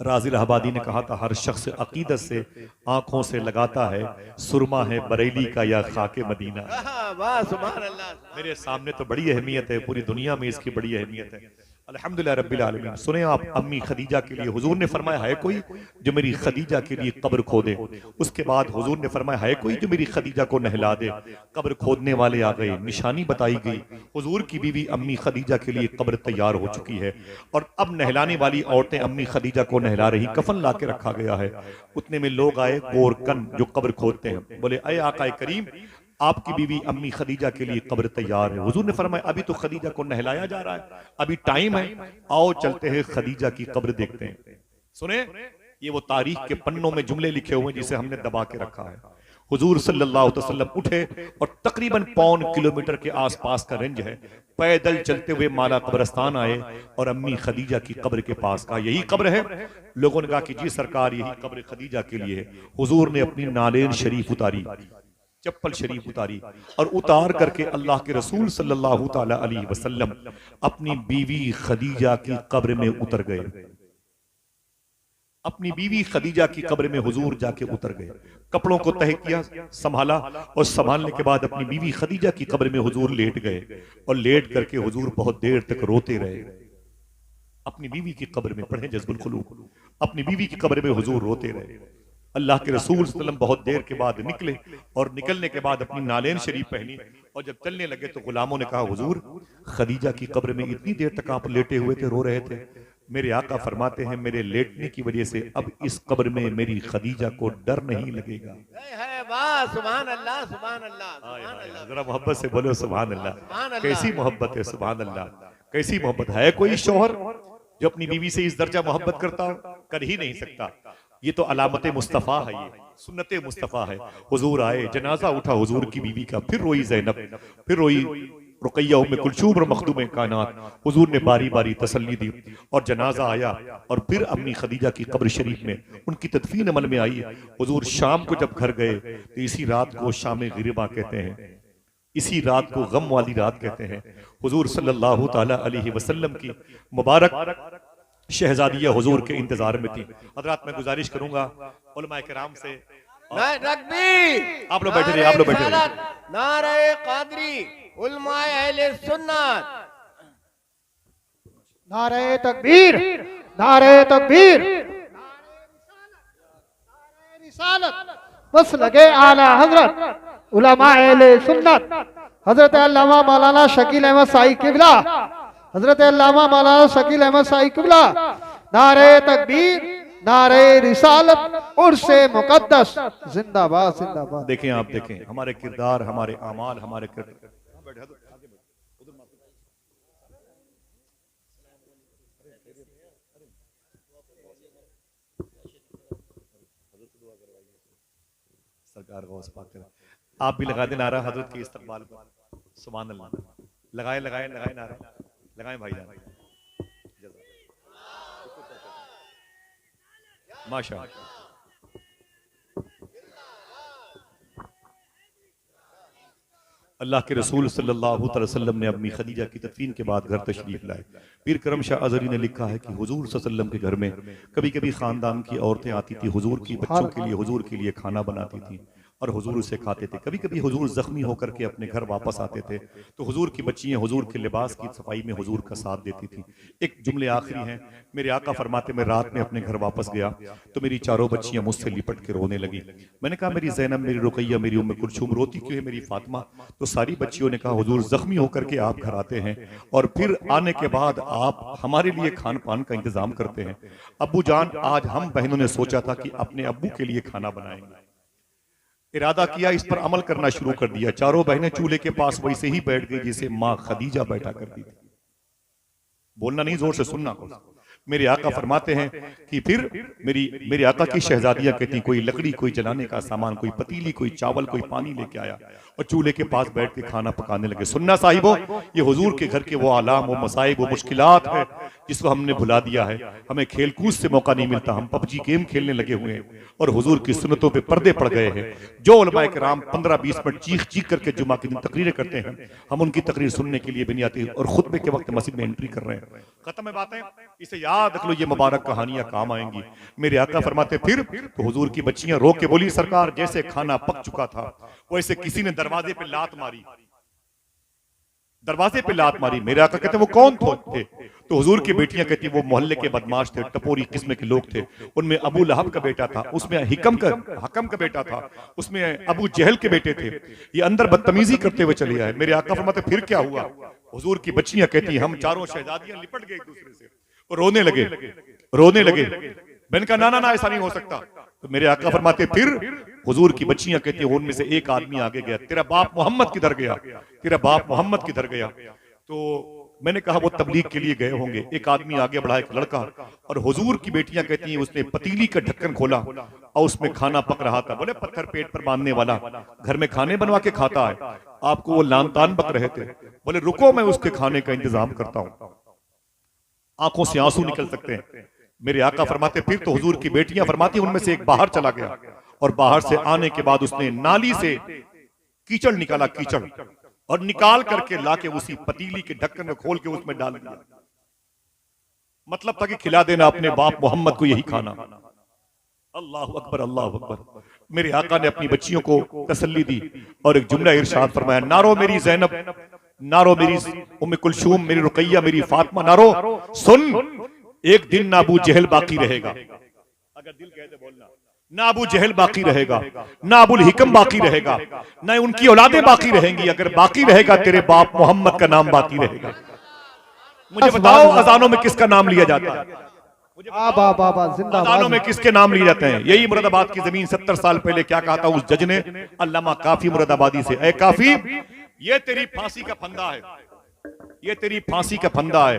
राजी इलाहाबादी ने कहा था, हर शख्स अकीदत से आंखों से लगाता है, सुरमा है बरेली का या खाके मदीना। वाह वाह सुभान अल्लाह। मेरे सामने तो बड़ी अहमियत है, पूरी दुनिया में इसकी बड़ी अहमियत है। अल्हम्दुलिल्लाह रब्बिल आलमीन। सुने आप, अम्मी खदीजा के लिए हुजूर ने फरमाया, है कोई जो मेरी खदीजा के लिए कब्र खोदे। उसके बाद हुजूर ने फरमाया, है कोई जो मेरी खदीजा को नहला दे। कब्र खोदने वाले आ गए, निशानी बताई गई, हुजूर की बीवी अम्मी खदीजा के लिए कब्र तैयार हो चुकी है और अब नहलाने वाली औरतें अम्मी खदीजा को नहला रही, कफन ला के रखा गया है। उतने में लोग आए, गोरकन जो कब्र खोदते हैं, बोले, अय आका करीम, आपकी बीवी अम्मी खदीजा के लिए कब्र तैयार है। हुजूर ने फरमाया, अभी तो खदीजा को नहलाया जा रहा है, अभी टाइम है, आओ चलते हैं खदीजा की कब्र देखते हैं। सुने, ये वो तारीख के पन्नों में जुमले लिखे हुए जिसे हमने दबा के रखा है। हुजूर सल्लल्लाहु अलैहि वसल्लम उठे और तकरीबन 1.25 किलोमीटर के आसपास का रेंज है, पैदल चलते हुए माला कब्रस्तान आए और अम्मी खदीजा की कब्र के पास का, यही कब्र है। लोगों ने कहा कि जी सरकार, यही कब्र खदीजा के लिए है। हुजूर ने अपनी नालेन शरीफ उतारी, चप्पल शरीफ उतारी और उतार करके अल्लाह के रसूल सल्लल्लाहु ताला अलैहि वसल्लम अपनी बीवी खदीजा की कब्र में उतर गए। अपनी बीवी खदीजा की कब्र में हुजूर जाके उतर गए, कपड़ों को तह किया, संभाला और संभालने के बाद अपनी बीवी खदीजा की कब्र में हुजूर लेट गए और लेट करके हुजूर बहुत देर तक रोते रहे। अपनी बीवी की कब्र में, पढ़े जज़्बुल कुलूब, अपनी बीवी की कब्र में हुजूर रोते रहे। अल्लाह के रसूल सल्लल्लाहु अलैहि वसल्लम बहुत देर के बाद निकले और निकलने के बाद अपनी नालेन शरीफ पहनी और जब चलने लगे तो गुलामों ने कहा, हुजूर खदीजा की कब्र में इतनी देर तक आप लेटे हुए थे, रो रहे थे। मेरे आका फरमाते हैं, मेरे लेटने की वजह से अब इस कब्र में मेरी खदीजा को डर नहीं लगेगा। है वाह सुभान अल्लाह, सुभान अल्लाह, सुभान अल्लाह। जरा मोहब्बत से बोलो सुभान सुभान अल्लाह। अल्लाह। कैसी मोहब्बत है, सुभान अल्लाह, कैसी मोहब्बत है। कोई शौहर जो अपनी बीवी से इस दर्जा मोहब्बत करता कर ही नहीं सकता। ये तो अलामत मुस्तफ़ा है, ये सुन्नत मुस्तफ़ा है। हुजूर आए, जनाजा उठा हुजूर की बीवी का, फिर रोई ज़ैनब, फिर रोई रुकैया उम्मे कुलसूम और मखदूम कायनात। हुजूर ने बारी बारी तसल्ली दी और जनाजा आया और फिर अम्मी खदीजा की कब्र शरीफ में उनकी तदफीन अमल में आई। हुजूर शाम को जब घर गए तो इसी रात को शाम गिरबा कहते हैं, इसी रात को गम वाली रात कहते हैं। हुजूर सल्लल्लाहु ताला अलैहि वसल्लम की मुबारक शहजादिया हुजूर के इंतजार में थी। हजरात मैं गुजारिश करूंगा उलमा किराम से, तकबीर, आप लोग बैठे रहिए, आप लोग बैठे रहिए। नारे कादरी, उलमाए अहले सुन्नत। नारे तकबीर, नारे तकबीर, रिसालत, बस लगे आला हजरत उलमा अहले सुन्नत हजरत अल्लामा मौलाना शकील अहमद साई किबला, हजरत अल्लामा मौलाना शकील अहमद साई किबला। नारे तकबीर, नारे रिसालत उर्से मुकद्दस जिंदाबाद जिंदाबाद। देखें आप देखें हमारे किरदार, हमारे अमाल, हमारे किरदार। सरकार गौस पाक करें। आप भी लगा दें नारा हजरत के इस्तकबाल पर। सुभान अल्लाह। लगाए लगाए लगाए नारा लगाए भाईजान। माशा अल्लाह के रसूल सल्लल्लाहु अलैहि वसल्लम ने अपनी खदीजा की तदफीन के बाद घर तशरीफ लाए। पीर करम शाह अज़हरी ने लिखा है कि हुजूर सल्लल्लाहु अलैहि वसल्लम के घर में कभी कभी खानदान की औरतें आती थी, हुजूर की बच्चों के लिए, हुजूर के लिए खाना बनाती थी और हुजूर उसे खाते थे। कभी कभी हुजूर जख्मी होकर के अपने घर वापस आते थे तो हुजूर की बच्चियां हुजूर के लिबास की सफाई में हुजूर का साथ देती थी। एक जुमले आखिरी हैं, मेरे आका फरमाते मैं रात में अपने घर वापस गया तो मेरी चारों बच्चियां मुझसे लिपट के रोने लगी। मैंने कहा मेरी ज़ैनब, मेरी रुकैया, मेरी उम्मे कुलसूम रोती क्यों है मेरी फातिमा? तो सारी बच्चियों ने कहा हुजूर जख्मी होकर के आप घर आते हैं और फिर आने के बाद आप हमारे लिए खान पान का इंतजाम करते हैं। अब्बू जान, आज हम बहनों ने सोचा था कि अपने अब्बू के लिए खाना बनाएंगे, इरादा किया, इस पर अमल करना शुरू कर दिया। चारों बहनें चूल्हे के पास वैसे ही बैठ गई जैसे माँ खदीजा बैठा करती थी। बोलना नहीं, जोर से सुनना। मेरे आका फरमाते हैं कि फिर मेरे आका की शहजादियां कहती कोई लकड़ी, कोई जलाने का सामान, कोई पतीली, कोई चावल, कोई पानी लेके आया और चूल्हे के पास बैठ के खाना पकाने लगे। सुनना साहिबो, ये हुजूर के घर के वो आलाम, वो मसाइब, वो मुश्किलात है जिसको हमने भुला दिया है। हमें खेल कूद से मौका नहीं मिलता, हम पबजी गेम खेलने लगे हुए हैं और हुजूर की सुन्नतों पे पर्दे पड़ गए हैं। जो उलमाए किराम 15-20 मिनट चीख चीख करके जुमा के दिन तकरीरें करते हैं, हम उनकी तकरीर सुनने के लिए भी नहीं आते और खुतबे के वक्त मस्जिद में एंट्री कर रहे हैं। खत्म है बातें, इसे याद रख लो, ये मुबारक कहानियां काम आएंगी। मेरे आका फरमाते फिर तो हुजूर की बच्चियां रो के बोली सरकार जैसे खाना पक चुका था वैसे किसी ने दरवाजे पे लात मारी, दरवाजे पे लात मारी। मेरे आका कहते वो कौन थे? तो हुजूर की बेटियां कहती वो मोहल्ले के बदमाश थे, टपोरी किस्म के लोग थे। उनमें अबू लहब का बेटा था, उसमें हकम का बेटा था, उसमें अबू जहल के बेटे थे। ये अंदर बदतमीजी करते हुए चले आए। मेरे आका फरमाते फिर क्या हुआ? हुजूर की बच्चियां कहती हम चारों शहजादियां लिपट गए एक दूसरे से और रोने लगे। मैंने कहा ना ऐसा नहीं हो सकता। तो मेरे आका फरमाते फिर हुजूर की बच्चियां कहती हैं उनमें से एक आदमी आगे गया, तेरा बाप मोहम्मद किधर गया, तेरा बाप मोहम्मद किधर गया? तो मैंने कहा वो तबलीग के लिए गए होंगे। एक आदमी आगे बढ़ा, एक लड़का, और हुजूर की बेटियां कहती हैं उसने पतीली का ढक्कन खोला और उसमें खाना पक रहा था। बोले पत्थर पेट पर बांधने वाला घर में खाने बनवा के खाता है, आपको वो लान तान बक रहे थे। बोले रुको मैं उसके खाने का इंतजाम करता हूं। आंखों से आंसू निकल सकते हैं। मेरे आका फरमाते फिर तो हुजूर की बेटियां फरमाती उनमें से एक बाहर चला गया और बाहर से आने के बाद उसने नाली से कीचड़ निकाला, कीचड़, और निकाल करके लाके उसी पतीली के ढक्कन में खोल के उसमें डाल दिया। मतलब था कि खिला देना अपने बाप मोहम्मद को यही खाना। अल्लाह अकबर, अल्लाह अकबर। मेरे आका ने अपनी बच्चियों को तसल्ली दी और एक जुमला इरशाद फरमाया, नारो मेरी ज़ैनब, नारो मेरी उम्मे कुलसूम, मेरी रुकैया, मेरी फातिमा, नारो सुन, एक दिन ना अबू जहल बाकी रहेगा। अगर दिल कहे तो बोलना, ना अबू जहल बाकी रहेगा, ना अबुल हिकम बाकी रहेगा, ना उनकी औलादें बाकी रहेंगी। अगर बाकी रहेगा तेरे बाप मोहम्मद का नाम बाकी रहेगा। मुझे बताओ अजानों में किसका नाम लिया जाता है? अजानों में किसके नाम लिए जाते हैं? यही मुरादाबाद की जमीन 70 साल पहले क्या कहा था उस जज ने, अल्लामा काफी मुरादाबादी से, ऐ काफी ये तेरी फांसी का फंदा है, ये तेरी फांसी का फंदा है,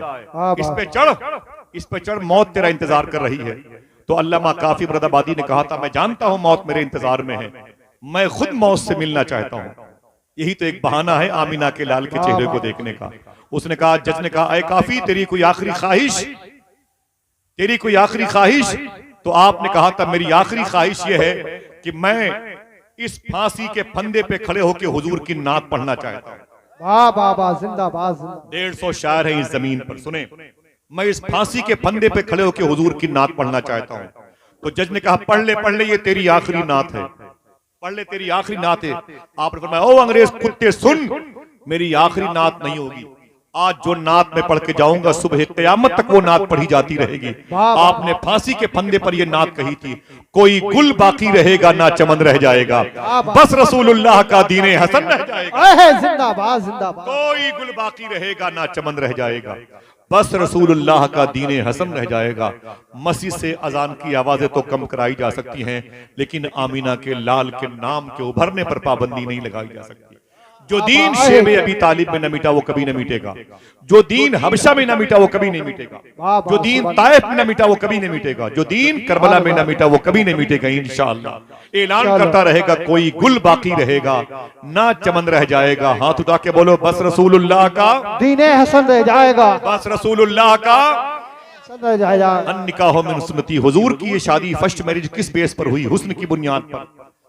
इस पे चढ़, मौत तेरा इंतजार कर रही है। तो अल्लामा काफी मुरादाबादी ने कहा था मैं जानता हूं मौत मेरे इंतजार में है, मैं खुद मौत से मिलना चाहता हूं। यही तो एक बहाना है आमिना के लाल के चेहरे को देखने का। उसने कहा, जज ने कहा, ऐ काफी तेरी कोई आखिरी ख्वाहिश, तेरी कोई आखिरी ख्वाहिश? तो आपने कहा था मेरी आखिरी ख्वाहिश यह है कि मैं इस फांसी के फंदे पे खड़े होकर हुजूर की नात पढ़ना चाहता हूं। वाह वाह जिंदाबाद। 150 शायर है इस जमीन पर, सुने, मैं इस फांसी के फंदे पे खड़े होकर हुजूर की नात पढ़ना चाहता हूं। तो जज ने कहा पढ़ ले, ये तेरी आखिरी नात है, पढ़ ले, तेरी आखिरी नात है। आपने फरमाया ओ अंग्रेज कुत्ते सुन, मेरी आखिरी नात नहीं होगी। आज जो नात में पढ़ के जाऊंगा सुबह क़यामत तक वो नात पढ़ी जाती रहेगी। आपने फांसी के फंदे पर ये नात कही थी, कोई गुल बाकी रहेगा ना चमन रह जाएगा, बस रसूलुल्लाह का दीने हसन रह जाएगा। जिंदाबाद जिंदाबाद। कोई गुल बाकी रहेगा ना चमन रह जाएगा। बस रसूलुल्लाह का दीन हसन रह जाएगा। मस्जिद से अजान की आवाजें तो कम कराई जा सकती हैं, लेकिन आमीना के लाल के नाम के उभरने पर पाबंदी नहीं लगाई जा सकती। जो दीन शेबे अबी तालिब में न मिटा वो कभी न मिटेगा, जो दीन हबशा में न मिटा वो कभी नहीं मिटेगा, जो दीन ताइफ में न मिटा वो कभी नहीं मिटेगा, जो दीन करबला में न मिटा वो कभी नहीं मिटेगा इंशाअल्लाह। ऐलान करता रहेगा कोई गुल बाकी रहेगा ना चमन रह जाएगा। हाथ उठा के बोलो बस रसूलुल्लाह का दीने हसन रह जाएगा, बस रसूलुल्लाह का हसन रह जाएगा। निकाह मिन सुन्नती। हुजूर की ये शादी फर्स्ट मैरिज किस बेस पर हुई? हुस्न की बुनियाद पर,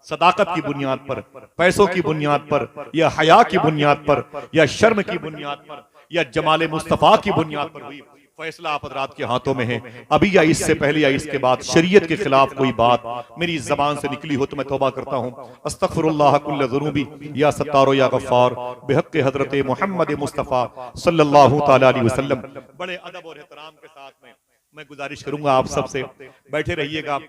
सदाकत की बुनियाद पर, पैसों की बुनियाद पर, या हया की बुनियाद पर, या शर्म की बुनियाद पर, या जमाले मुस्तफा की बुनियाद पर हुई। फैसला आप हज़रात के हाथों में है। अभी या इससे पहले या इसके बाद शरीयत के खिलाफ कोई बात मेरी जबान से निकली हो तो मैं तौबा करता हूँ। अस्तगफिरुल्लाह कुल्ल ज़ुनूबी या सत्तारो या गफ्फार बिहक़्क़ हज़रत मोहम्मद मुस्तफ़ा सल्लल्लाहु तआला अलैहि वसल्लम। बड़े अदब और एहतराम के साथ में मैं गुजारिश करूंगा आप सबसे बैठे रहिएगा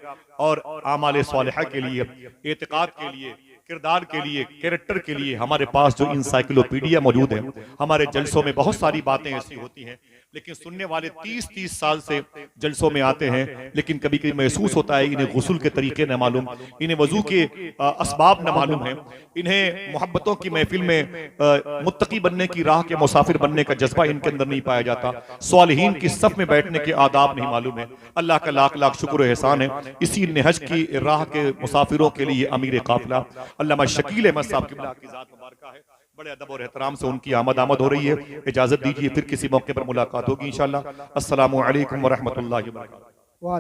और आमाल सालिहा के लिए, एतिकाद के लिए, किरदार के लिए, कैरेक्टर के लिए हमारे पास जो इंसाइक्लोपीडिया मौजूद है। हमारे जलसों में बहुत सारी बातें ऐसी होती हैं, लेकिन सुनने वाले 30-30 साल से जलसों में आते हैं, लेकिन कभी कभी महसूस होता है इन्हें गुस्ल के तरीके न मालूम, इन्हें वजू के असबाब न मालूम है, इन्हें मोहब्बतों की महफिल में मुत्तकी बनने की राह के मुसाफिर बनने का जज्बा इनके अंदर नहीं पाया जाता, सालिहीन की सफ में बैठने के आदाब नहीं मालूम है। अल्लाह का लाख लाख शुक्र एहसान है। इसी नेहज की राह के मुसाफिरों के लिए अमीर काफिला अल्लामा शकील अहमद साहब की ज़ात मुबारक है। बड़े अदब और एहतराम से उनकी आमद हो रही है। इजाजत दीजिए, फिर किसी मौके पर मुलाकात होगी इंशाअल्लाह। अस्सलामु अलैकुम व रहमतुल्लाहि व बरकातहू।